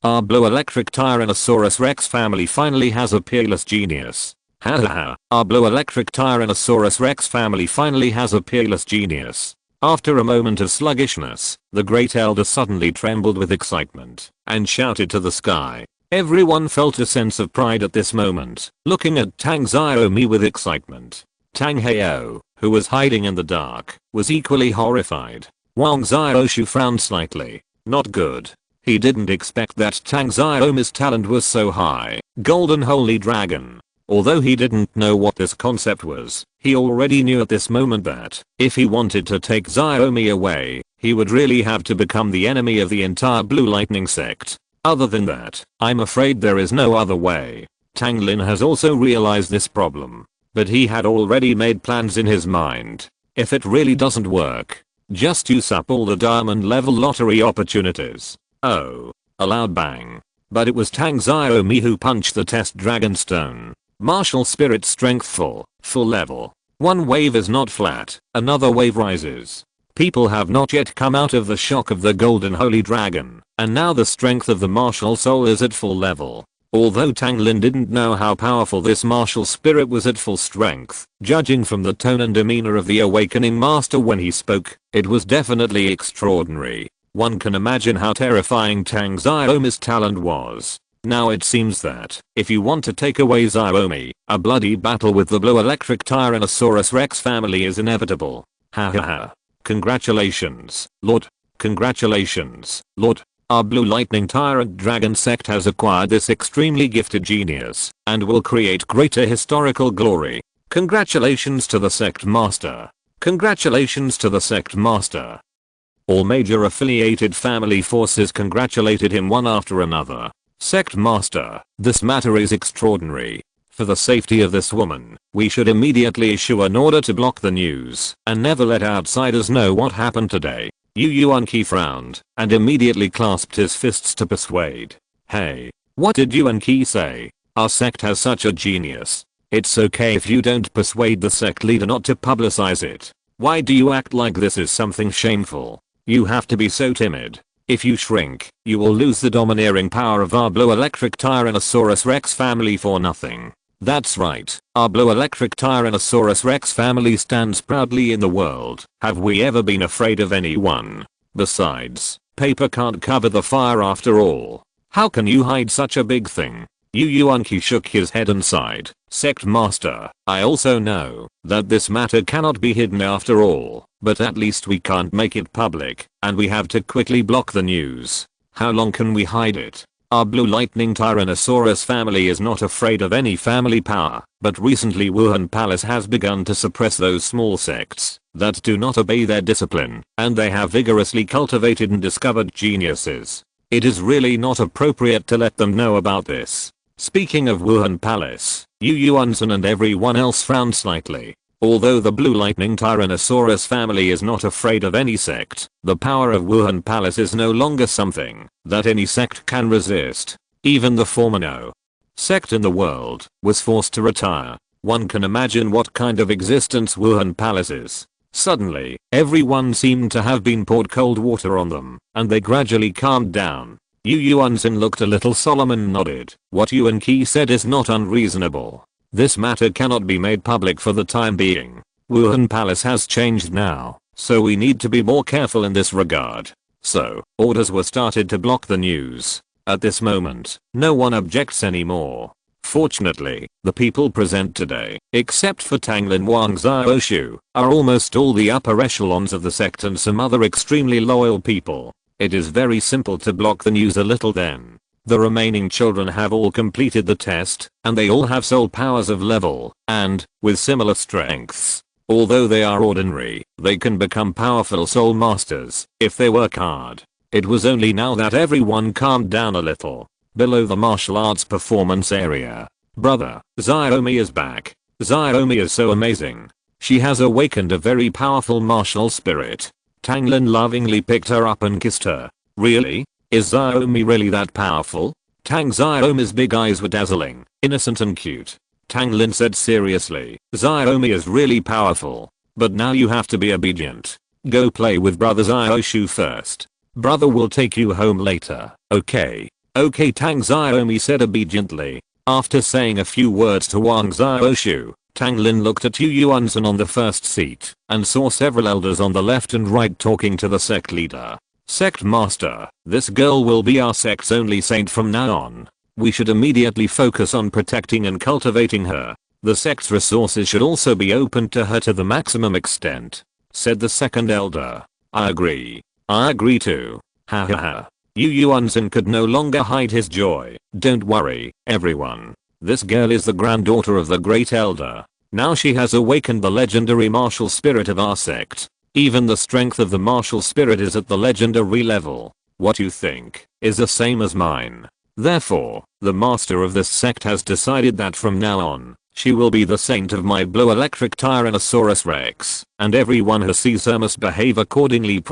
Our blue electric Tyrannosaurus Rex family finally has a peerless genius. Ha ha ha. Our blue electric Tyrannosaurus Rex family finally has a peerless genius. After a moment of sluggishness, the great elder suddenly trembled with excitement and shouted to the sky. Everyone felt a sense of pride at this moment, looking at Tang Xiaomi with excitement. Tang Heio, who was hiding in the dark, was equally horrified. Wang Xiaoshu frowned slightly. Not good. He didn't expect that Tang Xiaomi's talent was so high. Golden Holy Dragon. Although he didn't know what this concept was, he already knew at this moment that, if he wanted to take Xiaomi away, he would really have to become the enemy of the entire Blue Lightning sect. Other than that, I'm afraid there is no other way. Tang Lin has also realized this problem, but he had already made plans in his mind. If it really doesn't work, just use up all the diamond level lottery opportunities. Oh. A loud bang. But it was Tang Xiaomi who punched the test dragon stone. Martial spirit strength full level. One wave is not flat, another wave rises. People have not yet come out of the shock of the golden holy dragon, and now the strength of the martial soul is at full level. Although Tang Lin didn't know how powerful this martial spirit was at full strength, judging from the tone and demeanor of the awakening master when he spoke, it was definitely extraordinary. One can imagine how terrifying Tang Xiaomi's talent was. Now it seems that, if you want to take away Xiaomi, a bloody battle with the blue electric Tyrannosaurus Rex family is inevitable. Ha ha ha. Congratulations, Lord. Congratulations, Lord. Our blue lightning tyrant dragon sect has acquired this extremely gifted genius, and will create greater historical glory. Congratulations to the sect master. Congratulations to the sect master. All major affiliated family forces congratulated him one after another. Sect master, this matter is extraordinary. For the safety of this woman, we should immediately issue an order to block the news and never let outsiders know what happened today. Yu Yuanqi frowned and immediately clasped his fists to persuade. Hey, what did Yuanqi say? Our sect has such a genius. It's okay if you don't persuade the sect leader not to publicize it. Why do you act like this is something shameful? You have to be so timid. If you shrink, you will lose the domineering power of our blue electric Tyrannosaurus Rex family for nothing. That's right, our blue electric Tyrannosaurus Rex family stands proudly in the world. Have we ever been afraid of anyone? Besides, paper can't cover the fire after all. How can you hide such a big thing? Yu Yuanqi shook his head and sighed. Sect master, I also know that this matter cannot be hidden after all, but at least we can't make it public, and we have to quickly block the news. How long can we hide it? Our blue lightning Tyrannosaurus family is not afraid of any family power, but recently Wuhan Palace has begun to suppress those small sects that do not obey their discipline, and they have vigorously cultivated and discovered geniuses. It is really not appropriate to let them know about this. Speaking of Wuhan Palace, Yu Yuanzhen and everyone else frowned slightly. Although the blue lightning Tyrannosaurus family is not afraid of any sect, the power of Wuhan Palace is no longer something that any sect can resist. Even the former No sect in the world was forced to retire. One can imagine what kind of existence Wuhan Palace is. Suddenly, everyone seemed to have been poured cold water on them, and they gradually calmed down. Yu Yuanzhen looked a little solemn and nodded. What Yuan Qi said is not unreasonable. This matter cannot be made public for the time being. Wuhan Palace has changed now, so we need to be more careful in this regard. So, orders were started to block the news. At this moment, no one objects anymore. Fortunately, the people present today, except for Tang Lin Wang Xiaoshu, are almost all the upper echelons of the sect and some other extremely loyal people. It is very simple to block the news a little then. The remaining children have all completed the test, and they all have soul powers of level, and, with similar strengths. Although they are ordinary, they can become powerful soul masters, if they work hard. It was only now that everyone calmed down a little. Below the martial arts performance area. Brother, Xiaomi is back. Xiaomi is so amazing. She has awakened a very powerful martial spirit. Tang Lin lovingly picked her up and kissed her. Really? Is Xiaomi really that powerful? Tang Xiaomi's big eyes were dazzling, innocent and cute. Tang Lin said seriously, Xiaomi is really powerful. But now you have to be obedient. Go play with brother Xiaoshu first. Brother will take you home later, okay? Okay, Tang Xiaomi said obediently. After saying a few words to Wang Xiaoshu, Tang Lin looked at Yu Yuanzhen on the first seat and saw several elders on the left and right talking to the sect leader. Sect master, this girl will be our sect's only saint from now on. We should immediately focus on protecting and cultivating her. The sect's resources should also be opened to her to the maximum extent, said the second elder. I agree. I agree too. Ha ha ha. Yu Yuanzhen could no longer hide his joy. Don't worry, everyone. This girl is the granddaughter of the great elder. Now she has awakened the legendary martial spirit of our sect. Even the strength of the martial spirit is at the legendary level. What you think is the same as mine. Therefore, the master of this sect has decided that from now on, she will be the saint of my blue electric Tyrannosaurus Rex, and everyone who sees her must behave accordingly.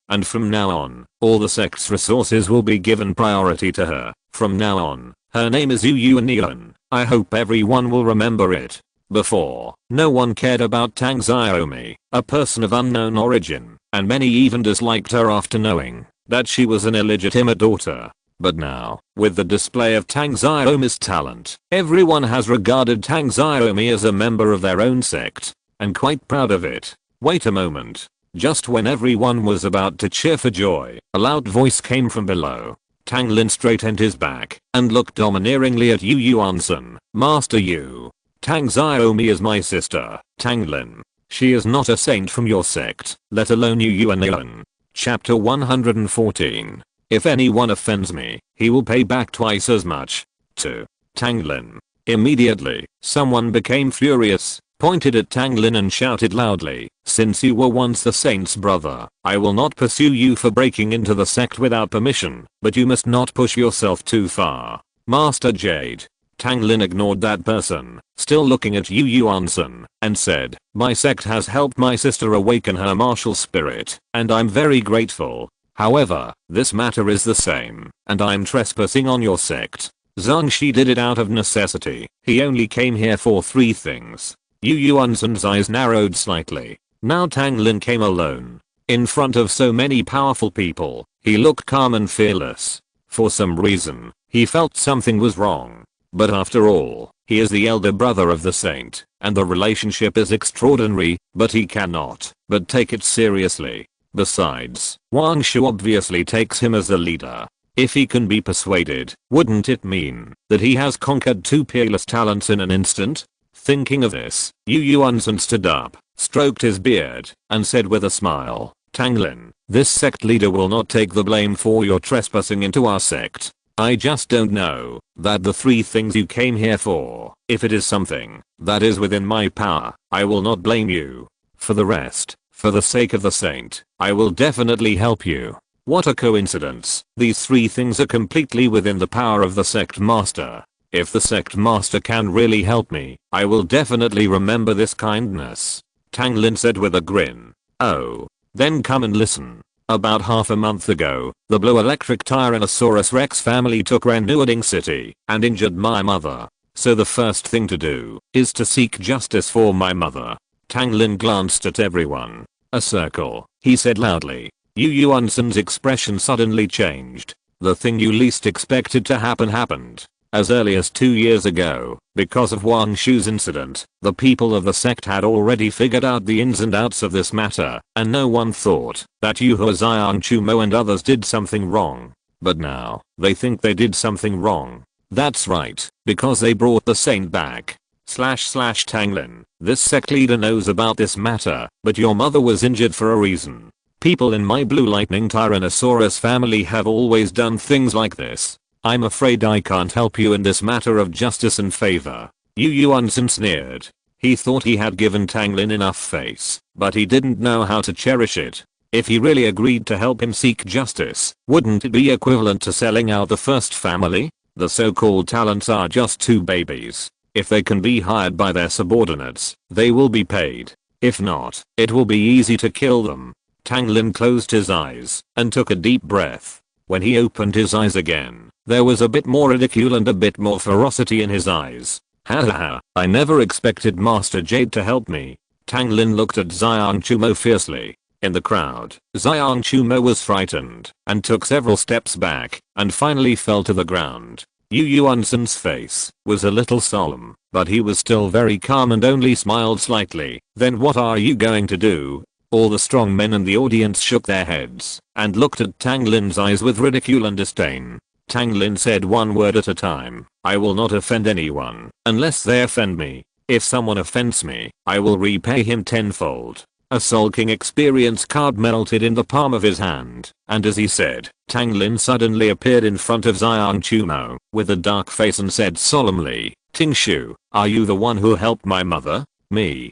And from now on, all the sect's resources will be given priority to her. From now on, her name is Yu Yuan. I hope everyone will remember it. Before, no one cared about Tang Xiaomi, a person of unknown origin, and many even disliked her after knowing that she was an illegitimate daughter. But now, with the display of Tang Xiaomi's talent, everyone has regarded Tang Xiaomi as a member of their own sect, and quite proud of it. Wait a moment. Just when everyone was about to cheer for joy, a loud voice came from below. Tang Lin straightened his back and looked domineeringly at Yu Yuanzhen. Master Yu. Tang Xiaomi is my sister, Tang Lin. She is not a saint from your sect, let alone Yu Yuan. Chapter 114. If anyone offends me, he will pay back twice as much. To Tang Lin. Immediately, someone became furious, pointed at Tang Lin and shouted loudly, since you were once the saint's brother, I will not pursue you for breaking into the sect without permission, but you must not push yourself too far. Master Jade. Tang Lin ignored that person, still looking at Yu Yuanzhen, and said, my sect has helped my sister awaken her martial spirit, and I'm very grateful. However, this matter is the same, and I'm trespassing on your sect. Zhang Shi did it out of necessity. He only came here for 3 things. Yu Yuanzhen's eyes narrowed slightly. Now Tang Lin came alone. In front of so many powerful people, he looked calm and fearless. For some reason, he felt something was wrong. But after all, he is the elder brother of the saint, and the relationship is extraordinary, but he cannot but take it seriously. Besides, Wang Shu obviously takes him as a leader. If he can be persuaded, wouldn't it mean that he has conquered 2 peerless talents in an instant? Thinking of this, Yu Yuanzhen stood up, stroked his beard, and said with a smile, Tang Lin, this sect leader will not take the blame for your trespassing into our sect. I just don't know that the 3 things you came here for. If it is something that is within my power, I will not blame you. For the rest, for the sake of the saint, I will definitely help you. What a coincidence. These 3 things are completely within the power of the sect master. If the sect master can really help me, I will definitely remember this kindness. Tang Lin said with a grin. Oh. Then come and listen. About half a month ago, the blue electric Tyrannosaurus Rex family took Renewing City and injured my mother. So the first thing to do is to seek justice for my mother. Tang Lin glanced at everyone. A circle, he said loudly. Yu Yuansen's expression suddenly changed. The thing you least expected to happen happened. As early as 2 years ago, because of Wang Shu's incident, the people of the sect had already figured out the ins and outs of this matter, and no one thought that Yu Hua Xiang Chumo and others did something wrong. But now, they think they did something wrong. That's right, because they brought the saint back. Tang Lin, this sect leader knows about this matter, but your mother was injured for a reason. People in my Blue Lightning Tyrannosaurus family have always done things like this. I'm afraid I can't help you in this matter of justice and favor. Yu Yuansen sneered. He thought he had given Tang Lin enough face, but he didn't know how to cherish it. If he really agreed to help him seek justice, wouldn't it be equivalent to selling out the first family? The so-called talents are just 2 babies. If they can be hired by their subordinates, they will be paid. If not, it will be easy to kill them. Tang Lin closed his eyes and took a deep breath. When he opened his eyes again, there was a bit more ridicule and a bit more ferocity in his eyes. Ha ha ha, I never expected Master Jade to help me. Tang Lin looked at Xiang Chumo fiercely. In the crowd, Xiang Chumo was frightened and took several steps back and finally fell to the ground. Yu Yuansen's face was a little solemn, but he was still very calm and only smiled slightly. Then what are you going to do? All the strong men in the audience shook their heads and looked at Tang Lin's eyes with ridicule and disdain. Tang Lin said one word at a time. I will not offend anyone unless they offend me. If someone offends me, I will repay him tenfold. A sulking experience card melted in the palm of his hand, and as he said, Tang Lin suddenly appeared in front of Xiang Chumo with a dark face and said solemnly, Ting Shu, are you the one who helped my mother? Me,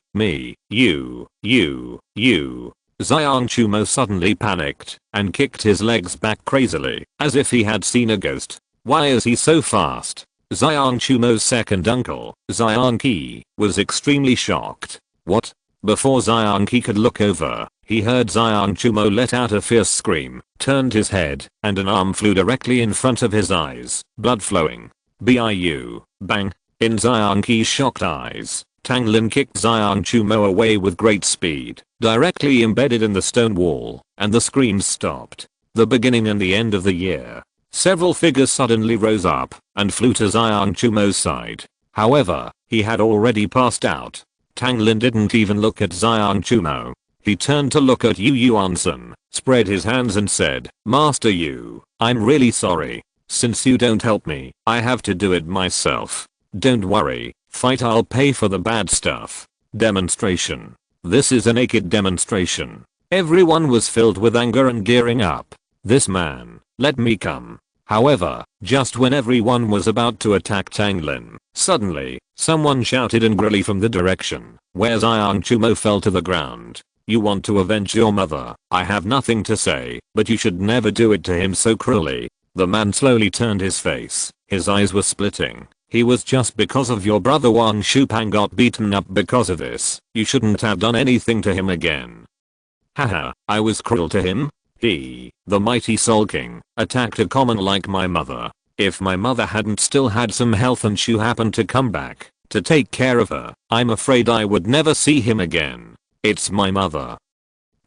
you. Xiang Chumo suddenly panicked and kicked his legs back crazily, as if he had seen a ghost. Why is he so fast? Xiang Chumo's second uncle, Xiang Qi, was extremely shocked. What? Before Xiang Qi could look over, he heard Xiang Chumo let out a fierce scream, turned his head, and an arm flew directly in front of his eyes, blood flowing. Biu, bang. In Xiang Qi's shocked eyes, Tang Lin kicked Xiang Chumo away with great speed, directly embedded in the stone wall, and the screams stopped. The beginning and the end of the year. Several figures suddenly rose up and flew to Xiang Chumo's side. However, he had already passed out. Tang Lin didn't even look at Xiang Chumo. He turned to look at Yu Yuansen, spread his hands and said, Master Yu, I'm really sorry. Since you don't help me, I have to do it myself. Don't worry, fight, I'll pay for the bad stuff. Demonstration. This is a naked demonstration. Everyone was filled with anger and gearing up. This man, let me come. However, just when everyone was about to attack Tang Lin, suddenly, someone shouted angrily from the direction where Xiang Chumo fell to the ground. You want to avenge your mother? I have nothing to say, but you should never do it to him so cruelly. The man slowly turned his face. His eyes were splitting. He was just because of your brother Wang Shupang got beaten up because of this. You shouldn't have done anything to him again. Haha, I was cruel to him? He, the mighty Soul King, attacked a common like my mother. If my mother hadn't still had some health and Shu happened to come back to take care of her, I'm afraid I would never see him again. It's my mother.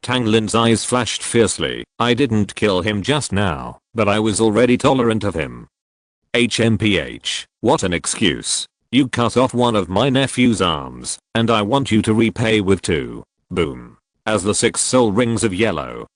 Tang Lin's eyes flashed fiercely. I didn't kill him just now, but I was already tolerant of him. HMPH, what an excuse. You cut off one of my nephew's arms, and I want you to repay with 2. Boom. As the 6 soul rings of yellow,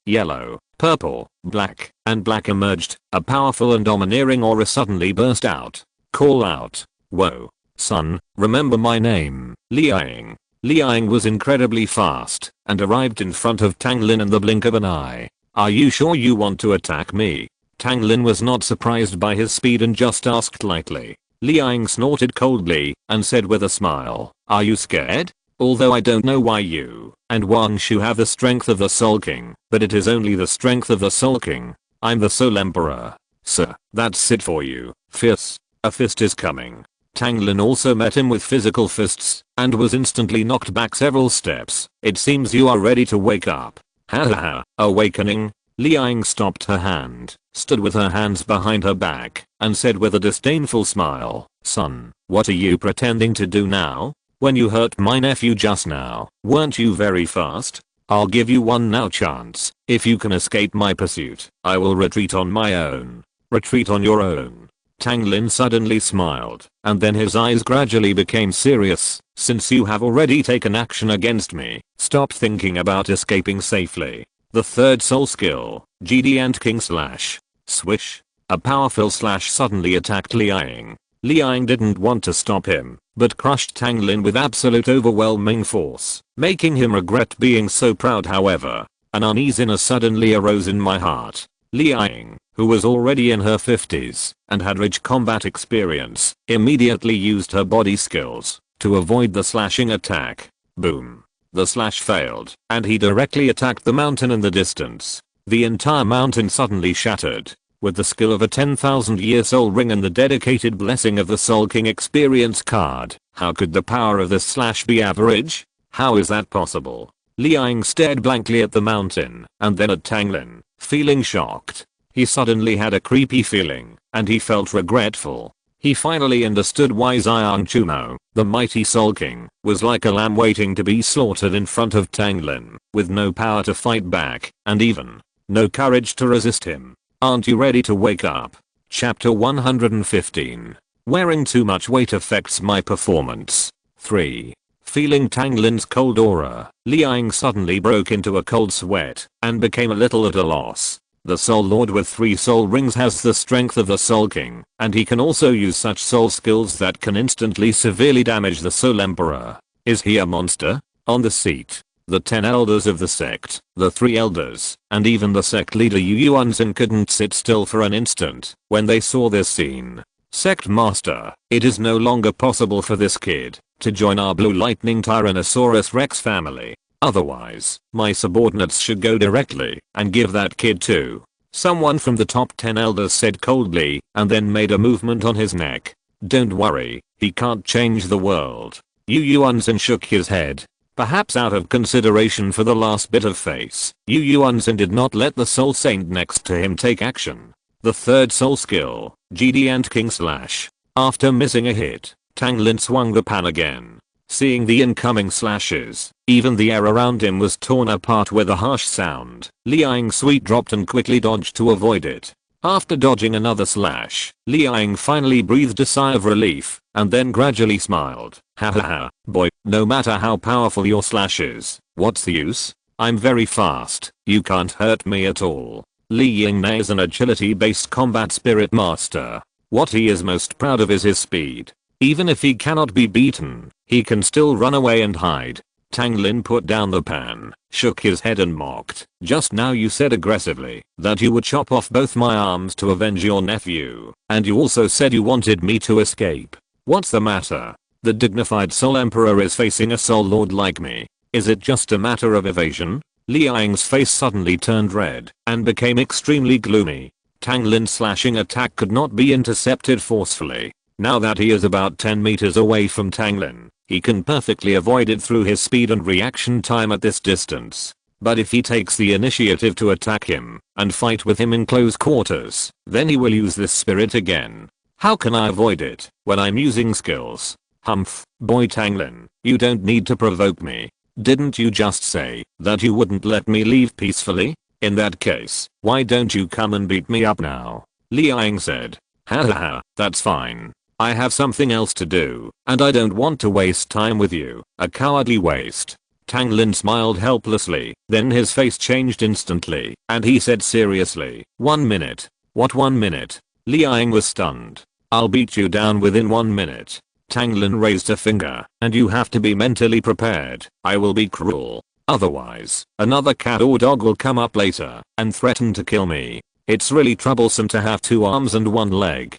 purple, black, and black emerged, a powerful and domineering aura suddenly burst out. Call out. Whoa. Son, remember my name, Liang. Liang was incredibly fast, and arrived in front of Tang Lin in the blink of an eye. Are you sure you want to attack me? Tang Lin was not surprised by his speed and just asked lightly. Liang snorted coldly, and said with a smile, are you scared? Although I don't know why you and Wang Shu have the strength of the Soul King, but it is only the strength of the Soul King. I'm the Soul Emperor. Sir, that's it for you. Fierce. A fist is coming. Tang Lin also met him with physical fists, and was instantly knocked back several steps. It seems you are ready to wake up. Ha ha ha. Awakening? Liang stopped her hand, stood with her hands behind her back, and said with a disdainful smile, son, what are you pretending to do now? When you hurt my nephew just now, weren't you very fast? I'll give you one now chance. If you can escape my pursuit, I will retreat on my own. Retreat on your own. Tang Lin suddenly smiled, and then his eyes gradually became serious. Since you have already taken action against me, stop thinking about escaping safely. The third soul skill, GD and King Slash. Swish. A powerful slash suddenly attacked Liang. Liang didn't want to stop him, but crushed Tang Lin with absolute overwhelming force, making him regret being so proud. However, an uneasiness suddenly arose in my heart. Liang, who was already in her 50s and had rich combat experience, immediately used her body skills to avoid the slashing attack. Boom. The slash failed, and he directly attacked the mountain in the distance. The entire mountain suddenly shattered. With the skill of a 10,000-year soul ring and the dedicated blessing of the Soul King experience card, how could the power of this slash be average? How is that possible? Liang stared blankly at the mountain and then at Tang Lin, feeling shocked. He suddenly had a creepy feeling, and he felt regretful. He finally understood why Xiang Chumo, the mighty Soul King, was like a lamb waiting to be slaughtered in front of Tang Lin, with no power to fight back, and even no courage to resist him. Aren't you ready to wake up? Chapter 115. Wearing too much weight affects my performance. 3. Feeling Tang Lin's cold aura, Liang suddenly broke into a cold sweat and became a little at a loss. The Soul Lord with 3 soul rings has the strength of the Soul King, and he can also use such soul skills that can instantly severely damage the Soul Emperor. Is he a monster? On the seat, the 10 elders of the sect, the 3 elders, and even the sect leader Yu Yuanzhen couldn't sit still for an instant when they saw this scene. Sect Master, it is no longer possible for this kid to join our Blue Lightning Tyrannosaurus Rex family. Otherwise, my subordinates should go directly and give that kid to someone from the top 10 elders said coldly, and then made a movement on his neck. Don't worry, he can't change the world. Yu Yuanzhen shook his head. Perhaps out of consideration for the last bit of face, Yu Yuanzhen did not let the soul saint next to him take action. The third soul skill, GD and King Slash. After missing a hit, Tang Lin swung the pan again. Seeing the incoming slashes, even the air around him was torn apart with a harsh sound. Liang sweet dropped and quickly dodged to avoid it. After dodging another slash, Liang finally breathed a sigh of relief, and then gradually smiled. Ha ha ha, boy, no matter how powerful your slash is, what's the use? I'm very fast, you can't hurt me at all. Li Yingnei is an agility-based combat spirit master. What he is most proud of is his speed. Even if he cannot be beaten, he can still run away and hide. Tang Lin put down the pan, shook his head and mocked. Just now you said aggressively that you would chop off both my arms to avenge your nephew, and you also said you wanted me to escape. What's the matter? The dignified Soul Emperor is facing a Soul Lord like me. Is it just a matter of evasion? Liang's face suddenly turned red and became extremely gloomy. Tang Lin's slashing attack could not be intercepted forcefully. Now that he is about 10 meters away from Tang Lin, he can perfectly avoid it through his speed and reaction time at this distance. But if he takes the initiative to attack him and fight with him in close quarters, then he will use this spirit again. How can I avoid it when I'm using skills? Humph, boy Tang Lin, you don't need to provoke me. Didn't you just say that you wouldn't let me leave peacefully? In that case, why don't you come and beat me up now? Liang said. Ha ha ha, that's fine. I have something else to do, and I don't want to waste time with you, a cowardly waste. Tang Lin smiled helplessly, then his face changed instantly, and he said seriously, 1 minute. What 1 minute? Liang was stunned. I'll beat you down within 1 minute. Tang Lin raised a finger, and you have to be mentally prepared. I will be cruel. Otherwise, another cat or dog will come up later and threaten to kill me. It's really troublesome to have 2 arms and 1 leg.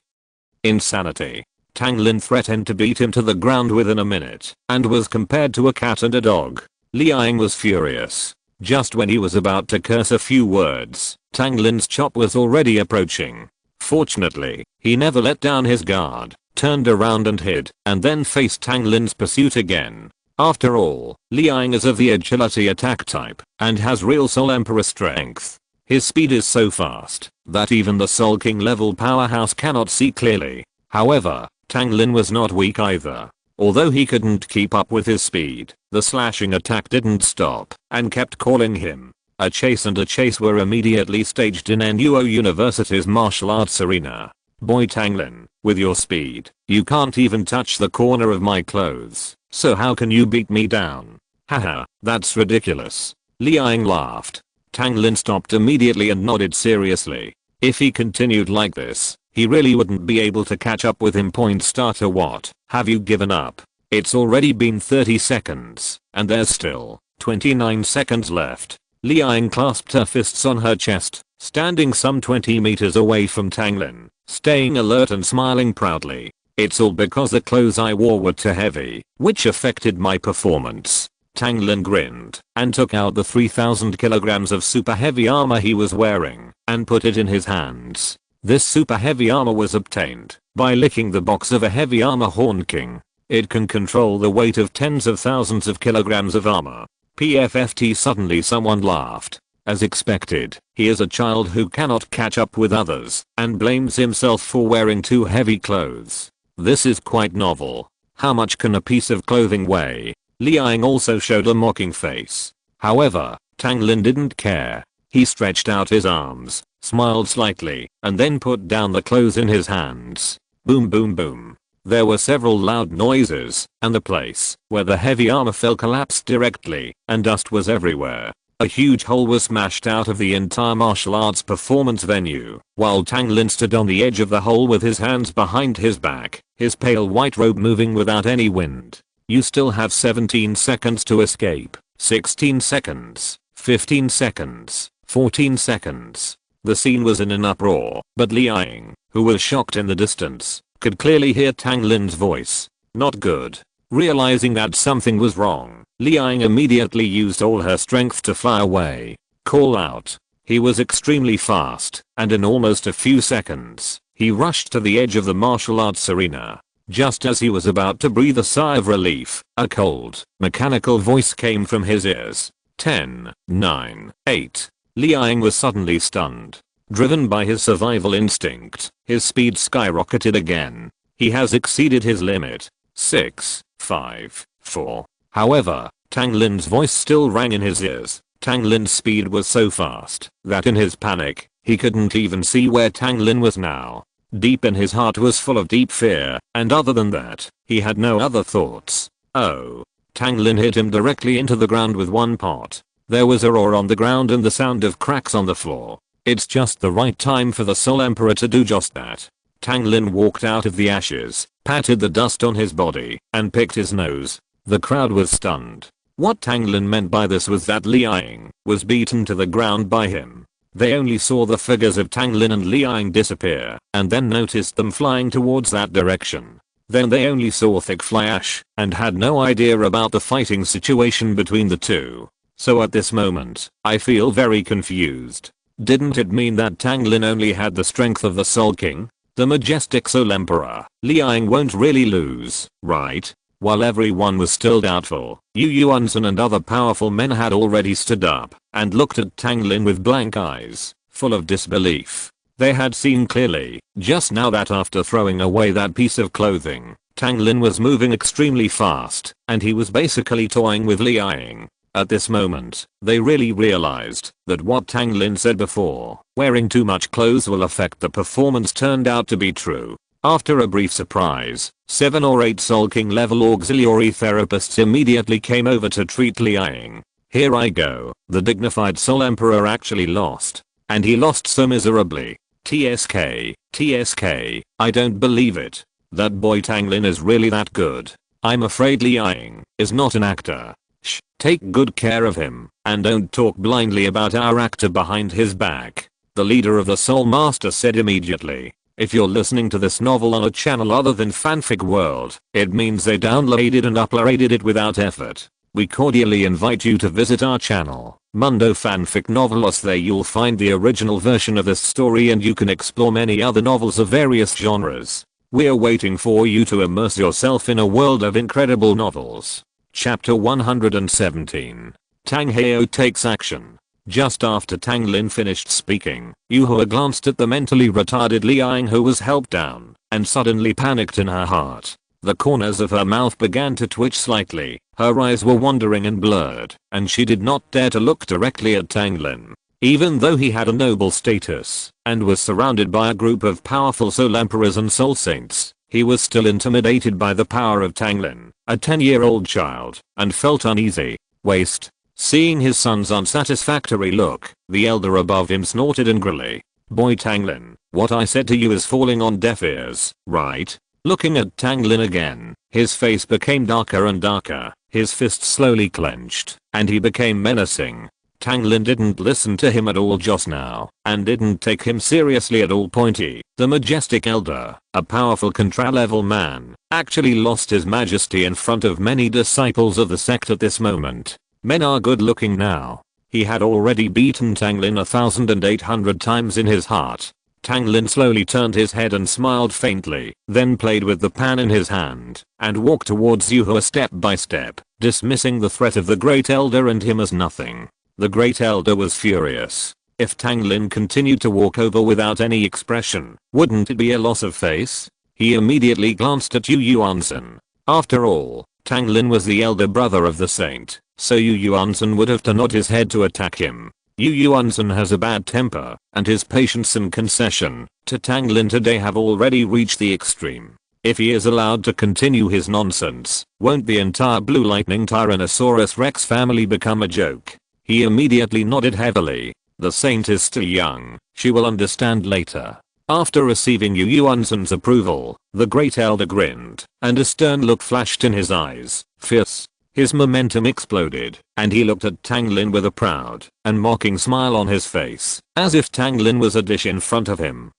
Insanity. Tang Lin threatened to beat him to the ground within a minute and was compared to a cat and a dog. Liang was furious. Just when he was about to curse a few words, Tang Lin's chop was already approaching. Fortunately, he never let down his guard, turned around and hid, and then faced Tang Lin's pursuit again. After all, Liang is of the agility attack type and has real Soul Emperor strength. His speed is so fast that even the Soul King level powerhouse cannot see clearly. However, Tang Lin was not weak either. Although he couldn't keep up with his speed, the slashing attack didn't stop and kept calling him. A chase and a chase were immediately staged in Nuo University's martial arts arena. Boy Tang Lin, with your speed, you can't even touch the corner of my clothes, so how can you beat me down? Haha, that's ridiculous. Liang laughed. Tang Lin stopped immediately and nodded seriously. If he continued like this, he really wouldn't be able to catch up with him. Point starter, what, have you given up? It's already been 30 seconds, and there's still 29 seconds left. Liang clasped her fists on her chest, standing some 20 meters away from Tang Lin, staying alert and smiling proudly. It's all because the clothes I wore were too heavy, which affected my performance. Tang Lin grinned and took out the 3,000 kilograms of super heavy armor he was wearing and put it in his hands. This super heavy armor was obtained by licking the box of a heavy armor Horn King. It can control the weight of tens of thousands of kilograms of armor. PFFT. Suddenly someone laughed. As expected, he is a child who cannot catch up with others and blames himself for wearing too heavy clothes. This is quite novel. How much can a piece of clothing weigh? Liang also showed a mocking face. However, Tang Lin didn't care. He stretched out his arms, smiled slightly, and then put down the clothes in his hands. Boom boom boom. There were several loud noises, and the place where the heavy armor fell collapsed directly, and dust was everywhere. A huge hole was smashed out of the entire martial arts performance venue, while Tang Lin stood on the edge of the hole with his hands behind his back, his pale white robe moving without any wind. You still have 17 seconds to escape. 16 seconds. 15 seconds. 14 seconds. The scene was in an uproar, but Liang, who was shocked in the distance, could clearly hear Tang Lin's voice. Not good. Realizing that something was wrong, Liang immediately used all her strength to fly away. Call out. He was extremely fast, and in almost a few seconds, he rushed to the edge of the martial arts arena. Just as he was about to breathe a sigh of relief, a cold, mechanical voice came from his ears. 10, 9, 8. Liang was suddenly stunned. Driven by his survival instinct, his speed skyrocketed again. He has exceeded his limit. 6, 5, 4. However, Tang Lin's voice still rang in his ears. Tang Lin's speed was so fast that in his panic, he couldn't even see where Tang Lin was now. Deep in his heart was full of deep fear, and other than that, he had no other thoughts. Oh. Tang Lin hit him directly into the ground with one pot. There was a roar on the ground and the sound of cracks on the floor. It's just the right time for the Soul Emperor to do just that. Tang Lin walked out of the ashes, patted the dust on his body, and picked his nose. The crowd was stunned. What Tang Lin meant by this was that Liang was beaten to the ground by him. They only saw the figures of Tang Lin and Liang disappear, and then noticed them flying towards that direction. Then they only saw thick fly ash, and had no idea about the fighting situation between the two. So at this moment, I feel very confused. Didn't it mean that Tang Lin only had the strength of the Soul King? The majestic Soul Emperor, Liang won't really lose, right? While everyone was still doubtful, Yu Yuanzhen and other powerful men had already stood up and looked at Tang Lin with blank eyes, full of disbelief. They had seen clearly, just now, that after throwing away that piece of clothing, Tang Lin was moving extremely fast, and he was basically toying with Liang. At this moment, they really realized that what Tang Lin said before, wearing too much clothes will affect the performance, turned out to be true. After a brief surprise, 7 or 8 Soul King level auxiliary therapists immediately came over to treat Liang. Here I go, the dignified Soul Emperor actually lost. And he lost so miserably. TSK, TSK, I don't believe it. That boy Tang Lin is really that good. I'm afraid Liang is not an actor. Shh, take good care of him, and don't talk blindly about our actor behind his back. The leader of the Soul Master said immediately. If you're listening to this novel on a channel other than Fanfic World, it means they downloaded and uploaded it without effort. We cordially invite you to visit our channel, Mundo Fanfic Novelos. There you'll find the original version of this story, and you can explore many other novels of various genres. We're waiting for you to immerse yourself in a world of incredible novels. Chapter 117. Tang Heo takes action. Just after Tang Lin finished speaking, Yu Hua glanced at the mentally retarded Liang, who was helped down, and suddenly panicked in her heart. The corners of her mouth began to twitch slightly, her eyes were wandering and blurred, and she did not dare to look directly at Tang Lin. Even though he had a noble status, and was surrounded by a group of powerful soul emperors and soul saints, he was still intimidated by the power of Tang Lin, a 10-year-old child, and felt uneasy. Waste. Seeing his son's unsatisfactory look, the elder above him snorted angrily. Boy Tang Lin, what I said to you is falling on deaf ears, right? Looking at Tang Lin again, his face became darker and darker, his fists slowly clenched, and he became menacing. Tang Lin didn't listen to him at all just now, and didn't take him seriously at all. Pointy, the majestic elder, a powerful contra-level man, actually lost his majesty in front of many disciples of the sect at this moment. Men are good looking now. He had already beaten Tang Lin 1,800 times in his heart. Tang Lin slowly turned his head and smiled faintly, then played with the pan in his hand, and walked towards Yuhua step by step, dismissing the threat of the Great Elder and him as nothing. The Great Elder was furious. If Tang Lin continued to walk over without any expression, wouldn't it be a loss of face? He immediately glanced at Yu Yuanzhen. After all, Tang Lin was the elder brother of the saint, so Yu Yuanzhen would have to nod his head to attack him. Yu Yuanzhen has a bad temper, and his patience and concession to Tang Lin today have already reached the extreme. If he is allowed to continue his nonsense, won't the entire Blue Lightning Tyrannosaurus Rex family become a joke? He immediately nodded heavily. The saint is still young, she will understand later. After receiving Yu Yuanzhen's approval, the Great Elder grinned, and a stern look flashed in his eyes. Fierce. His momentum exploded, and he looked at Tang Lin with a proud and mocking smile on his face, as if Tang Lin was a dish in front of him.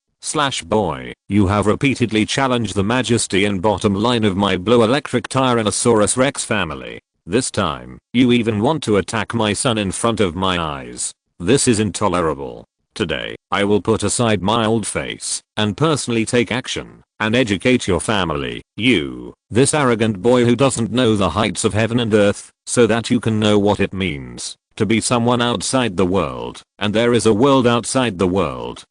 Boy, you have repeatedly challenged the majesty and bottom line of my Blue Electric Tyrannosaurus Rex family. This time, you even want to attack my son in front of my eyes. This is intolerable. Today, I will put aside my old face and personally take action and educate your family, you, this arrogant boy who doesn't know the heights of heaven and earth, so that you can know what it means to be someone outside the world, and there is a world outside the world.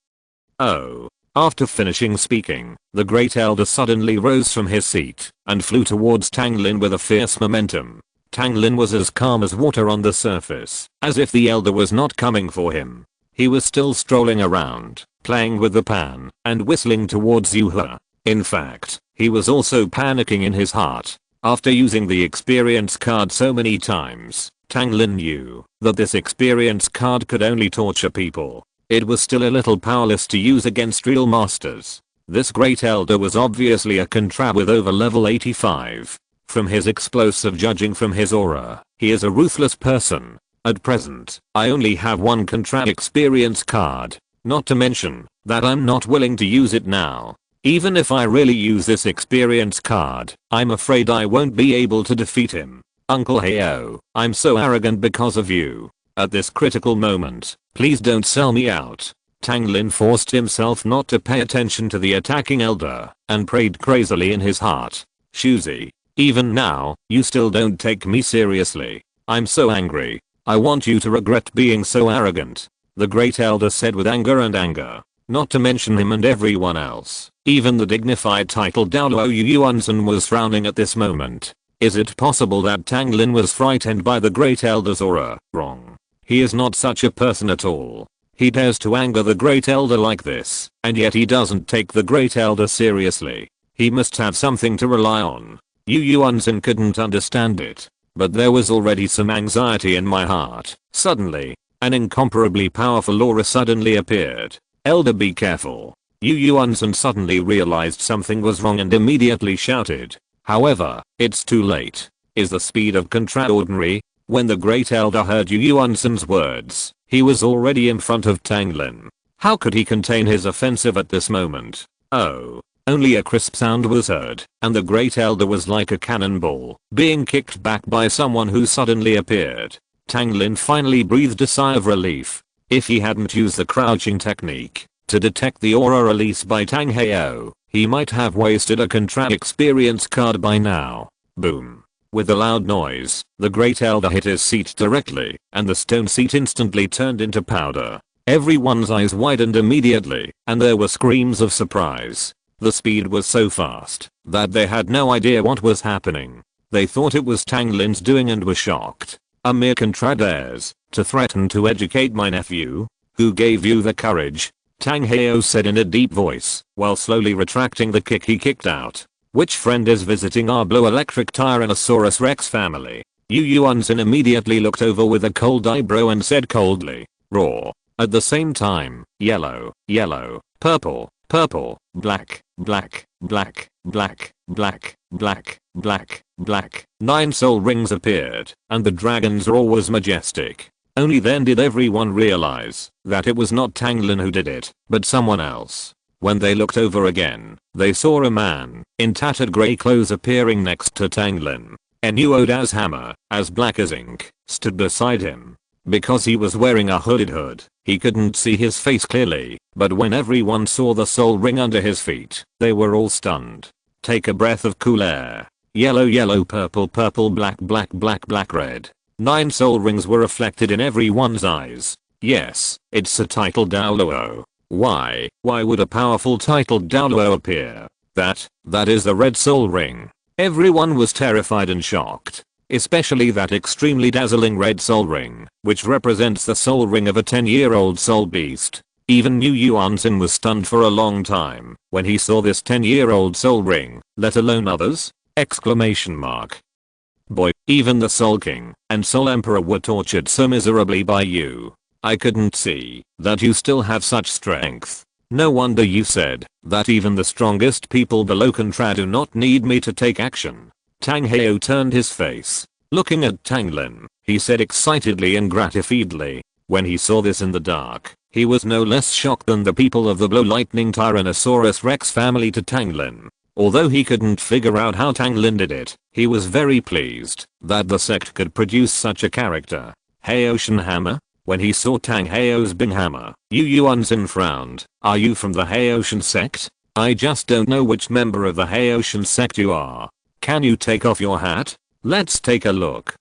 Oh. After finishing speaking, the Great Elder suddenly rose from his seat and flew towards Tang Lin with a fierce momentum. Tang Lin was as calm as water on the surface, as if the elder was not coming for him. He was still strolling around, playing with the pan, and whistling towards Yuhua. In fact, he was also panicking in his heart. After using the experience card so many times, Tang Lin knew that this experience card could only torture people. It was still a little powerless to use against real masters. This Great Elder was obviously a contra with over level 85. From his explosive judging from his aura, he is a ruthless person. At present, I only have one contra experience card, not to mention that I'm not willing to use it now. Even if I really use this experience card, I'm afraid I won't be able to defeat him. Uncle Heyo, I'm so arrogant because of you. At this critical moment, please don't sell me out. Tang Lin forced himself not to pay attention to the attacking elder, and prayed crazily in his heart. Shuzi, even now, you still don't take me seriously. I'm so angry. I want you to regret being so arrogant. The Great Elder said with anger. Not to mention him and everyone else. Even the dignified titled Douluo Yu Yuanzhen was frowning at this moment. Is it possible that Tang Lin was frightened by the Great Elder's aura? Wrong. He is not such a person at all. He dares to anger the Great Elder like this, and yet he doesn't take the Great Elder seriously. He must have something to rely on. Yu Yuanzhen couldn't understand it, but there was already some anxiety in my heart. Suddenly, an incomparably powerful aura suddenly appeared. Elder, be careful. Yu Yuanzhen suddenly realized something was wrong and immediately shouted. However, it's too late. Is the speed of contra ordinary? When the Great Elder heard Yu Yuanzhen's words, he was already in front of Tang Lin. How could he contain his offensive at this moment? Oh. Only a crisp sound was heard, and the Great Elder was like a cannonball, being kicked back by someone who suddenly appeared. Tang Lin finally breathed a sigh of relief. If he hadn't used the crouching technique to detect the aura release by Tang Heyo, he might have wasted a contra experience card by now. Boom. With a loud noise, the Great Elder hit his seat directly, and the stone seat instantly turned into powder. Everyone's eyes widened immediately, and there were screams of surprise. The speed was so fast that they had no idea what was happening. They thought it was Tang Lin's doing and were shocked. A mere contra dares to threaten to educate my nephew? Who gave you the courage? Tang Heo said in a deep voice while slowly retracting the kick he kicked out. Which friend is visiting our blue electric Tyrannosaurus Rex family? Yu Yuanzhen immediately looked over with a cold eyebrow and said coldly, raw. At the same time, yellow, yellow, purple, purple, black, black, black, black, black, black, black, black. 9 soul rings appeared, and the dragon's roar was majestic. Only then did everyone realize that it was not Tang Lin who did it, but someone else. When they looked over again, they saw a man in tattered grey clothes appearing next to Tang Lin. Enuoda's hammer, as black as ink, stood beside him. Because he was wearing a hooded hood, he couldn't see his face clearly, but when everyone saw the soul ring under his feet, they were all stunned. Take a breath of cool air. Yellow, yellow, purple, purple, black, black, black, black, red. 9 soul rings were reflected in everyone's eyes. Yes, it's a titled Douluo. Why would a powerful titled Douluo appear? That is the red soul ring. Everyone was terrified and shocked. Especially that extremely dazzling red soul ring, which represents the soul ring of a 10-year-old soul beast. Even Yu Yuanzhen was stunned for a long time when he saw this 10-year-old soul ring, let alone others? Exclamation mark. Boy, even the Soul King and Soul Emperor were tortured so miserably by you. I couldn't see that you still have such strength. No wonder you said that even the strongest people below Contra do not need me to take action. Tang Heo turned his face. Looking at Tang Lin, he said excitedly and gratifiedly. When he saw this in the dark, he was no less shocked than the people of the Blue Lightning Tyrannosaurus Rex family to Tang Lin. Although he couldn't figure out how Tang Lin did it, he was very pleased that the sect could produce such a character. Haoshan Hammer? When he saw Tang Heo's big hammer, Yu Yuanzhen frowned. Are you from the Haoshan sect? I just don't know which member of the Haoshan sect you are. Can you take off your hat? Let's take a look.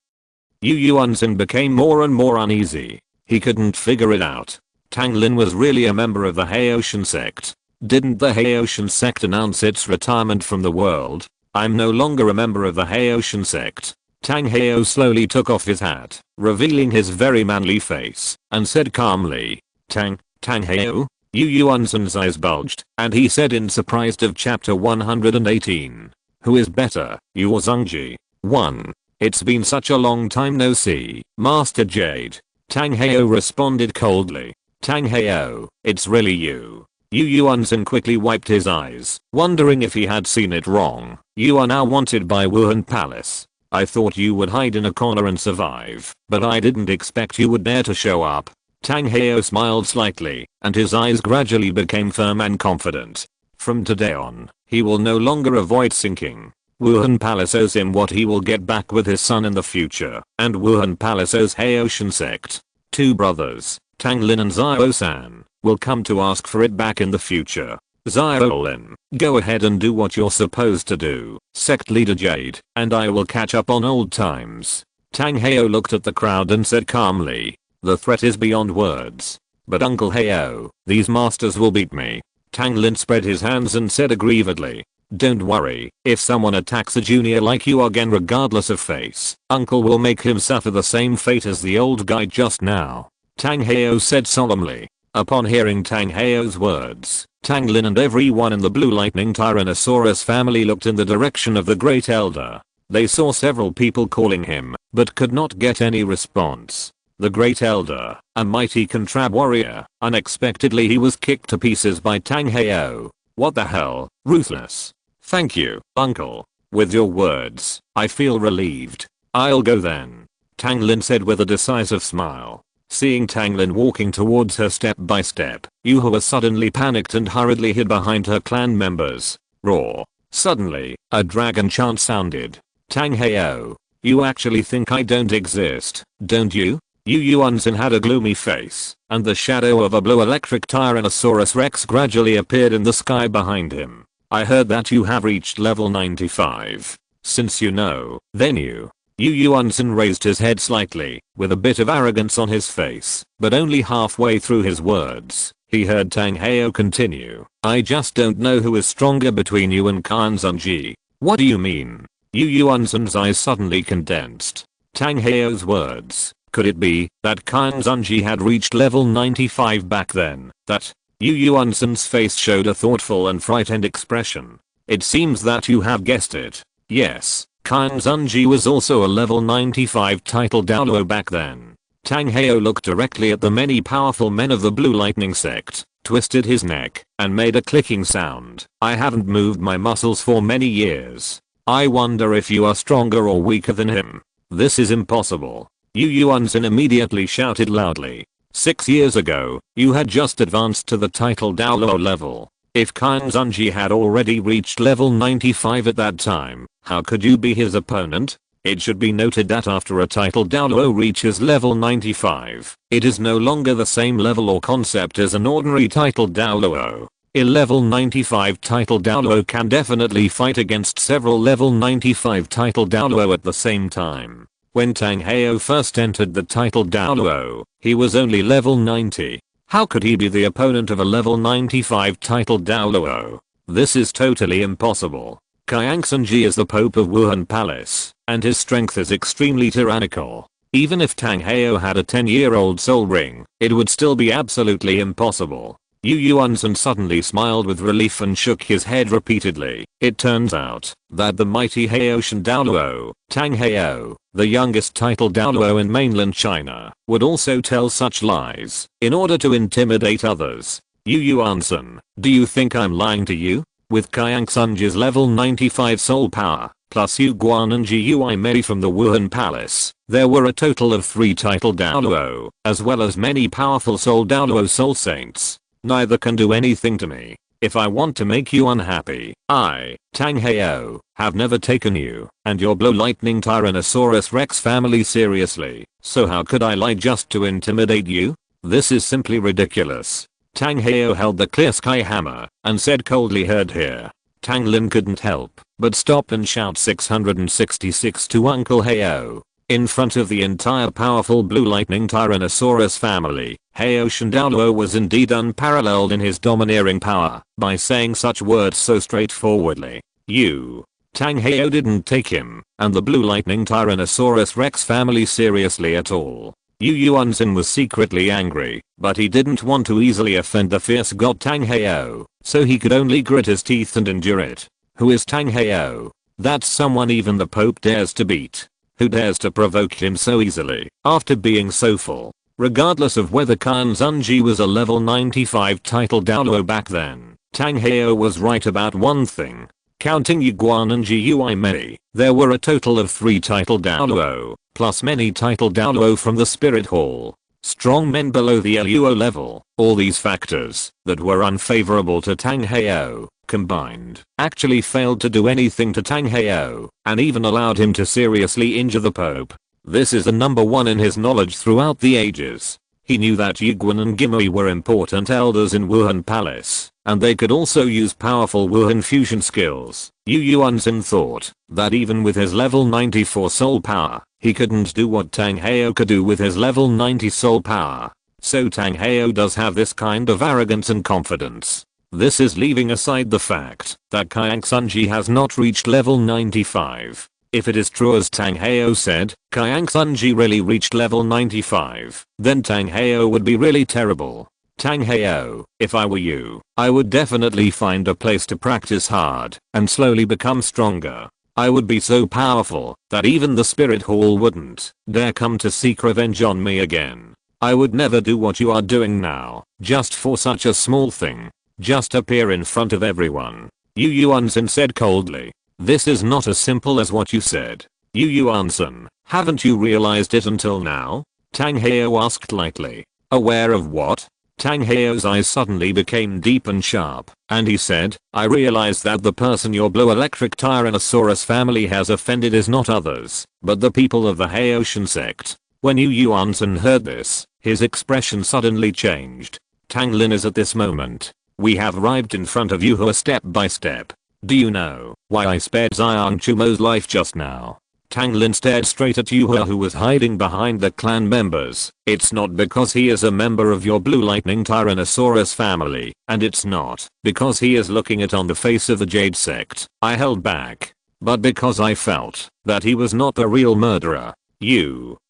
Yu Yuanzhen became more and more uneasy. He couldn't figure it out. Tang Lin was really a member of the Haoshan sect. Didn't the Haoshan sect announce its retirement from the world? I'm no longer a member of the Haoshan sect. Tang Heo slowly took off his hat, revealing his very manly face, and said calmly, Tang Heo? Yu Yuanzhen's eyes bulged, and he said in surprise of chapter 118. Who is better, you or Zhongji? 1. It's been such a long time no see, Master Jade. Tang Heo responded coldly. Tang Heo, it's really you. Yu Yuanzhen quickly wiped his eyes, wondering if he had seen it wrong. You are now wanted by Wuhan Palace. I thought you would hide in a corner and survive, but I didn't expect you would dare to show up. Tang Heo smiled slightly, and his eyes gradually became firm and confident. From today on, he will no longer avoid sinking. Wuhan Palace owes him what he will get back with his son in the future, and Wuhan Palace owes Haoshan sect. 2 brothers, Tang Lin and Xiao-san, will come to ask for it back in the future. Xiao-Lin, go ahead and do what you're supposed to do, sect leader Jade, and I will catch up on old times. Tang Heo looked at the crowd and said calmly, the threat is beyond words. But Uncle Heo, these masters will beat me. Tang Lin spread his hands and said aggrievedly, don't worry, if someone attacks a junior like you again regardless of face, Uncle will make him suffer the same fate as the old guy just now. Tang Heo said solemnly. Upon hearing Tang Heo's words, Tang Lin and everyone in the Blue Lightning Tyrannosaurus family looked in the direction of the Great Elder. They saw several people calling him, but could not get any response. The Great Elder, a mighty Contrab warrior, unexpectedly he was kicked to pieces by Tang Heo. What the hell, ruthless. Thank you, Uncle. With your words, I feel relieved. I'll go then. Tang Lin said with a decisive smile. Seeing Tang Lin walking towards her step by step, Yuhua suddenly panicked and hurriedly hid behind her clan members. Roar. Suddenly, a dragon chant sounded. Tang Heo, you actually think I don't exist, don't you? Yu Yuanzhen had a gloomy face, and the shadow of a blue electric Tyrannosaurus Rex gradually appeared in the sky behind him. I heard that you have reached level 95. Since you know, then you. Yu Yuanzhen raised his head slightly, with a bit of arrogance on his face, but only halfway through his words, He heard Tang Heo continue. I just don't know who is stronger between you and Kyan Zunji. What do you mean? Yu Yuanzhen's eyes suddenly condensed. Tang Heo's words. Could it be that Kyan Zunji had reached level 95 back then? That Yu Yuanzhen's face showed a thoughtful and frightened expression. It seems that you have guessed it. Yes, Kyan Zunji was also a level 95 title Douluo back then. Tang Heo looked directly at the many powerful men of the Blue Lightning sect, twisted his neck, and made a clicking sound. I haven't moved my muscles for many years. I wonder if you are stronger or weaker than him. This is impossible. Yu Yuanzhen immediately shouted loudly. 6 years ago, you had just advanced to the title Douluo level. If Kyan Zunji had already reached level 95 at that time, how could you be his opponent? It should be noted that after a title Douluo reaches level 95, it is no longer the same level or concept as an ordinary title Douluo. A level 95 title Douluo can definitely fight against several level 95 title Douluo at the same time. When Tang Heo first entered the title Douluo, he was only level 90. How could he be the opponent of a level 95 title Douluo? This is totally impossible. Kyan Zunji is the Pope of Wuhan Palace, and his strength is extremely tyrannical. Even if Tang Heo had a 10-year-old soul ring, it would still be absolutely impossible. Yu Yuanzhen suddenly smiled with relief and shook his head repeatedly. It turns out that the mighty Haoshan Douluo, Tang Heo, the youngest title Douluo in mainland China, would also tell such lies in order to intimidate others. Yu Yuanzhen, do you think I'm lying to you? With Kyan Zunji's level 95 soul power, plus Yu Guan and Ji Ui Mei from the Wuhan Palace, there were a total of 3 title Douluo, as well as many powerful soul Douluo soul saints. Neither can do anything to me. If I want to make you unhappy, I, Tang Heo, have never taken you and your Blue Lightning Tyrannosaurus Rex family seriously, so how could I lie just to intimidate you? This is simply ridiculous. Tang Heo held the clear sky hammer and said coldly, heard here. Tang Lin couldn't help but stop and shout 666 to Uncle Heo. In front of the entire powerful Blue Lightning Tyrannosaurus family, Haoshan Douluo was indeed unparalleled in his domineering power by saying such words so straightforwardly. You. Tang Heo didn't take him and the Blue Lightning Tyrannosaurus Rex family seriously at all. Yu Yuanzhen was secretly angry, but he didn't want to easily offend the fierce god Tang Heo, so he could only grit his teeth and endure it. Who is Tang Heo? That's someone even the Pope dares to beat. Who dares to provoke him so easily, after being so full? Regardless of whether Kyan Zunji was a level 95 title Douluo back then, Tang Heo was right about one thing. Counting Yu Guan and Ji Ui Mei, there were a total of 3 title Douluo, plus many title Douluo from the Spirit Hall. Strong men below the Luo level. All these factors that were unfavorable to Tang Heo, combined, actually failed to do anything to Tang Heo, and even allowed him to seriously injure the Pope. This is the number one in his knowledge throughout the ages. He knew that Yiguan and Gimui were important elders in Wuhan Palace, and they could also use powerful Wuhan fusion skills. Yu Yuanzhen thought that even with his level 94 soul power, he couldn't do what Tang Heo could do with his level 90 soul power. So Tang Heo does have this kind of arrogance and confidence. This is leaving aside the fact that Kyan Zunji has not reached level 95. If it is true as Tang Heo said, Kyan Zunji really reached level 95, then Tang Heo would be really terrible. Tang Heo, if I were you, I would definitely find a place to practice hard and slowly become stronger. I would be so powerful that even the Spirit Hall wouldn't dare come to seek revenge on me again. I would never do what you are doing now, just for such a small thing. Just appear in front of everyone. Yu Yuanzhen said coldly. This is not as simple as what you said. Yu Yuanzhen, haven't you realized it until now? Tang Heo asked lightly. Aware of what? Tang Heo's eyes suddenly became deep and sharp, and he said, I realize that the person your Blue Electric Tyrannosaurus family has offended is not others, but the people of the Haoshan sect. When Yu Yuanzhen heard this, his expression suddenly changed. Tang Lin is at this moment. We have arrived in front of you step by step. Do you know why I spared Xiang Chumo's life just now? Tang Lin stared straight at Yuha, who was hiding behind the clan members. It's not because he is a member of your Blue Lightning Tyrannosaurus family, and it's not because he is looking it on the face of the Jade sect. I held back. But because I felt that he was not the real murderer.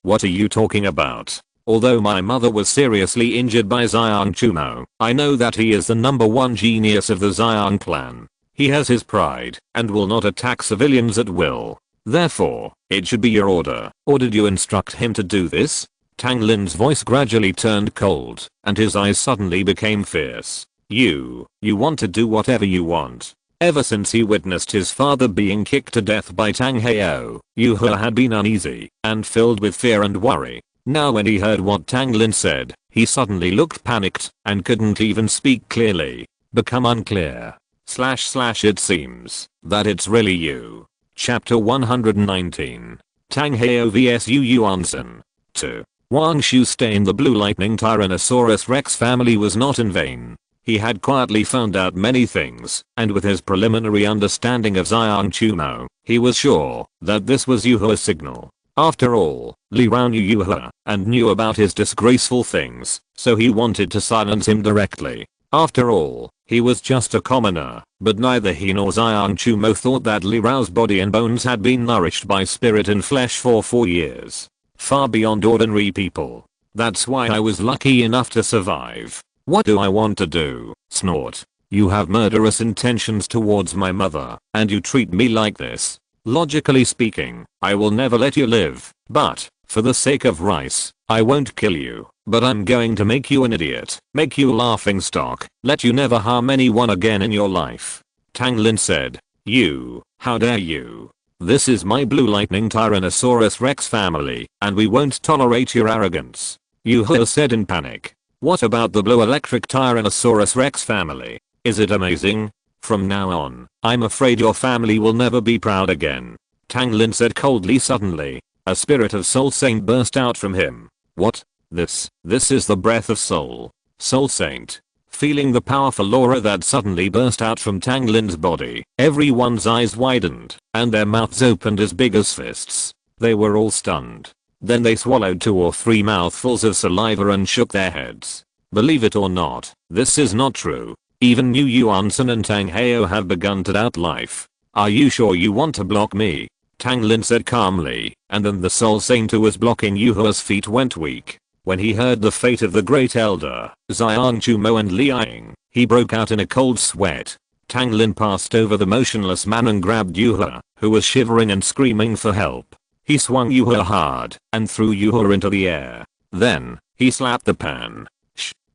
What are you talking about? Although my mother was seriously injured by Xiang Chumo, I know that he is the #1 genius of the Xiang clan. He has his pride and will not attack civilians at will. Therefore, it should be your order. Or did you instruct him to do this? Tang Lin's voice gradually turned cold, and his eyes suddenly became fierce. You want to do whatever you want. Ever since he witnessed his father being kicked to death by Tang Heo, Yuha had been uneasy and filled with fear and worry. Now when he heard what Tang Lin said, he suddenly looked panicked and couldn't even speak clearly. Become unclear. / It seems that it's really you. Chapter 119. Tang Heo vs Yu Yuansen. 2. Wang Shu's stay in the Blue Lightning Tyrannosaurus Rex family was not in vain. He had quietly found out many things, and with his preliminary understanding of Xiang Chumo, he was sure that this was Yuha's signal. After all, Li Rao knew Yuha and knew about his disgraceful things, so he wanted to silence him directly. After all, he was just a commoner, but neither he nor Xiang Chumo thought that Li Rao's body and bones had been nourished by spirit and flesh for 4 years. Far beyond ordinary people. That's why I was lucky enough to survive. What do I want to do? Snort. You have murderous intentions towards my mother, and you treat me like this. Logically speaking, I will never let you live, but, for the sake of rice, I won't kill you, but I'm going to make you an idiot, make you a laughingstock, let you never harm anyone again in your life. Tang Lin said. How dare you? This is my Blue Lightning Tyrannosaurus Rex family, and we won't tolerate your arrogance. Yuha said in panic. What about the Blue Electric Tyrannosaurus Rex family? Is it amazing? From now on, I'm afraid your family will never be proud again. Tang Lin said coldly. Suddenly, a spirit of Soul Saint burst out from him. What? This is the breath of Soul. Soul Saint. Feeling the powerful aura that suddenly burst out from Tang Lin's body, everyone's eyes widened, and their mouths opened as big as fists. They were all stunned. Then they swallowed 2 or 3 mouthfuls of saliva and shook their heads. Believe it or not, this is not true. Even Yu Yuansen and Tang Heo have begun to doubt life. Are you sure you want to block me? Tang Lin said calmly, and then the Soul Saint who was blocking Yuha's feet went weak. When he heard the fate of the Great Elder, Xiang Chumo and Li Ying, he broke out in a cold sweat. Tang Lin passed over the motionless man and grabbed Yuha, who was shivering and screaming for help. He swung Yuha hard and threw Yuha into the air. Then, he slapped the pan.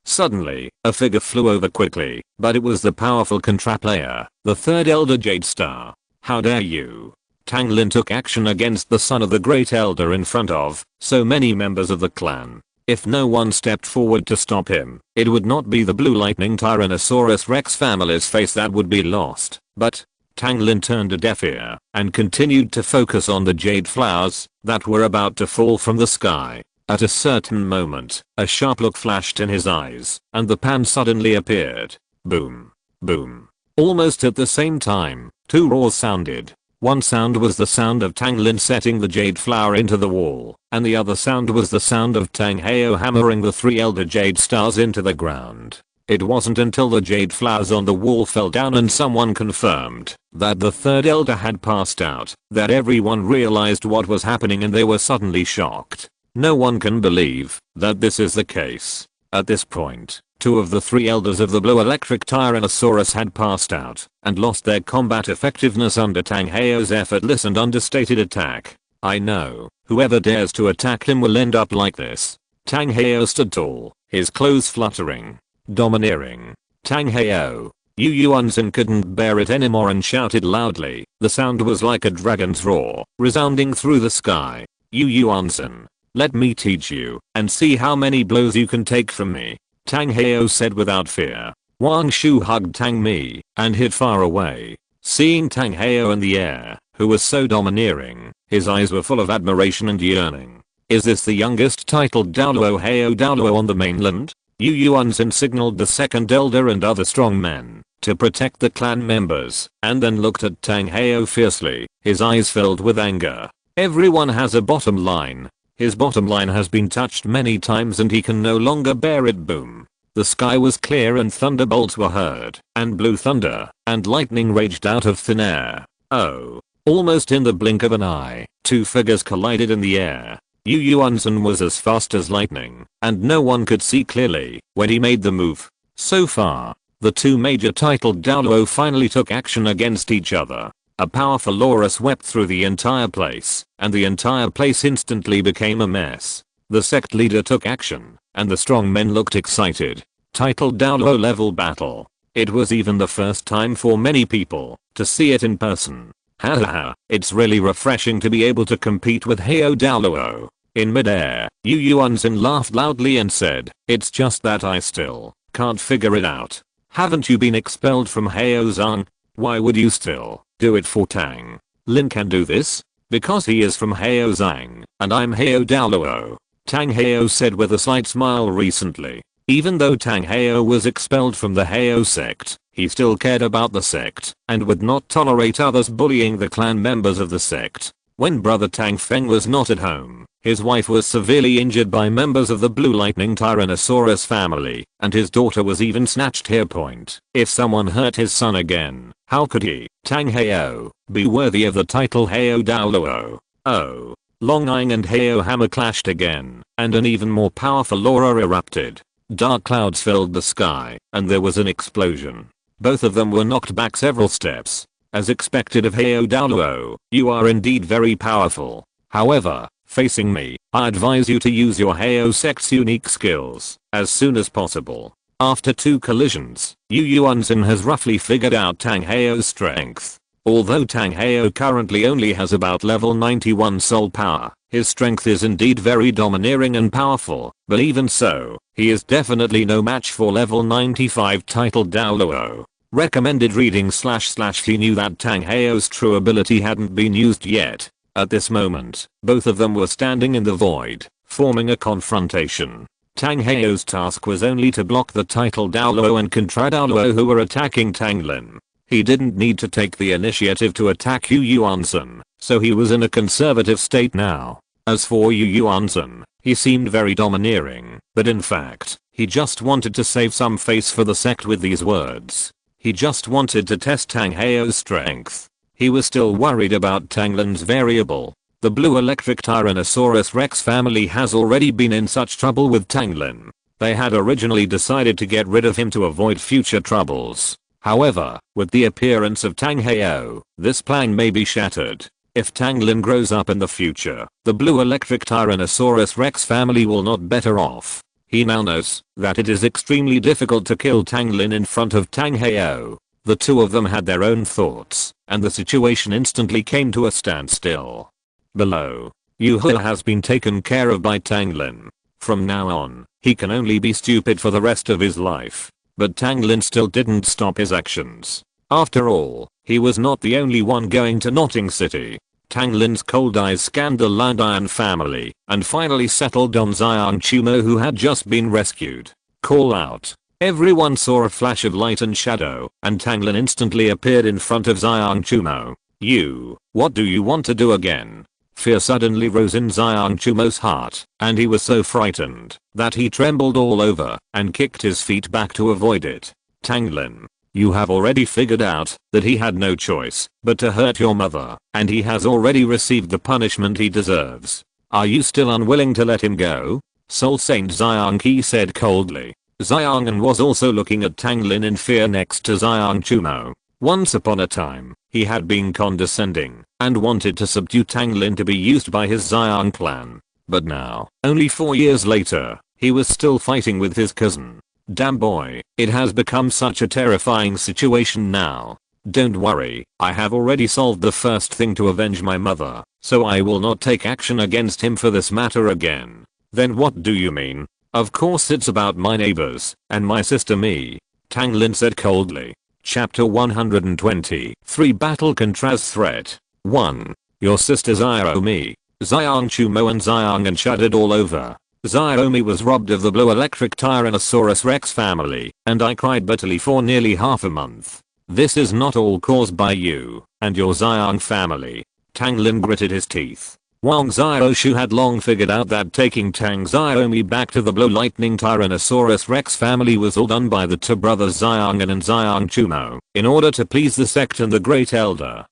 Suddenly, a figure flew over quickly, but it was the powerful Contraplayer, the 3rd Elder Jade Star. How dare you? Tang Lin took action against the son of the Great Elder in front of so many members of the clan. If no one stepped forward to stop him, it would not be the Blue Lightning Tyrannosaurus Rex family's face that would be lost, but Tang Lin turned a deaf ear and continued to focus on the jade flowers that were about to fall from the sky. At a certain moment, a sharp look flashed in his eyes, and the pan suddenly appeared. Boom. Boom. Almost at the same time, 2 roars sounded. One sound was the sound of Tang Lin setting the jade flower into the wall, and the other sound was the sound of Tang Heo hammering the 3 elder jade stars into the ground. It wasn't until the jade flowers on the wall fell down and someone confirmed that the 3rd elder had passed out that everyone realized what was happening, and they were suddenly shocked. No one can believe that this is the case. At this point, 2 of the 3 elders of the Blue Electric Tyrannosaurus had passed out and lost their combat effectiveness under Tang Heo's effortless and understated attack. I know, whoever dares to attack him will end up like this. Tang Heo stood tall, his clothes fluttering, domineering. Tang Heo. Yu Yuansen couldn't bear it anymore and shouted loudly. The sound was like a dragon's roar, resounding through the sky. Yu Yuansen. Let me teach you, and see how many blows you can take from me. Tang Heo said without fear. Wang Shu hugged Tang Mi, and hid far away. Seeing Tang Heo in the air, who was so domineering, his eyes were full of admiration and yearning. Is this the youngest titled Douluo Heo Douluo on the mainland? Yu Yuansen signaled the 2nd elder and other strong men to protect the clan members, and then looked at Tang Heo fiercely, his eyes filled with anger. Everyone has a bottom line. His bottom line has been touched many times and he can no longer bear it. Boom. The sky was clear and thunderbolts were heard, and blue thunder, and lightning raged out of thin air. Oh. Almost in the blink of an eye, two figures collided in the air. Yu Yuanzhen was as fast as lightning, and no one could see clearly when he made the move. So far, the two major titled Douluo finally took action against each other. A powerful aura swept through the entire place, and the entire place instantly became a mess. The sect leader took action, and the strong men looked excited. Titled Douluo level battle. It was even the first time for many people to see it in person. Hahaha, it's really refreshing to be able to compete with Heio Douluo. In midair, Yu Yuanzhen laughed loudly and said, "It's just that I still can't figure it out. Haven't you been expelled from Heio Zhang? Why would you still do it for Tang Lin? Can do this? Because he is from Heio Zhang, and I'm Heio Douluo." Tang Heio said with a slight smile recently. Even though Tang Heio was expelled from the Heio sect, he still cared about the sect, and would not tolerate others bullying the clan members of the sect. When brother Tang Feng was not at home, his wife was severely injured by members of the Blue Lightning Tyrannosaurus family, and his daughter was even snatched here. Point. If someone hurt his son again, how could he, Tang Heio, be worthy of the title Heio Douluo? Oh. Long Ying and Heio Hammer clashed again, and an even more powerful aura erupted. Dark clouds filled the sky, and there was an explosion. Both of them were knocked back several steps. As expected of Heio Douluo, you are indeed very powerful. However, facing me, I advise you to use your Heio sect's unique skills as soon as possible. After two collisions, Yu Yuanzhen has roughly figured out Tang Heio's strength. Although Tang Heio currently only has about level 91 soul power, his strength is indeed very domineering and powerful, but even so, he is definitely no match for level 95 titled Douluo. Recommended reading // He knew that Tang Heio's true ability hadn't been used yet. At this moment, both of them were standing in the void, forming a confrontation. Tang Heio's task was only to block the titled Douluo and Contra Douluo who were attacking Tang Lin. He didn't need to take the initiative to attack Yu Yuanzhen, so he was in a conservative state now. As for Yu Yuanzhen, he seemed very domineering, but in fact, he just wanted to save some face for the sect with these words. He just wanted to test Tang Heio's strength. He was still worried about Tang Lin's variable. The blue electric Tyrannosaurus Rex family has already been in such trouble with Tang Lin. They had originally decided to get rid of him to avoid future troubles. However, with the appearance of Tang Heio, this plan may be shattered. If Tang Lin grows up in the future, the blue electric Tyrannosaurus Rex family will not better off. He now knows that it is extremely difficult to kill Tang Lin in front of Tang Heio. The two of them had their own thoughts, and the situation instantly came to a standstill. Below, Yu He has been taken care of by Tang Lin. From now on, he can only be stupid for the rest of his life. But Tang Lin still didn't stop his actions. After all, he was not the only one going to Notting City. Tang Lin's cold eyes scanned the Landian family and finally settled on Xiang Chumo who had just been rescued. Call out. Everyone saw a flash of light and shadow, and Tang Lin instantly appeared in front of Xiang Chumo. "You, what do you want to do again?" Fear suddenly rose in Xiang Chumo's heart, and he was so frightened that he trembled all over and kicked his feet back to avoid it. "Tang Lin, you have already figured out that he had no choice but to hurt your mother, and he has already received the punishment he deserves. Are you still unwilling to let him go?" Soul Saint Xiang Qi said coldly. Xiangan was also looking at Tang Lin in fear next to Xiang Chumo. Once upon a time, he had been condescending and wanted to subdue Tang Lin to be used by his Xiang clan. But now, only 4 years later, he was still fighting with his cousin. Damn boy, it has become such a terrifying situation now. Don't worry, I have already solved the first thing to avenge my mother, so I will not take action against him for this matter again. Then what do you mean? Of course it's about my neighbors and my sister me, Tang Lin said coldly. Chapter 123 Battle Contrast Threat 1. Your sister Xiaomi. Xiang Chumo and Xiangan shuddered all over. Xiaomi was robbed of the blue electric Tyrannosaurus Rex family, and I cried bitterly for nearly half a month. This is not all caused by you and your Xiang family. Tang Lin gritted his teeth. Wang Xiaoshu had long figured out that taking Tang Xiaomi back to the Blue Lightning Tyrannosaurus Rex family was all done by the two brothers Xiangan and Xiang Chumo in order to please the sect and the Great Elder.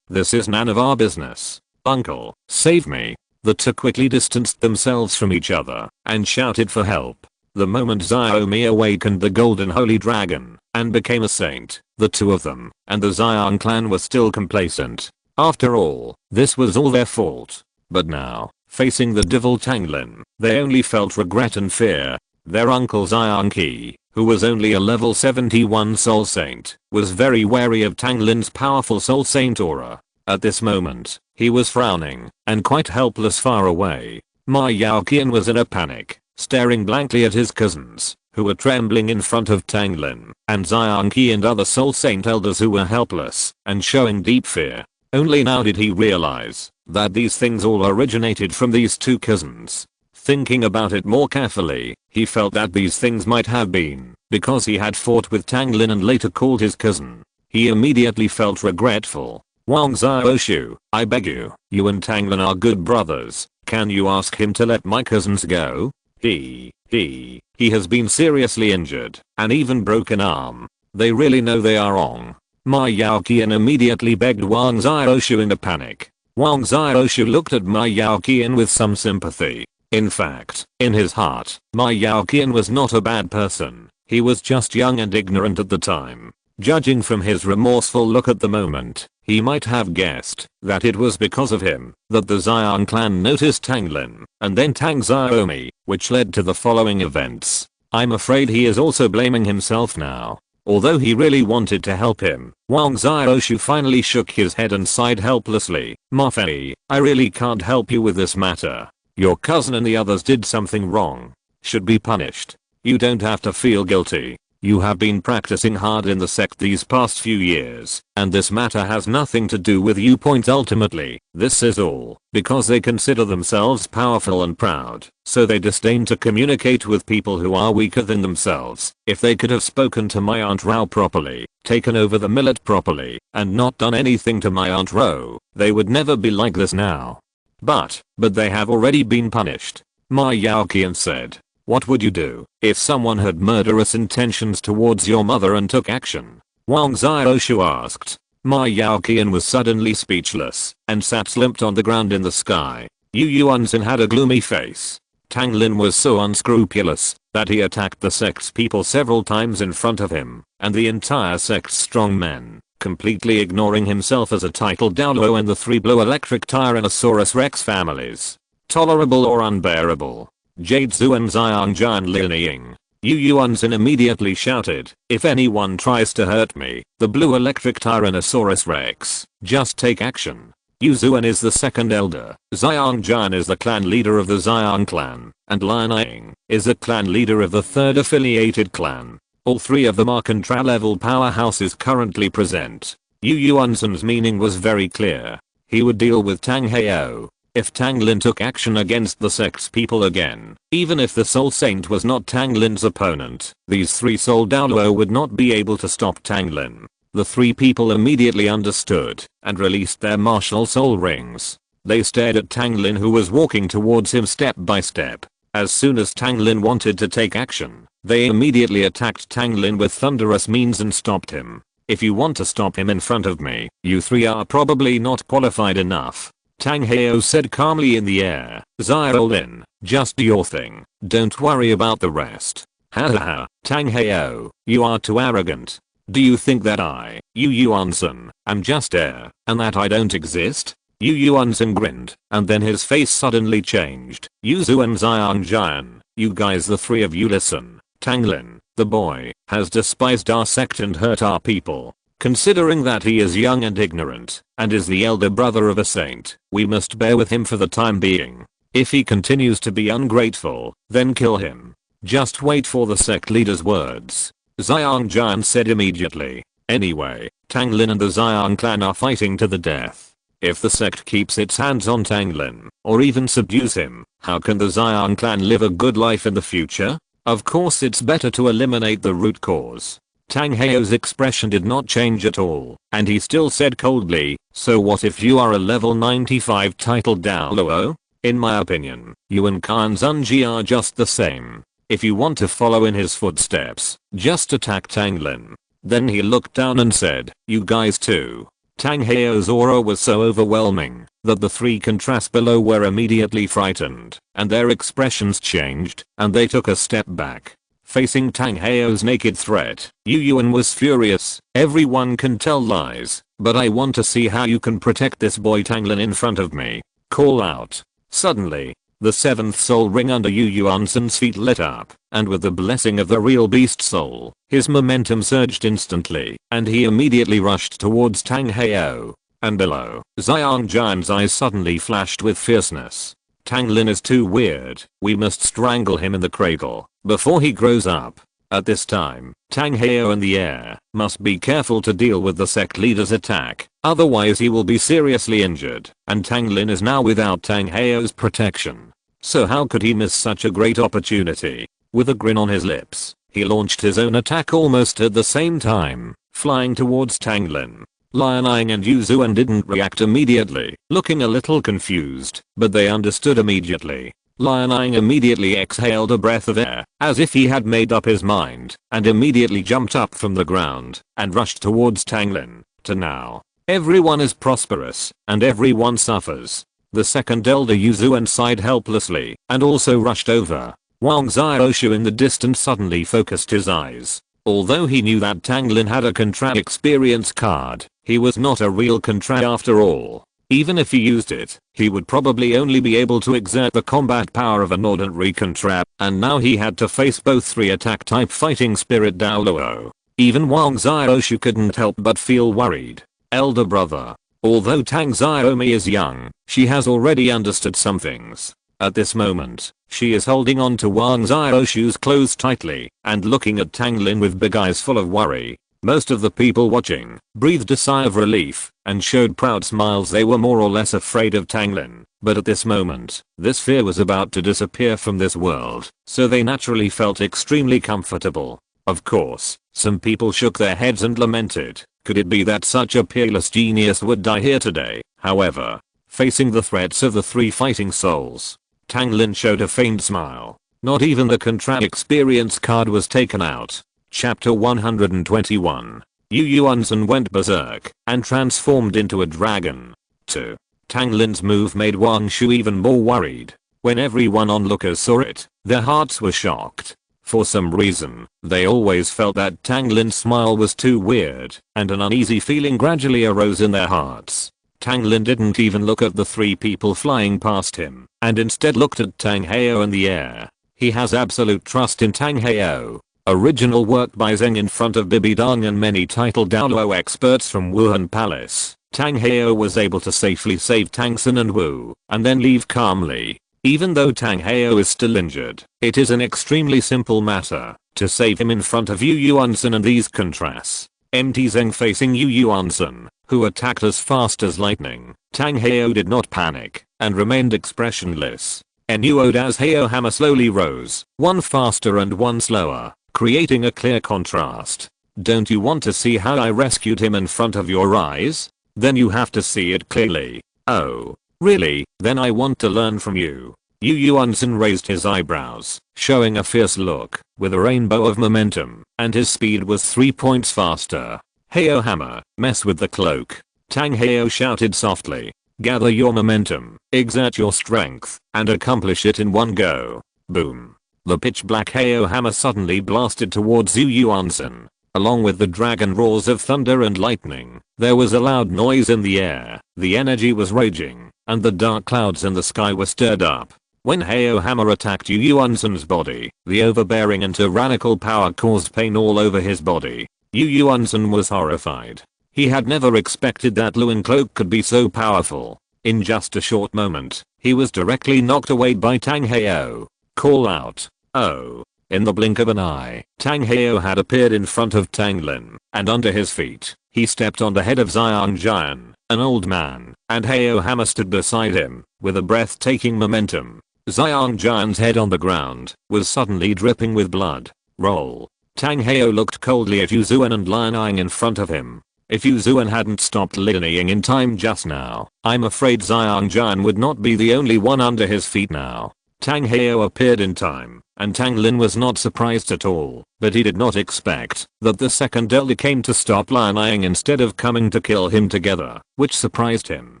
This is none of our business. Uncle, save me. The two quickly distanced themselves from each other and shouted for help. The moment Xiaomi awakened the Golden Holy Dragon and became a saint, the two of them and the Xiang clan were still complacent. After all, this was all their fault. But now, facing the devil Tang Lin, they only felt regret and fear. Their uncle Xiang Qi, who was only a level 71 soul saint, was very wary of Tang Lin's powerful soul saint aura. At this moment, he was frowning and quite helpless far away. Ma Yaoqian was in a panic, staring blankly at his cousins, who were trembling in front of Tang Lin, and Xiang Qi and other soul saint elders who were helpless and showing deep fear. Only now did he realize that these things all originated from these two cousins. Thinking about it more carefully, he felt that these things might have been because he had fought with Tang Lin and later called his cousin. He immediately felt regretful. Wang Xiaoshu, I beg you, you and Tang Lin are good brothers. Can you ask him to let my cousins go? He has been seriously injured and even broken arm. They really know they are wrong. Ma Yaoqian immediately begged Wang Xiaoshu in a panic. Wang Xiaoshu looked at Ma Yaoqian with some sympathy. In fact, in his heart, Ma Yaoqian was not a bad person. He was just young and ignorant at the time. Judging from his remorseful look at the moment, he might have guessed that it was because of him that the Xiang clan noticed Tang Lin and then Tang Xiaomi, which led to the following events. I'm afraid he is also blaming himself now. Although he really wanted to help him, Wang Xiaoshu finally shook his head and sighed helplessly. Ma Fei, I really can't help you with this matter. Your cousin and the others did something wrong. Should be punished. You don't have to feel guilty. You have been practicing hard in the sect these past few years, and this matter has nothing to do with you. Ultimately, this is all because they consider themselves powerful and proud, so they disdain to communicate with people who are weaker than themselves. If they could have spoken to my Aunt Rao properly, taken over the millet properly, and not done anything to my Aunt Ro, they would never be like this now. But they have already been punished. Ma Yaoqian said. What would you do if someone had murderous intentions towards your mother and took action? Wang Xiaoshu asked. Ma Yaoqian was suddenly speechless and sat slumped on the ground in the sky. Yu Yuanzhen had a gloomy face. Tang Lin was so unscrupulous that he attacked the sect's people several times in front of him and the entire sect's strong men, completely ignoring himself as a titled Douluo and the three Blue Electric Tyrannosaurus Rex families. Tolerable or unbearable? Jade Zhu and Xiang Jian Linying. Yu Yuanzhen immediately shouted, if anyone tries to hurt me, the Blue Electric Tyrannosaurus Rex, just take action. Yu Zuan is the second elder, Xiang Jian is the clan leader of the Xiang clan, and Linying is the clan leader of the third affiliated clan. All three of them are contra level powerhouses currently present. Yu Yuanzhen's meaning was very clear. He would deal with Tang Heo. If Tang Lin took action against the sect's people again, even if the Soul Saint was not Tang Lin's opponent, these three Soul Douluo would not be able to stop Tang Lin. The three people immediately understood and released their martial soul rings. They stared at Tang Lin, who was walking towards him step by step. As soon as Tang Lin wanted to take action, they immediately attacked Tang Lin with thunderous means and stopped him. If you want to stop him in front of me, you three are probably not qualified enough. Tang Heo said calmly in the air. Xiao Lin, just do your thing. Don't worry about the rest. Ha ha ha, Tang Heo, you are too arrogant. Do you think that I, Yu Yuanzhen, am just air, and that I don't exist? Yu Yuanzhen grinned, and then his face suddenly changed. Yu Zhu and Xiang Jian, you guys, the three of you, listen. Tang Lin, the boy, has despised our sect and hurt our people. Considering that he is young and ignorant, and is the elder brother of a saint, we must bear with him for the time being. If he continues to be ungrateful, then kill him. Just wait for the sect leader's words. Xiang Jian said immediately. Anyway, Tang Lin and the Xiang clan are fighting to the death. If the sect keeps its hands on Tang Lin, or even subdues him, how can the Xiang clan live a good life in the future? Of course it's better to eliminate the root cause. Tang Heo's expression did not change at all, and he still said coldly, "So what if you are a level 95 titled Douluo? In my opinion, you and Kan Zunji are just the same. If you want to follow in his footsteps, just attack Tang Lin." Then he looked down and said, "You guys too." Tang Heo's aura was so overwhelming that the three contrasts below were immediately frightened, and their expressions changed, and they took a step back. Facing Tang Heo's naked threat, Yu Yuan was furious. "Everyone can tell lies, but I want to see how you can protect this boy Tang Lin in front of me. Call out." Suddenly, the seventh soul ring under Yu Yuan's feet lit up, and with the blessing of the real beast soul, his momentum surged instantly, and he immediately rushed towards Tang Heo. And below, Xiangjian's eyes suddenly flashed with fierceness. "Tang Lin is too weird. We must strangle him in the cradle before he grows up." At this time, Tang Heo in the air must be careful to deal with the sect leader's attack, otherwise he will be seriously injured, and Tang Lin is now without Tang Heo's protection. So how could he miss such a great opportunity? With a grin on his lips, he launched his own attack almost at the same time, flying towards Tang Lin. Lion Ying and Yu Zuan didn't react immediately, looking a little confused, but they understood immediately. Lion Ying immediately exhaled a breath of air, as if he had made up his mind, and immediately jumped up from the ground, and rushed towards Tang Lin. To now, everyone is prosperous, and everyone suffers. The second elder Yu Zuan sighed helplessly, and also rushed over. Wang Xiaoshu in the distance suddenly focused his eyes. Although he knew that Tang Lin had a contract experience card, he was not a real contract after all. Even if he used it, he would probably only be able to exert the combat power of an ordinary contract, and now he had to face both 3 attack type fighting spirit Douluo. Even Wang Xiaoshu couldn't help but feel worried. Elder brother. Although Tang Xiaomi is young, she has already understood some things. At this moment, she is holding on to Wang Xiaoshu's clothes tightly and looking at Tang Lin with big eyes full of worry. Most of the people watching breathed a sigh of relief and showed proud smiles. They were more or less afraid of Tang Lin, but at this moment, this fear was about to disappear from this world, so they naturally felt extremely comfortable. Of course, some people shook their heads and lamented, could it be that such a peerless genius would die here today? However, facing the threats of the 3 fighting souls, Tang Lin showed a faint smile. Not even the contract experience card was taken out. Chapter 121. Yu Yuanzhen went berserk and transformed into a dragon. 2. Tang Lin's move made Wang Shu even more worried. When everyone onlookers saw it, their hearts were shocked. For some reason, they always felt that Tang Lin's smile was too weird, and an uneasy feeling gradually arose in their hearts. Tang Lin didn't even look at the 3 people flying past him, and instead looked at Tang Heo in the air. He has absolute trust in Tang Heo. Original work by Zheng in front of Bibi Dong and many titled Douluo experts from Wuhan Palace. Tang Heo was able to safely save Tang Xin and Wu, and then leave calmly. Even though Tang Heo is still injured, it is an extremely simple matter to save him in front of Yu Yuanzhen and these contrasts. Empty Zheng facing Yu Yuanzhen, who attacked as fast as lightning. Tang Heo did not panic and remained expressionless. Enuoed as Heo hammer slowly rose, one faster and one slower, creating a clear contrast. Don't you want to see how I rescued him in front of your eyes? Then you have to see it clearly. Oh, really? Then I want to learn from you. Yu Yuanzhen raised his eyebrows, showing a fierce look, with a rainbow of momentum, and his speed was 3 points faster. Heo hammer, mess with the cloak. Tang Heo shouted softly. Gather your momentum, exert your strength, and accomplish it in one go. Boom. The pitch black Heo hammer suddenly blasted towards Yu Yuanzhen. Along with the dragon roars of thunder and lightning, there was a loud noise in the air. The energy was raging, and the dark clouds in the sky were stirred up. When Heo hammer attacked Yu Yuanzhen's body, the overbearing and tyrannical power caused pain all over his body. Yu Yuanzhen was horrified. He had never expected that Luin cloak could be so powerful. In just a short moment, he was directly knocked away by Tang Heo. Call out. Oh. In the blink of an eye, Tang Heo had appeared in front of Tang Lin, and under his feet, he stepped on the head of Xiangjian, an old man, and Heo hammer stood beside him, with a breathtaking momentum. Xiangjian's head on the ground was suddenly dripping with blood. Roll. Tang Heo looked coldly at Yu Zuan and Lian in front of him. If Yu Zuan hadn't stopped lianing in time just now, I'm afraid Xiang Jian would not be the only one under his feet now. Tang Heo appeared in time, and Tang Lin was not surprised at all, but he did not expect that the second elder came to stop Lian instead of coming to kill him together, which surprised him.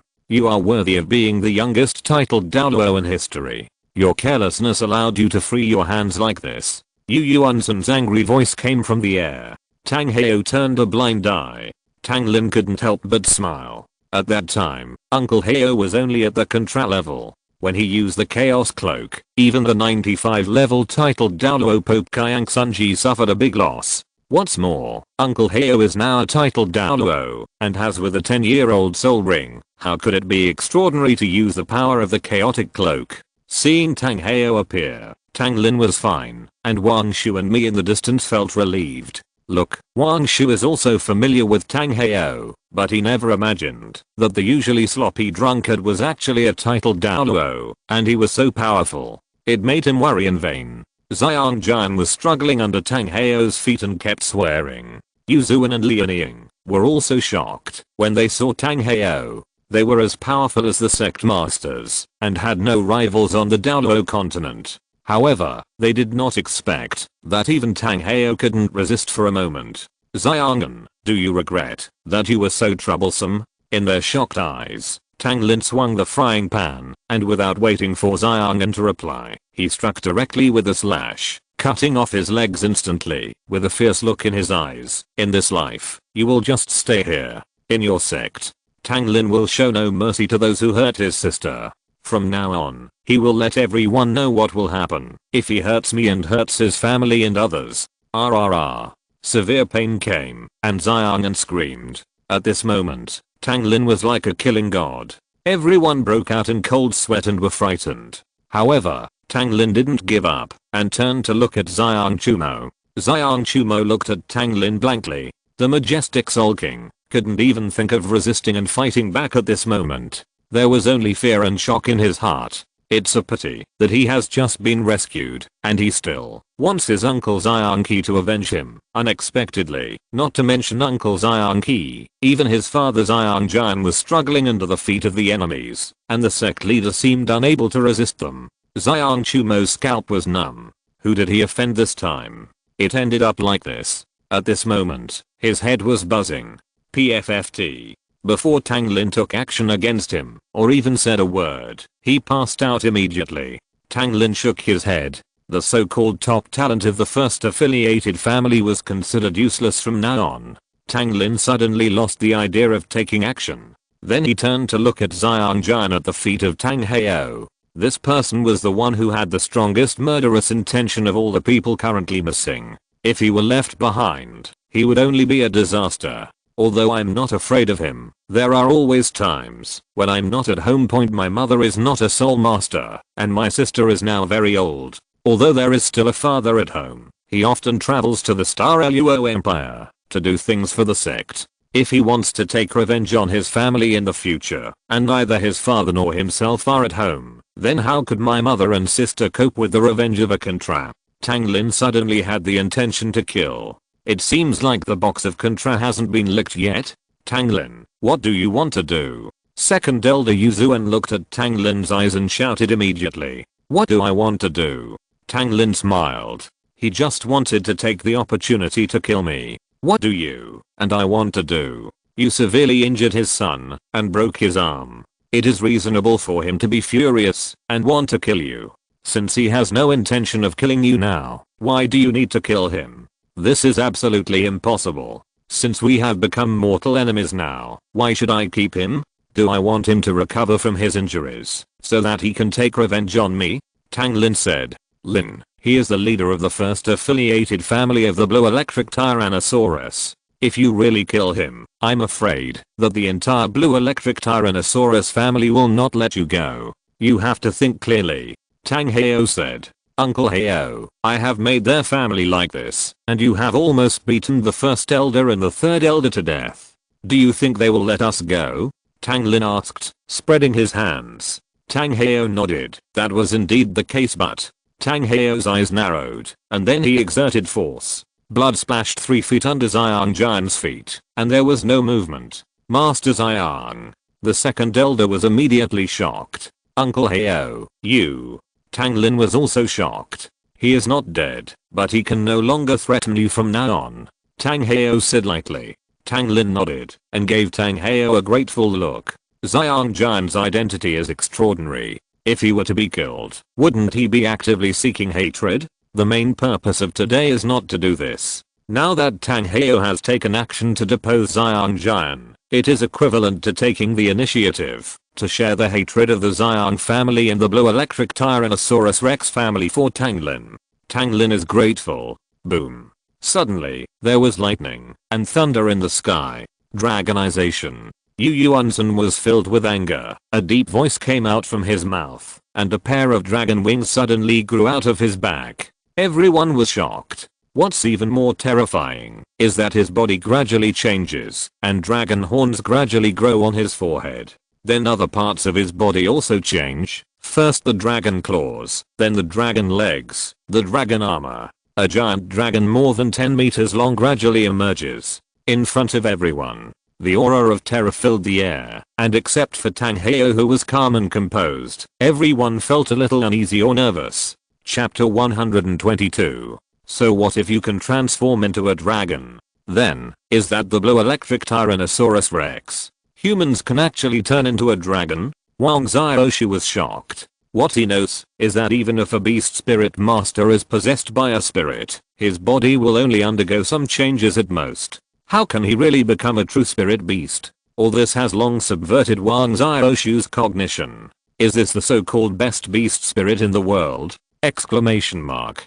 You are worthy of being the youngest titled Douluo in history. Your carelessness allowed you to free your hands like this. Yu Yuanzhen's angry voice came from the air. Tang Heo turned a blind eye. Tang Lin couldn't help but smile. At that time, Uncle Heo was only at the Contra level. When he used the Chaos Cloak, even the 95 level titled Douluo Pope Kayang Sunji suffered a big loss. What's more, Uncle Heo is now a titled Douluo, and has with a 10-year-old soul ring. How could it be extraordinary to use the power of the Chaotic Cloak? Seeing Tang Heo appear, Tang Lin was fine, and Wang Shu and me in the distance felt relieved. Look, Wang Shu is also familiar with Tang Heo, but he never imagined that the usually sloppy drunkard was actually a titled Douluo, and he was so powerful. It made him worry in vain. Xiang Jian was struggling under Tang Heo's feet and kept swearing. Yu Zuan and Lianing were also shocked when they saw Tang Heo. They were as powerful as the sect masters, and had no rivals on the Douluo continent. However, they did not expect that even Tang Heo couldn't resist for a moment. Xiangan, do you regret that you were so troublesome? In their shocked eyes, Tang Lin swung the frying pan, and without waiting for Xiangan to reply, he struck directly with a slash, cutting off his legs instantly, with a fierce look in his eyes. In this life, you will just stay here. In your sect, Tang Lin will show no mercy to those who hurt his sister. From now on, he will let everyone know what will happen if he hurts me and hurts his family and others. RRR. Severe pain came, and Xiangan screamed. At this moment, Tang Lin was like a killing god. Everyone broke out in cold sweat and were frightened. However, Tang Lin didn't give up, and turned to look at Xiang Chumo. Xiang Chumo looked at Tang Lin blankly. The majestic Soul King couldn't even think of resisting and fighting back at this moment. There was only fear and shock in his heart. It's a pity that he has just been rescued, and he still wants his Uncle Xiang Qi to avenge him, unexpectedly. Not to mention Uncle Xiang Qi, even his father Xiang Jian was struggling under the feet of the enemies, and the sect leader seemed unable to resist them. Xiang Chumo's scalp was numb. Who did he offend this time? It ended up like this. At this moment, his head was buzzing. PFFT. Before Tang Lin took action against him, or even said a word, he passed out immediately. Tang Lin shook his head. The so-called top talent of the first affiliated family was considered useless from now on. Tang Lin suddenly lost the idea of taking action. Then he turned to look at Xiang Jian at the feet of Tang Heo. This person was the one who had the strongest murderous intention of all the people currently missing. If he were left behind, he would only be a disaster. Although I'm not afraid of him, there are always times when I'm not at home. My mother is not a soul master, and my sister is now very old. Although there is still a father at home, he often travels to the Star Luo Empire to do things for the sect. If he wants to take revenge on his family in the future, and neither his father nor himself are at home, then how could my mother and sister cope with the revenge of a Contra? Tang Lin suddenly had the intention to kill. It seems like the box of Contra hasn't been licked yet. Tang Lin, what do you want to do? Second Elder Yu Zuan looked at Tang Lin's eyes and shouted immediately. What do I want to do? Tang Lin smiled. He just wanted to take the opportunity to kill me. What do you and I want to do? You severely injured his son and broke his arm. It is reasonable for him to be furious and want to kill you. Since he has no intention of killing you now, why do you need to kill him? This is absolutely impossible. Since we have become mortal enemies now, why should I keep him? Do I want him to recover from his injuries so that he can take revenge on me? Tang Lin said. Lin, he is the leader of the first affiliated family of the Blue Electric Tyrannosaurus. If you really kill him, I'm afraid that the entire Blue Electric Tyrannosaurus family will not let you go. You have to think clearly. Tang Heo said. Uncle Heo, I have made their family like this, and you have almost beaten the first elder and the third elder to death. Do you think they will let us go? Tang Lin asked, spreading his hands. Tang Heo nodded. That was indeed the case, but Tang Heo's eyes narrowed, and then he exerted force. Blood splashed 3 feet under Xiang Jian's feet, and there was no movement. Master Xiang. The second elder was immediately shocked. Uncle Heo, you. Tang Lin was also shocked. He is not dead, but he can no longer threaten you from now on. Tang Heo said lightly. Tang Lin nodded and gave Tang Heo a grateful look. Xiang Jian's identity is extraordinary. If he were to be killed, wouldn't he be actively seeking hatred? The main purpose of today is not to do this. Now that Tang Heo has taken action to depose Xiang Jian, it is equivalent to taking the initiative to share the hatred of the Xiang family and the Blue Electric Tyrannosaurus Rex family for Tang Lin. Tang Lin is grateful. Boom. Suddenly, there was lightning and thunder in the sky. Dragonization. Yu Yuanzhen was filled with anger. A deep voice came out from his mouth, and a pair of dragon wings suddenly grew out of his back. Everyone was shocked. What's even more terrifying is that his body gradually changes, and dragon horns gradually grow on his forehead. Then other parts of his body also change. First the dragon claws, then the dragon legs, the dragon armor. A giant dragon more than 10 meters long gradually emerges. In front of everyone. The aura of terror filled the air, and except for Tang Heo, who was calm and composed, everyone felt a little uneasy or nervous. Chapter 122. So what if you can transform into a dragon? Then, is that the Blue Electric Tyrannosaurus Rex? Humans can actually turn into a dragon? Wang Xiaoshu was shocked. What he knows is that even if a beast spirit master is possessed by a spirit, his body will only undergo some changes at most. How can he really become a true spirit beast? All this has long subverted Wang Xiaoshu's cognition. Is this the so-called best beast spirit in the world? Exclamation mark.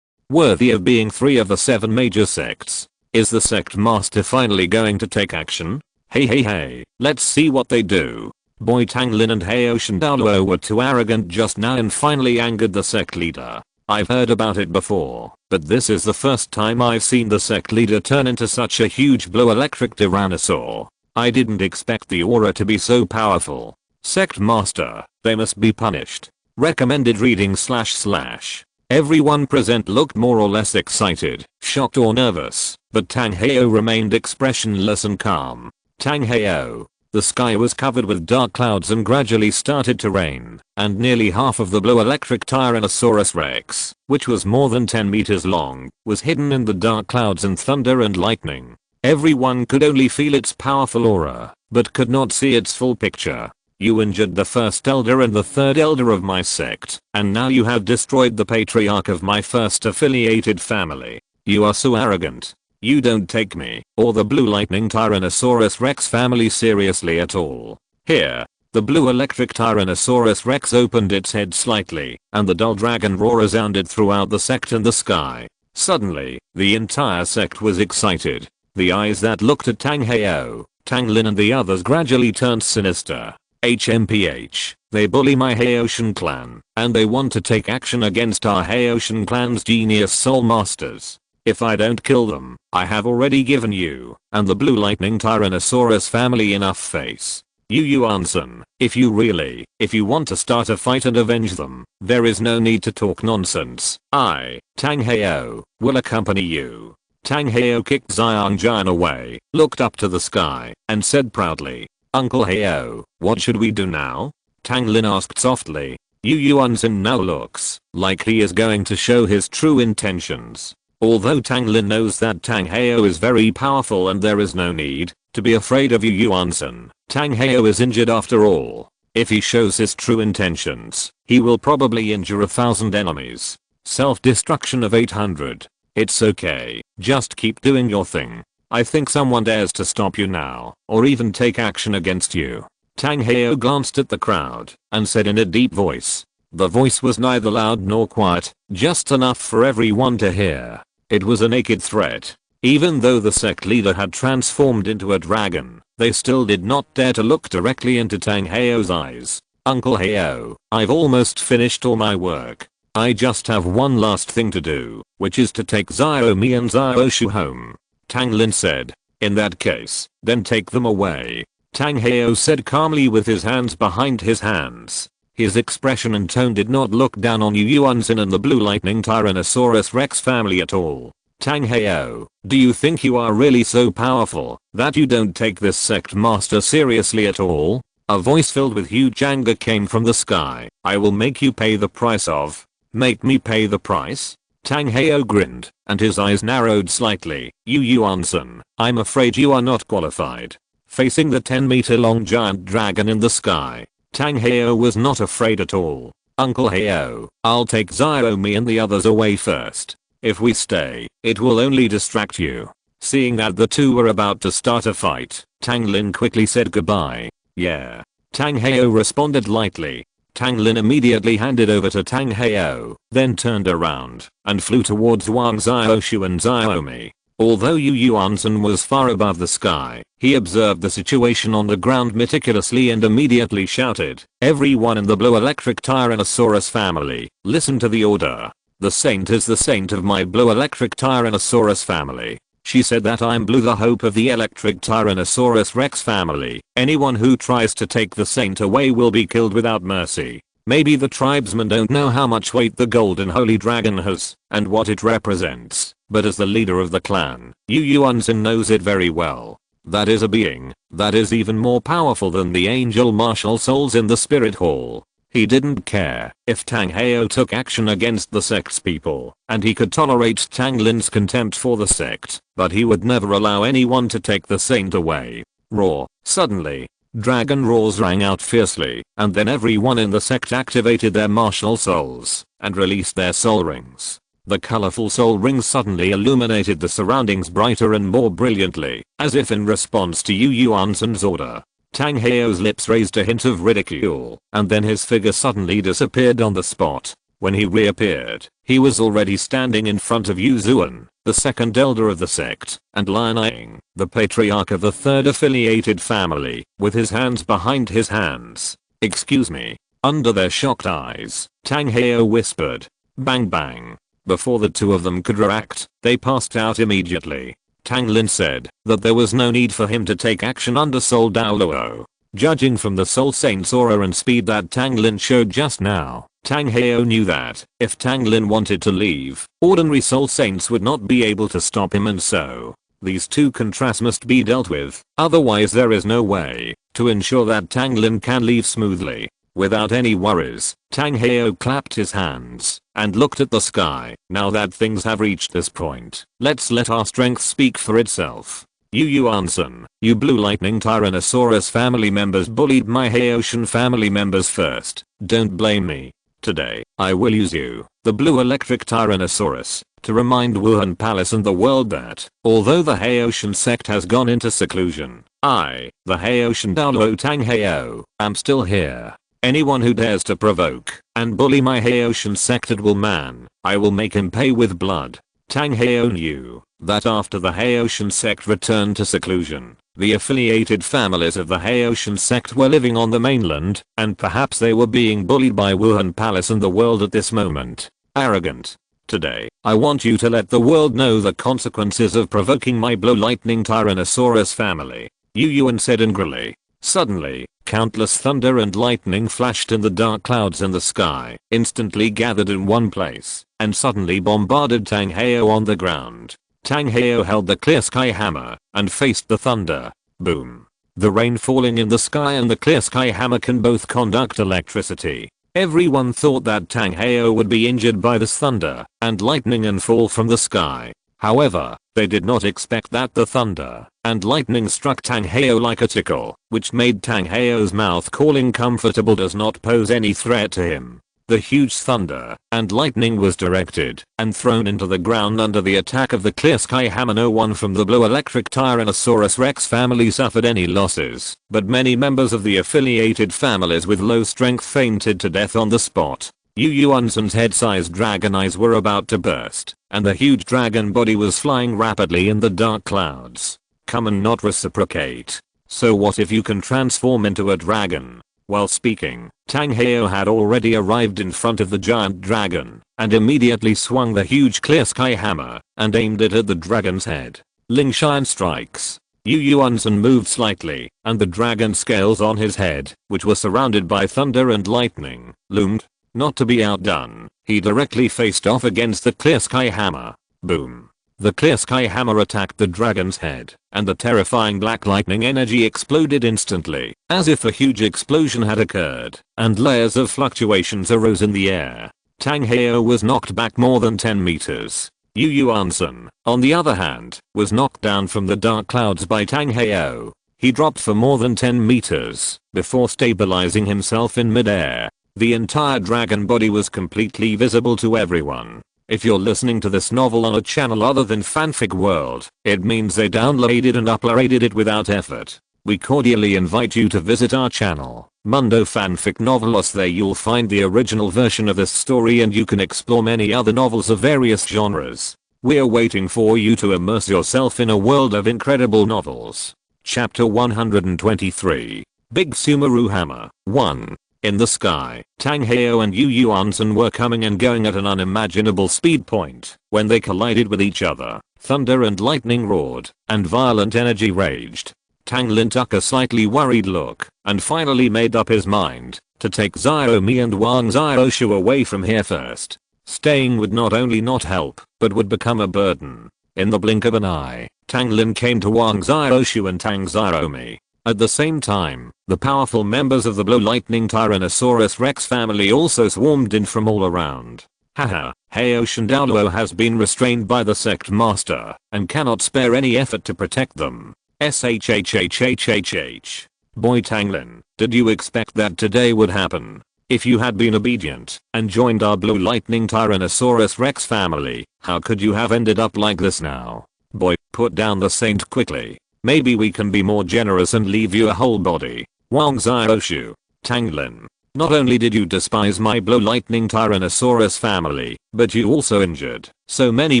Worthy of being 3 of the 7 major sects. Is the sect master finally going to take action? Hey, let's see what they do. Boy, Tang Lin and Heotian Douluo were too arrogant just now and finally angered the sect leader. I've heard about it before, but this is the first time I've seen the sect leader turn into such a huge blue electric tyrannosaur. I didn't expect the aura to be so powerful. Sect master, they must be punished. Recommended reading / Everyone present looked more or less excited, shocked or nervous, but Tang Heo remained expressionless and calm. Tang Heo. The sky was covered with dark clouds and gradually started to rain, and nearly half of the Blue Electric Tyrannosaurus Rex, which was more than 10 meters long, was hidden in the dark clouds and thunder and lightning. Everyone could only feel its powerful aura, but could not see its full picture. You injured the first elder and the third elder of my sect, and now you have destroyed the patriarch of my first affiliated family. You are so arrogant. You don't take me, or the Blue Lightning Tyrannosaurus Rex family seriously at all. Here, the Blue Electric Tyrannosaurus Rex opened its head slightly, and the dull dragon roar resounded throughout the sect and the sky. Suddenly, the entire sect was excited. The eyes that looked at Tang Heo, Tang Lin and the others gradually turned sinister. HMPH, they bully my Heotian clan, and they want to take action against our Heotian clan's genius soul masters. If I don't kill them, I have already given you and the Blue Lightning Tyrannosaurus family enough face. Yu Yuanzhen, if you want to start a fight and avenge them, there is no need to talk nonsense. I, Tang Heo, will accompany you. Tang Heo kicked Xiang Jian away, looked up to the sky, and said proudly, Uncle Heo, what should we do now? Tang Lin asked softly. Yu Yuanzhen now looks like he is going to show his true intentions. Although Tang Lin knows that Tang Heo is very powerful and there is no need to be afraid of Yu Yuanzhen, Tang Heo is injured after all. If he shows his true intentions, he will probably injure 1,000 enemies. Self-destruction of 800. It's okay, just keep doing your thing. I think someone dares to stop you now, or even take action against you. Tang Heo glanced at the crowd, and said in a deep voice. The voice was neither loud nor quiet, just enough for everyone to hear. It was a naked threat. Even though the sect leader had transformed into a dragon, they still did not dare to look directly into Tang Heo's eyes. Uncle Heo, I've almost finished all my work. I just have one last thing to do, which is to take Xiaomi and Xiaoshu home. Tang Lin said. In that case, then take them away. Tang Heo said calmly with his hands behind his hands. His expression and tone did not look down on Yu Yuanzhen and the Blue Lightning Tyrannosaurus Rex family at all. Tang Heo, do you think you are really so powerful that you don't take this sect master seriously at all? A voice filled with huge anger came from the sky. I will make you pay the price of. Make me pay the price? Tang Heo grinned, and his eyes narrowed slightly. Yu Yuan-san, I'm afraid you are not qualified. Facing the 10-meter long giant dragon in the sky, Tang Heo was not afraid at all. Uncle Heo, I'll take Xiaomi and the others away first. If we stay, it will only distract you. Seeing that the two were about to start a fight, Tang Lin quickly said goodbye. Yeah. Tang Heo responded lightly. Tang Lin immediately handed over to Tang Heo, then turned around and flew towards Wang Xiaoshu and Xiaomi. Although Yu Yuan-san was far above the sky, he observed the situation on the ground meticulously and immediately shouted, "Everyone in the Blue Electric Tyrannosaurus family, listen to the order. The saint is the saint of my Blue Electric Tyrannosaurus family. She said that I'm Blue, the hope of the Electric Tyrannosaurus Rex family. Anyone who tries to take the saint away will be killed without mercy." Maybe the tribesmen don't know how much weight the golden holy dragon has and what it represents, but as the leader of the clan, Yu Yuan-san knows it very well. That is a being that is even more powerful than the angel martial souls in the spirit hall. He didn't care if Tang Heo took action against the sect's people, and he could tolerate Tang Lin's contempt for the sect, but he would never allow anyone to take the saint away. Roar. Suddenly, dragon roars rang out fiercely, and then everyone in the sect activated their martial souls and released their soul rings. The colorful soul rings suddenly illuminated the surroundings brighter and more brilliantly, as if in response to Yu Yuan-san's order. Tang Heo's lips raised a hint of ridicule, and then his figure suddenly disappeared on the spot. When he reappeared, he was already standing in front of Yu Zuan, the second elder of the sect, and Lian Ying, the patriarch of the third affiliated family, with his hands behind his hands. "Excuse me." Under their shocked eyes, Tang Heo whispered, "Bang bang." Before the two of them could react, they passed out immediately. Tang Lin said that there was no need for him to take action under Soul Douluo. Judging from the Soul Saint's aura and speed that Tang Lin showed just now, Tang Heo knew that if Tang Lin wanted to leave, ordinary Soul Saints would not be able to stop him, and so these two contrasts must be dealt with, otherwise there is no way to ensure that Tang Lin can leave smoothly. Without any worries, Tang Heo clapped his hands and looked at the sky. Now that things have reached this point, let's let our strength speak for itself. Yu Yuan-san, you Blue Lightning Tyrannosaurus family members bullied my Haoshan family members first. Don't blame me. Today, I will use you, the Blue Electric Tyrannosaurus, to remind Wuhan Palace and the world that, although the Haoshan sect has gone into seclusion, I, the Haoshan Douluo Tang Heo, am still here. Anyone who dares to provoke and bully my Haoshan sectable man, I will make him pay with blood. Tang Heo knew that after the Haoshan sect returned to seclusion, the affiliated families of the Haoshan sect were living on the mainland, and perhaps they were being bullied by Wuhan Palace and the world at this moment. Arrogant. Today, I want you to let the world know the consequences of provoking my Blue Lightning Tyrannosaurus family, Yu Yuan said angrily. Suddenly, countless thunder and lightning flashed in the dark clouds in the sky, instantly gathered in one place, and suddenly bombarded Tang Heo on the ground. Tang Heo held the clear sky hammer and faced the thunder. Boom. The rain falling in the sky and the clear sky hammer can both conduct electricity. Everyone thought that Tang Heo would be injured by this thunder and lightning and fall from the sky. However, they did not expect that the thunder and lightning struck Tang Heo like a tickle, which made Tang Heo's mouth calling comfortable does not pose any threat to him. The huge thunder and lightning was directed and thrown into the ground under the attack of the clear sky hammer. No one from the Blue Electric Tyrannosaurus Rex family suffered any losses, but many members of the affiliated families with low strength fainted to death on the spot. Yu Yuan-san's head-sized dragon eyes were about to burst, and the huge dragon body was flying rapidly in the dark clouds. Come and not reciprocate. So what if you can transform into a dragon? While speaking, Tang Heo had already arrived in front of the giant dragon, and immediately swung the huge clear sky hammer, and aimed it at the dragon's head. Ling Shine strikes. Yu Yuan-san moved slightly, and the dragon scales on his head, which were surrounded by thunder and lightning, loomed. Not to be outdone, he directly faced off against the clear sky hammer. Boom. The clear sky hammer attacked the dragon's head, and the terrifying black lightning energy exploded instantly, as if a huge explosion had occurred, and layers of fluctuations arose in the air. Tang Heo was knocked back more than 10 meters. Yu Yuansen, on the other hand, was knocked down from the dark clouds by Tang Heo. He dropped for more than 10 meters, before stabilizing himself in midair. The entire dragon body was completely visible to everyone. If you're listening to this novel on a channel other than Fanfic World, it means they downloaded and uploaded it without effort. We cordially invite you to visit our channel, Mundo Fanfic Novelos. There you'll find the original version of this story and you can explore many other novels of various genres. We're waiting for you to immerse yourself in a world of incredible novels. Chapter 123. Big Sumeru Hammer. 1. In the sky, Tang Heo and Yu Yuansen were coming and going at an unimaginable speed point. When they collided with each other, thunder and lightning roared, and violent energy raged. Tang Lin took a slightly worried look, and finally made up his mind to take Xiaomi and Wang Xiaoshu away from here first. Staying would not only not help, but would become a burden. In the blink of an eye, Tang Lin came to Wang Xiaoshu and Tang Xiaomi. At the same time, the powerful members of the Blue Lightning Tyrannosaurus Rex family also swarmed in from all around. Haha, Heo Douluo has been restrained by the sect master, and cannot spare any effort to protect them. SHHHHHH. Boy Tang Lin, did you expect that today would happen? If you had been obedient, and joined our Blue Lightning Tyrannosaurus Rex family, how could you have ended up like this now? Boy, put down the saint quickly. Maybe we can be more generous and leave you a whole body. Wang Xiaoshu. Tang Lin. Not only did you despise my Blue Lightning Tyrannosaurus family, but you also injured so many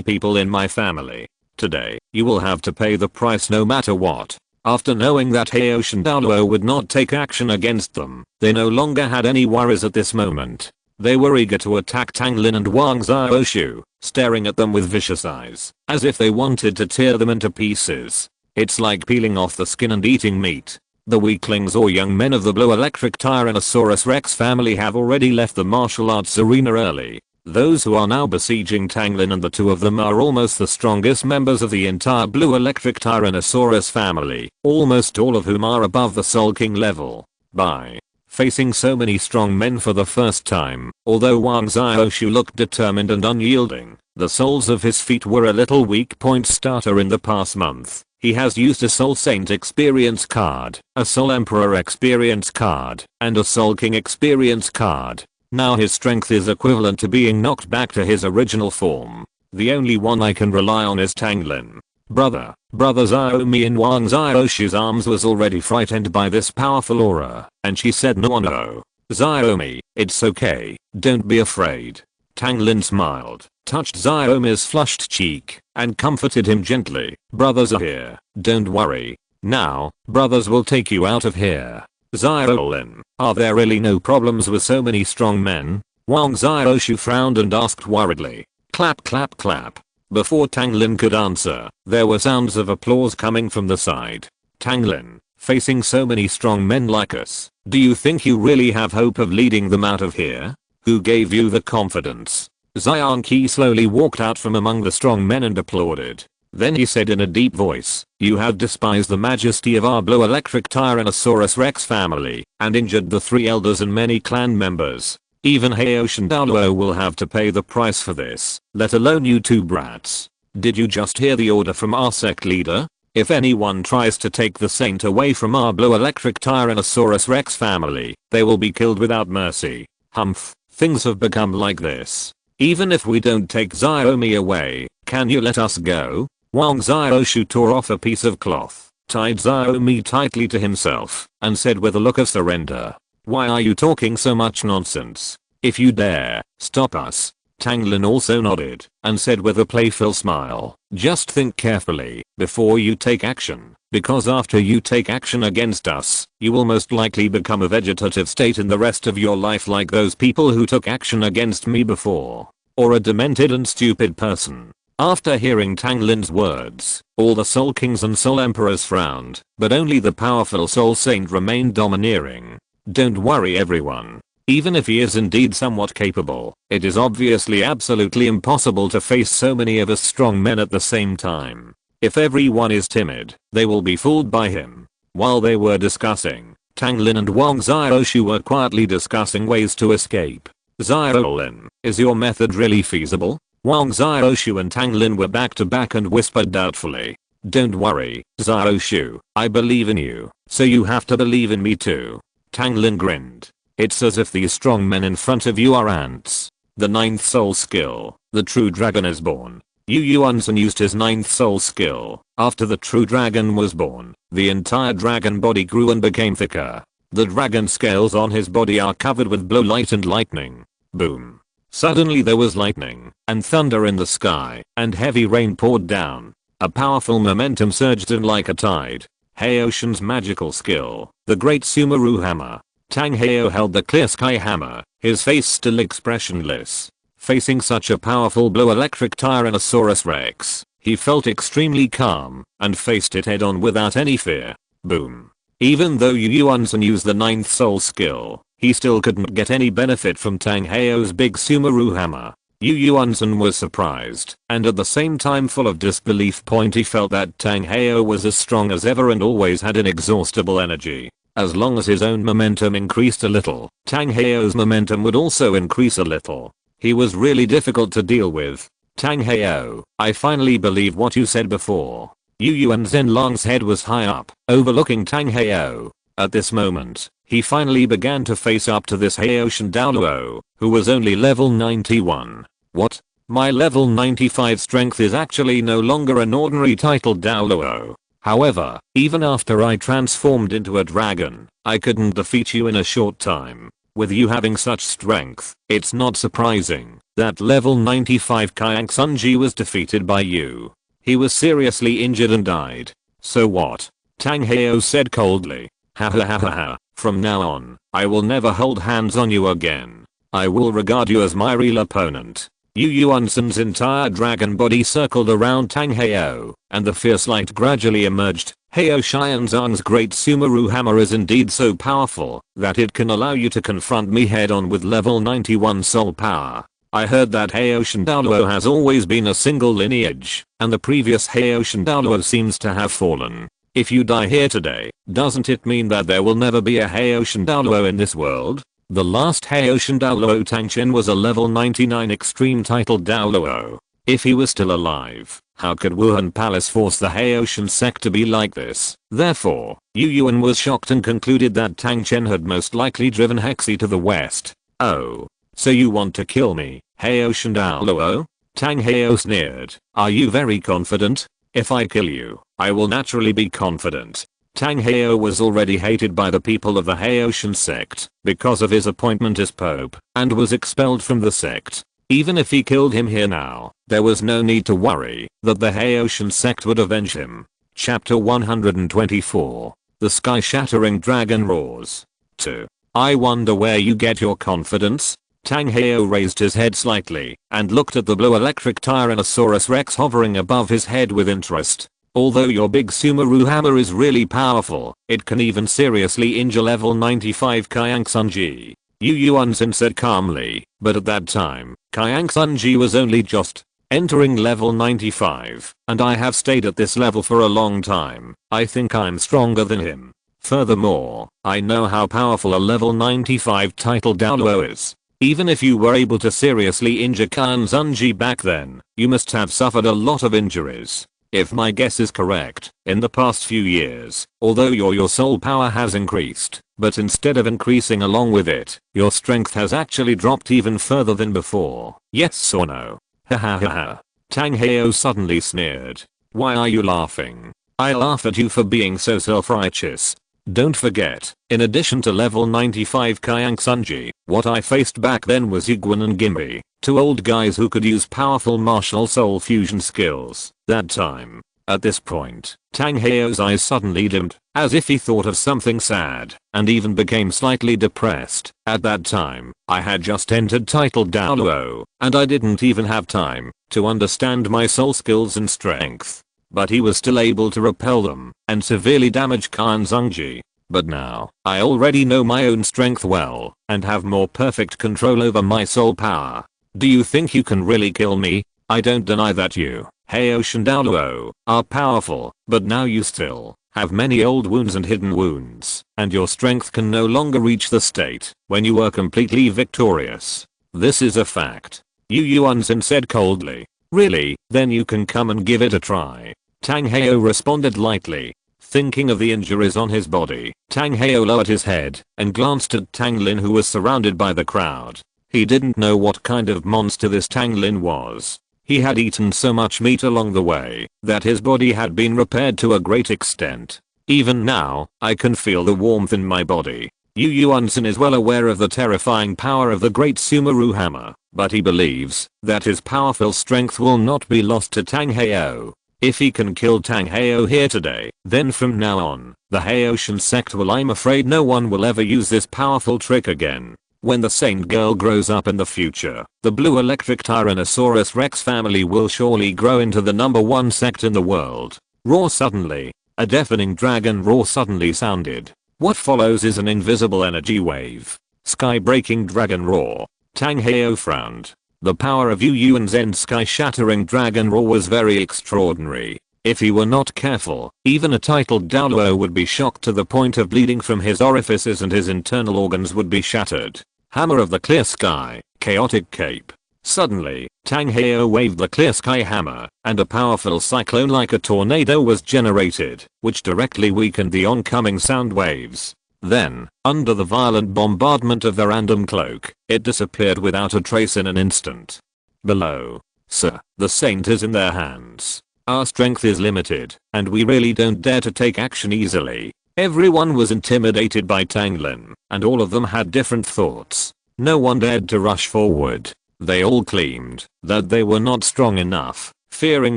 people in my family. Today, you will have to pay the price no matter what. After knowing that Heo Douluo would not take action against them, they no longer had any worries at this moment. They were eager to attack Tang Lin and Wang Xiaoshu, staring at them with vicious eyes, as if they wanted to tear them into pieces. It's like peeling off the skin and eating meat. The weaklings or young men of the Blue Electric Tyrannosaurus Rex family have already left the martial arts arena early. Those who are now besieging Tang Lin and the two of them are almost the strongest members of the entire Blue Electric Tyrannosaurus family, almost all of whom are above the sulking level. By facing so many strong men for the first time, although Wang Xiaoshu looked determined and unyielding, the soles of his feet were a little weak point starter in the past month. He has used a Soul Saint experience card, a Soul Emperor experience card, and a Sulking experience card. Now his strength is equivalent to being knocked back to his original form. The only one I can rely on is Tang Lin. Brother Xiaomi in Wang Xiaoshu's arms was already frightened by this powerful aura, and she said no. Xiaomi, it's okay, don't be afraid. Tang Lin smiled, touched Xiaomi's flushed cheek, and comforted him gently. Brothers are here, don't worry. Now, brothers will take you out of here. Xiaolin, are there really no problems with so many strong men? Wang Xiaoshu frowned and asked worriedly. Clap clap clap. Before Tang Lin could answer, there were sounds of applause coming from the side. Tang Lin, facing so many strong men like us, do you think you really have hope of leading them out of here? Who gave you the confidence? Xian Qi slowly walked out from among the strong men and applauded. Then he said in a deep voice, you have despised the majesty of our Blue Electric Tyrannosaurus Rex family, and injured the 3 elders and many clan members. Even Heo Douluo will have to pay the price for this, let alone you 2 brats. Did you just hear the order from our sect leader? If anyone tries to take the saint away from our Blue Electric Tyrannosaurus Rex family, they will be killed without mercy. Humph, things have become like this. Even if we don't take Xiaomi away, can you let us go? Wang Xiaoshu tore off a piece of cloth, tied Xiaomi tightly to himself, and said with a look of surrender. Why are you talking so much nonsense? If you dare, stop us. Tang Lin also nodded, and said with a playful smile, just think carefully, before you take action, because after you take action against us, you will most likely become a vegetative state in the rest of your life like those people who took action against me before. Or a demented and stupid person. After hearing Tang Lin's words, all the Soul Kings and Soul Emperors frowned, but only the powerful Soul Saint remained domineering. Don't worry everyone. Even if he is indeed somewhat capable, it is obviously absolutely impossible to face so many of us strong men at the same time. If everyone is timid, they will be fooled by him. While they were discussing, Tang Lin and Wang Xiaoshu were quietly discussing ways to escape. Lin, is your method really feasible? Wang Xiaoshu and Tang Lin were back to back and whispered doubtfully. Don't worry, Xiaoshu, I believe in you, so you have to believe in me too. Tang Lin grinned. It's as if these strong men in front of you are ants. The 9th soul skill, the true dragon is born. Yu Yuanzhen used his 9th soul skill. After the true dragon was born, the entire dragon body grew and became thicker. The dragon scales on his body are covered with blue light and lightning. Boom. Suddenly there was lightning and thunder in the sky, and heavy rain poured down. A powerful momentum surged in like a tide. Haoshin's magical skill, the Great Sumeru Hammer. Tang Hao held the clear sky hammer, his face still expressionless. Facing such a powerful blue electric Tyrannosaurus Rex, he felt extremely calm and faced it head on without any fear. Boom. Even though Yu Yuanzhen used the 9th soul skill, he still couldn't get any benefit from Tang Hao's big Sumeru hammer. Yu Yuanzhen was surprised and at the same time full of disbelief. He felt that Tang Hao was as strong as ever and always had inexhaustible energy. As long as his own momentum increased a little, Tang Hao's momentum would also increase a little. He was really difficult to deal with. Tang Hao, I finally believe what you said before. Yu Yuanzhen's head was high up, overlooking Tang Hao. At this moment, he finally began to face up to this Haoshin Douluo, who was only level 91. What? My level 95 strength is actually no longer an ordinary titled Douluo. However, even after I transformed into a dragon, I couldn't defeat you in a short time. With you having such strength, it's not surprising that level 95 Kang Sunji was defeated by you. He was seriously injured and died. So what? Tang Hao said coldly. Ha ha ha ha ha. From now on, I will never hold hands on you again. I will regard you as my real opponent. Yu Yuanzhen's entire dragon body circled around Tang Hao, and the fierce light gradually emerged. Hao Xianzhang's great Sumeru hammer is indeed so powerful that it can allow you to confront me head on with level 91 soul power. I heard that Haoshin Douluo has always been a single lineage, and the previous Haoshin Douluo seems to have fallen. If you die here today, doesn't it mean that there will never be a Haoshin Douluo in this world? The last Haoshin Douluo Tang Chen was a level 99 extreme titled Douluo. If he was still alive, how could Wuhan Palace force the Haoshin sect to be like this? Therefore, Yu Yuan was shocked and concluded that Tang Chen had most likely driven Hexi to the west. Oh. So you want to kill me, Haoshin Douluo? Tang Hao sneered. Are you very confident? If I kill you, I will naturally be confident. Tang Hao was already hated by the people of the Haoshin sect because of his appointment as Pope and was expelled from the sect. Even if he killed him here now, there was no need to worry that the Haoshin sect would avenge him. Chapter 124. The Sky-Shattering Dragon Roars. 2. I wonder where you get your confidence? Tang Hao raised his head slightly and looked at the blue electric Tyrannosaurus Rex hovering above his head with interest. Although your big Sumeru hammer is really powerful, it can even seriously injure level 95 Kang Sunji. Yu Yuanzhen said calmly, but at that time, Kang Sunji was only just entering level 95, and I have stayed at this level for a long time. I think I'm stronger than him. Furthermore, I know how powerful a level 95 title Douluo is. Even if you were able to seriously injure Kang Sunji back then, you must have suffered a lot of injuries. If my guess is correct, in the past few years, although your soul power has increased, but instead of increasing along with it, your strength has actually dropped even further than before. Yes or no? Ha ha ha ha. Tang Hao suddenly sneered. Why are you laughing? I laugh at you for being so self-righteous. Don't forget, in addition to level 95 Kang Sunji, what I faced back then was Yiguan and Gimbi, two old guys who could use powerful martial soul fusion skills. That time. At this point, Tang Hao's eyes suddenly dimmed, as if he thought of something sad, and even became slightly depressed. At that time, I had just entered titled Douluo, and I didn't even have time to understand my soul skills and strength. But he was still able to repel them and severely damage Kang Sunji. But now, I already know my own strength well, and have more perfect control over my soul power. Do you think you can really kill me? I don't deny that you, Heiyou and Douluo, are powerful, but now you still have many old wounds and hidden wounds, and your strength can no longer reach the state when you were completely victorious. This is a fact. Yu Yuanzhen said coldly. Really? Then you can come and give it a try. Tang Heiyou responded lightly. Thinking of the injuries on his body, Tang Heiyou lowered his head and glanced at Tang Lin, who was surrounded by the crowd. He didn't know what kind of monster this Tang Lin was. He had eaten so much meat along the way that his body had been repaired to a great extent. Even now, I can feel the warmth in my body. Yu Yuanzhen is well aware of the terrifying power of the great Sumeru hammer, but he believes that his powerful strength will not be lost to Tang Heiyou. If he can kill Tang Heiyou here today, then from now on, the Heiyou sect will, I'm afraid no one will ever use this powerful trick again. When the saint girl grows up in the future, the blue electric Tyrannosaurus Rex family will surely grow into the #1 sect in the world. Roar suddenly. A deafening dragon roar suddenly sounded. What follows is an invisible energy wave. Sky-breaking dragon roar. Tang Heiyou frowned. The power of Yu Yuanzhen's sky-shattering dragon roar was very extraordinary. If he were not careful, even a titled Douluo would be shocked to the point of bleeding from his orifices and his internal organs would be shattered. Hammer of the clear sky, chaotic cape. Suddenly, Tang Heiyou waved the clear sky hammer, and a powerful cyclone like a tornado was generated, which directly weakened the oncoming sound waves. Then, under the violent bombardment of the random cloak, it disappeared without a trace in an instant. Below. Sir, the saint is in their hands. Our strength is limited, and we really don't dare to take action easily. Everyone was intimidated by Tang Lin, and all of them had different thoughts. No one dared to rush forward. They all claimed that they were not strong enough, fearing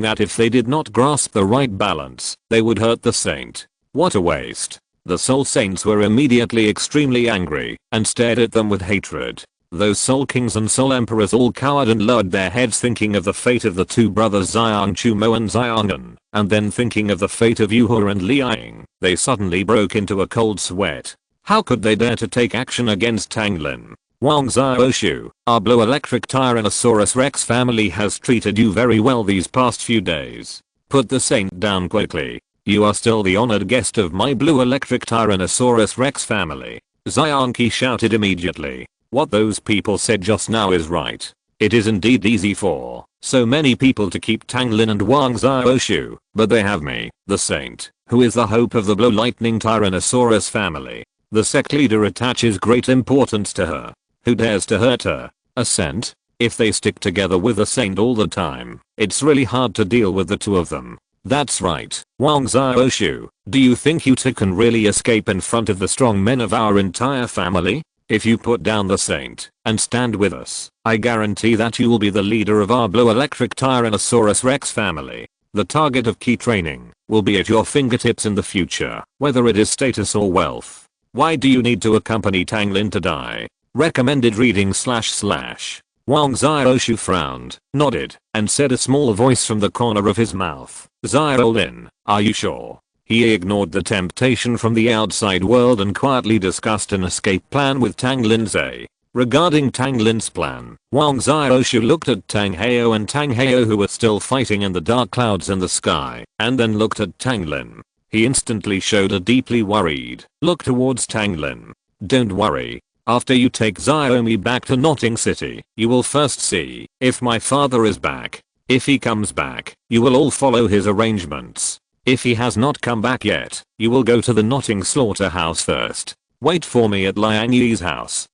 that if they did not grasp the right balance, they would hurt the saint. What a waste. The Soul Saints were immediately extremely angry and stared at them with hatred. Those Soul Kings and Soul Emperors all cowered and lowered their heads, thinking of the fate of the two brothers Xiang Chumo and Xiangan, and then thinking of the fate of Yuhua and Liang. They suddenly broke into a cold sweat. How could they dare to take action against Tang Lin? Wang Xiaoshu, our blue electric Tyrannosaurus Rex family has treated you very well these past few days. Put the saint down quickly. You are still the honored guest of my blue electric Tyrannosaurus Rex family. Xianqi shouted immediately. What those people said just now is right. It is indeed easy for so many people to keep Tang Lin and Wang Xiaoshu, but they have me, the saint, who is the hope of the blue lightning Tyrannosaurus family. The sect leader attaches great importance to her. Who dares to hurt her? A saint? If they stick together with the saint all the time, it's really hard to deal with the two of them. That's right, Wang Xiaoshu. Do you think you two can really escape in front of the strong men of our entire family? If you put down the saint and stand with us, I guarantee that you will be the leader of our blue electric Tyrannosaurus Rex family. The target of key training will be at your fingertips in the future, whether it is status or wealth. Why do you need to accompany Tang Lin to die? Recommended reading // Wang Xiaoshu frowned, nodded, and said a small voice from the corner of his mouth. Xiao Lin, are you sure? He ignored the temptation from the outside world and quietly discussed an escape plan with Tang Linze. Regarding Tang Lin's plan, Wang Xiaoshu looked at Tang Heiyou and Tang Heiyou, who were still fighting in the dark clouds in the sky, and then looked at Tang Lin. He instantly showed a deeply worried look towards Tang Lin. Don't worry. After you take Xiaomi back to Notting City, you will first see if my father is back. If he comes back, you will all follow his arrangements. If he has not come back yet, you will go to the Notting slaughterhouse first. Wait for me at Liang Yi's house.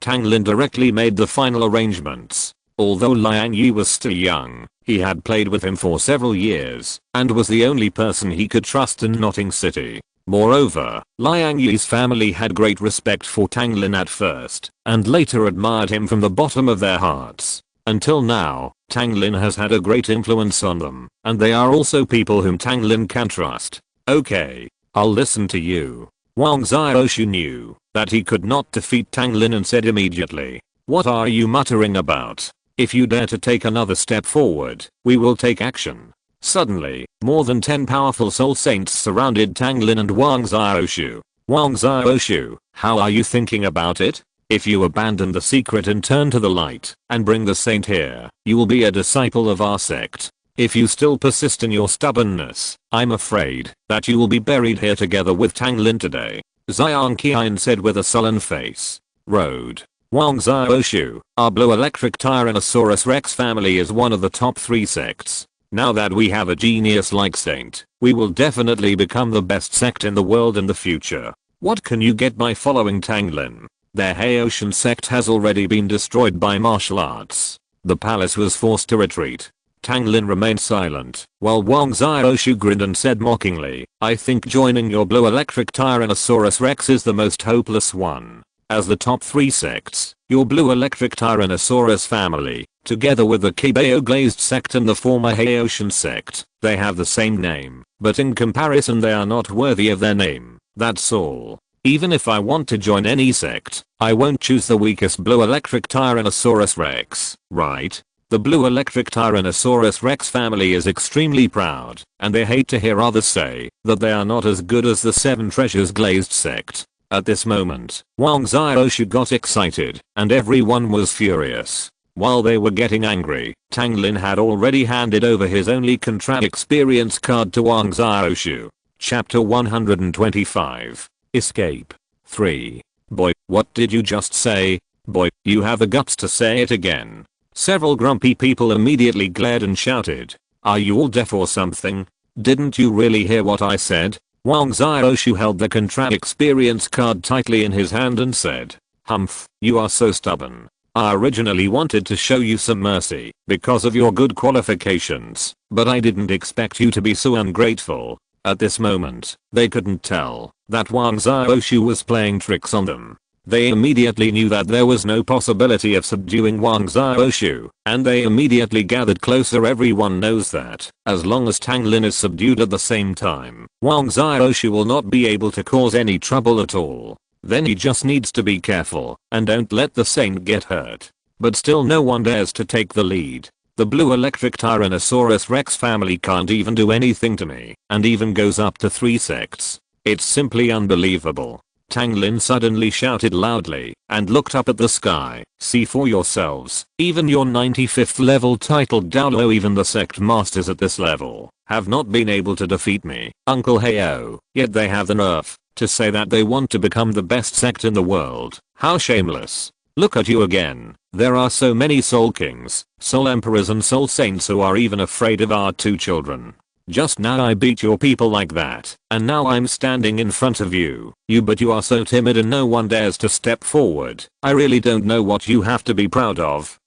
Tang Lin directly made the final arrangements. Although Liang Yi was still young, he had played with him for several years, and was the only person he could trust in Notting City. Moreover, Liang Yi's family had great respect for Tang Lin at first, and later admired him from the bottom of their hearts. Until now, Tang Lin has had a great influence on them, and they are also people whom Tang Lin can trust. Okay, I'll listen to you. Wang Xiaoshu knew that he could not defeat Tang Lin and said immediately, what are you muttering about? If you dare to take another step forward, we will take action. Suddenly, more than 10 powerful soul saints surrounded Tang Lin and Wang Xiaoshu. Wang Xiaoshu, how are you thinking about it? If you abandon the secret and turn to the light and bring the saint here, you will be a disciple of our sect. If you still persist in your stubbornness, I'm afraid that you will be buried here together with Tang Lin today. Xiang Qian said with a sullen face. Road. Wang Xiaoshu, our Blue Electric Tyrannosaurus Rex family is one of the top 3 sects. Now that we have a genius like Saint, we will definitely become the best sect in the world in the future. What can you get by following Tang Lin? Their Haoshan sect has already been destroyed by martial arts. The palace was forced to retreat. Tang Lin remained silent, while Wang Xiaoshu grinned and said mockingly, I think joining your Blue Electric Tyrannosaurus Rex is the most hopeless one. As the top 3 sects, your Blue Electric Tyrannosaurus family, together with the Kibao Glazed sect and the former Haoshan sect, they have the same name, but in comparison they are not worthy of their name, that's all. Even if I want to join any sect, I won't choose the weakest Blue Electric Tyrannosaurus Rex, right? The Blue Electric Tyrannosaurus Rex family is extremely proud, and they hate to hear others say that they are not as good as the 7 Treasures Glazed sect. At this moment, Wang Xiaoshu got excited, and everyone was furious. While they were getting angry, Tang Lin had already handed over his only contract experience card to Wang Xiaoshu. Chapter 125. Escape. 3. Boy, what did you just say? Boy, you have the guts to say it again. Several grumpy people immediately glared and shouted. Are you all deaf or something? Didn't you really hear what I said? Wang Xiaoshu held the contract experience card tightly in his hand and said, Humph, you are so stubborn. I originally wanted to show you some mercy because of your good qualifications, but I didn't expect you to be so ungrateful. At this moment, they couldn't tell that Wang Xiaoshu was playing tricks on them. They immediately knew that there was no possibility of subduing Wang Xiaoshu, and they immediately gathered closer. Everyone knows that, as long as Tang Lin is subdued at the same time, Wang Xiaoshu will not be able to cause any trouble at all. Then he just needs to be careful, and don't let the saint get hurt. But still no one dares to take the lead. The Blue Electric Tyrannosaurus Rex family can't even do anything to me, and even goes up to 3 sects. It's simply unbelievable. Tang Lin suddenly shouted loudly and looked up at the sky. See for yourselves, even your 95th level titled Douluo, even the sect masters at this level, have not been able to defeat me, Uncle Heo, yet they have the nerve to say that they want to become the best sect in the world. How shameless. Look at you again. There are so many Soul Kings, Soul Emperors and Soul Saints who are even afraid of our 2 children. Just now I beat your people like that, and now I'm standing in front of you. But you are so timid and no one dares to step forward. I really don't know what you have to be proud of.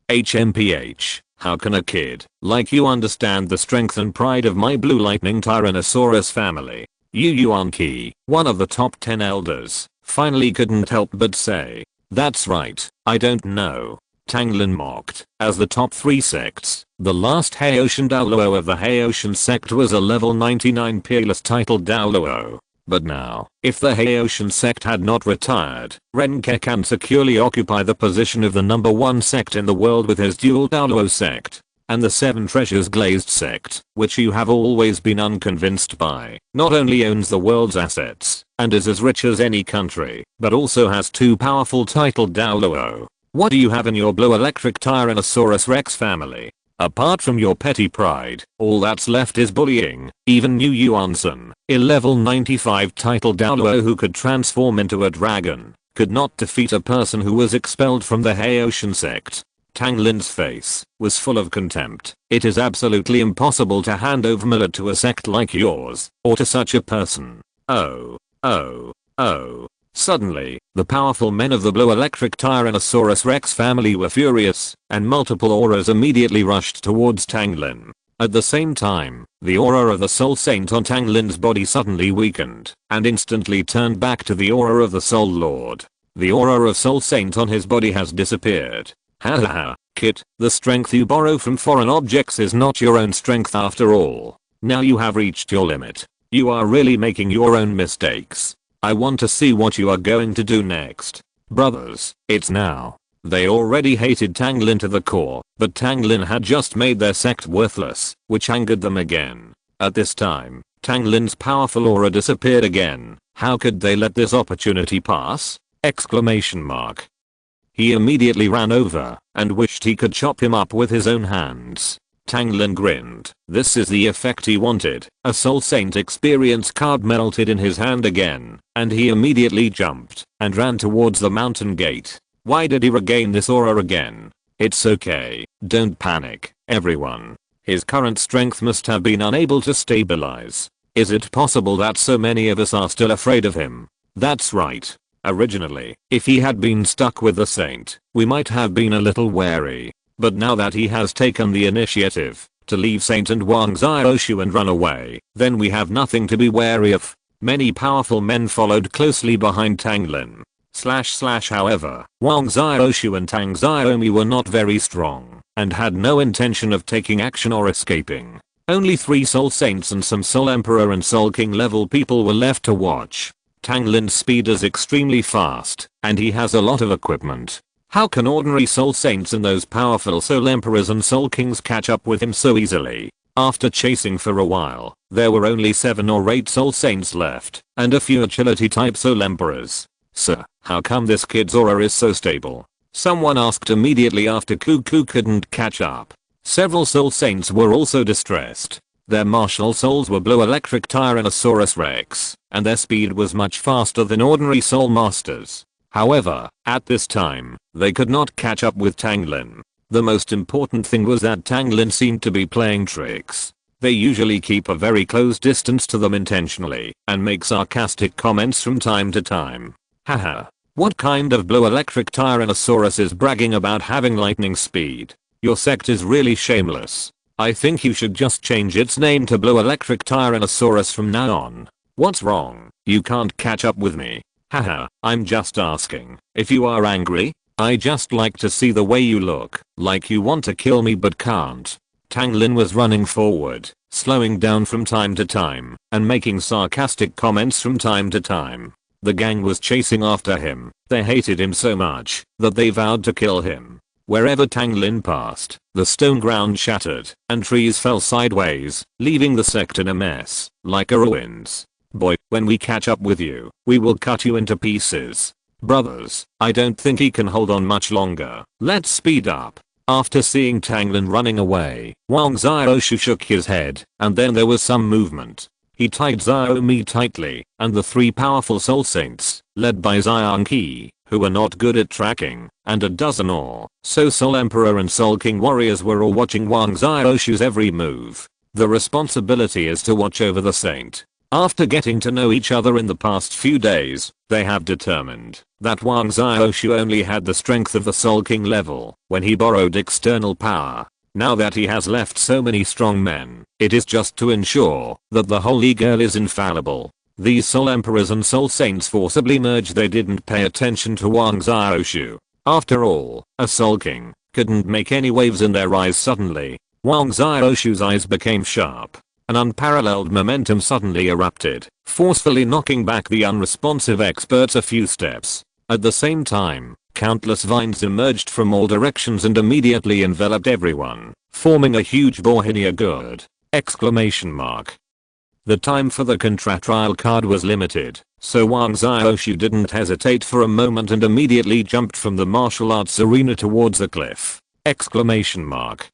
HMPH, how can a kid like you understand the strength and pride of my Blue Lightning Tyrannosaurus family? Yu Yuanqi, one of the top 10 elders, finally couldn't help but say, that's right, I don't know. Tang Lin mocked. As the top 3 sects, the last Haoshan Douluo of the Haoshan sect was a level 99 peerless titled Douluo. But now, if the Haoshan sect had not retired, Renke can securely occupy the position of the number 1 sect in the world with his dual Douluo sect. And the 7 Treasures Glazed sect, which you have always been unconvinced by, not only owns the world's assets, and is as rich as any country, but also has 2 powerful titled Douluo. What do you have in your Blue Electric Tyrannosaurus Rex family? Apart from your petty pride, all that's left is bullying. Even Yu Yuansen, a level 95 titled Douluo who could transform into a dragon, could not defeat a person who was expelled from the Haoshan sect. Tang Lin's face was full of contempt. It is absolutely impossible to hand over millet to a sect like yours, or to such a person. Oh. Suddenly, the powerful men of the Blue Electric Tyrannosaurus Rex family were furious, and multiple auras immediately rushed towards Tang Lin. At the same time, the aura of the Soul Saint on Tang Lin's body suddenly weakened, and instantly turned back to the aura of the Soul Lord. The aura of Soul Saint on his body has disappeared. Hahaha, kid, the strength you borrow from foreign objects is not your own strength after all. Now you have reached your limit. You are really making your own mistakes. I want to see what you are going to do next. Brothers, it's now. They already hated Tang Lin to the core, but Tang Lin had just made their sect worthless, which angered them again. At this time, Tang Lin's powerful aura disappeared again. How could they let this opportunity pass? Exclamation mark. He immediately ran over and wished he could chop him up with his own hands. Tang Lin grinned. This is the effect he wanted. A Soul Saint experience card melted in his hand again, and he immediately jumped and ran towards the mountain gate. Why did he regain this aura again? It's okay. Don't panic, everyone. His current strength must have been unable to stabilize. Is it possible that so many of us are still afraid of him? That's right. Originally, if he had been stuck with the Saint, we might have been a little wary. But now that he has taken the initiative to leave Saint and Wang Xiaoshu and run away, then we have nothing to be wary of. Many powerful men followed closely behind Tang Lin. However, Wang Xiaoshu and Tang Xiaomi were not very strong and had no intention of taking action or escaping. Only 3 Soul Saints and some Soul Emperor and Soul King level people were left to watch. Tang Lin's speed is extremely fast, and he has a lot of equipment. How can ordinary Soul Saints and those powerful Soul Emperors and Soul Kings catch up with him so easily? After chasing for a while, there were only 7 or 8 Soul Saints left, and a few agility type Soul Emperors. Sir, how come this kid's aura is so stable? Someone asked immediately after Cuckoo couldn't catch up. Several Soul Saints were also distressed. Their martial souls were Blue Electric Tyrannosaurus Rex, and their speed was much faster than ordinary Soul Masters. However, at this time, they could not catch up with Tang Lin. The most important thing was that Tang Lin seemed to be playing tricks. They usually keep a very close distance to them intentionally and make sarcastic comments from time to time. Haha. What kind of Blue Electric Tyrannosaurus is bragging about having lightning speed? Your sect is really shameless. I think you should just change its name to Blue Electric Tyrannosaurus from now on. What's wrong? You can't catch up with me. Haha, I'm just asking. If you are angry, I just like to see the way you look, like you want to kill me but can't. Tang Lin was running forward, slowing down from time to time, and making sarcastic comments from time to time. The gang was chasing after him. They hated him so much that they vowed to kill him. Wherever Tang Lin passed, the stone ground shattered, and trees fell sideways, leaving the sect in a mess, like a ruins. Boy, when we catch up with you, we will cut you into pieces. Brothers, I don't think he can hold on much longer. Let's speed up. After seeing Tang Lin running away, Wang Xiaoshu shook his head, and then there was some movement. He tied Xiaomi tightly, and the 3 powerful Soul Saints, led by Xiangqi, who were not good at tracking, and a dozen or so Soul Emperor and Soul King warriors were all watching Wang Xiaoshu's every move. The responsibility is to watch over the Saint. After getting to know each other in the past few days, they have determined that Wang Xiaoshu only had the strength of the Soul King level when he borrowed external power. Now that he has left so many strong men, it is just to ensure that the Holy Girl is infallible. These Soul Emperors and Soul Saints forcibly merged. They didn't pay attention to Wang Xiaoshu. After all, a Soul King couldn't make any waves in their eyes. Suddenly, Wang Xiaoshu's eyes became sharp. An unparalleled momentum suddenly erupted, forcefully knocking back the unresponsive experts a few steps. At the same time, countless vines emerged from all directions and immediately enveloped everyone, forming a huge Bohinia gourd! Exclamation mark. The time for the contratrial card was limited, so Wang Xiaoshu didn't hesitate for a moment and immediately jumped from the martial arts arena towards the cliff! Exclamation mark.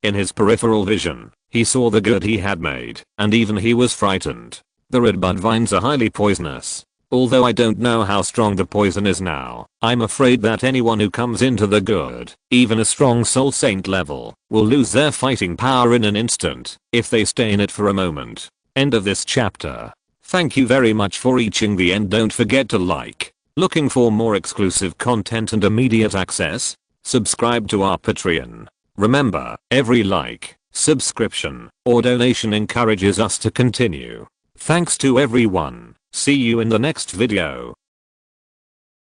In his peripheral vision, he saw the gourd he had made, and even he was frightened. The redbud vines are highly poisonous. Although I don't know how strong the poison is now, I'm afraid that anyone who comes into the gourd, even a strong Soul Saint level, will lose their fighting power in an instant if they stay in it for a moment. End of this chapter. Thank you very much for reaching the end. Don't forget to like. Looking for more exclusive content and immediate access? Subscribe to our Patreon. Remember, every like, subscription, or donation encourages us to continue. Thanks to everyone. See you in the next video.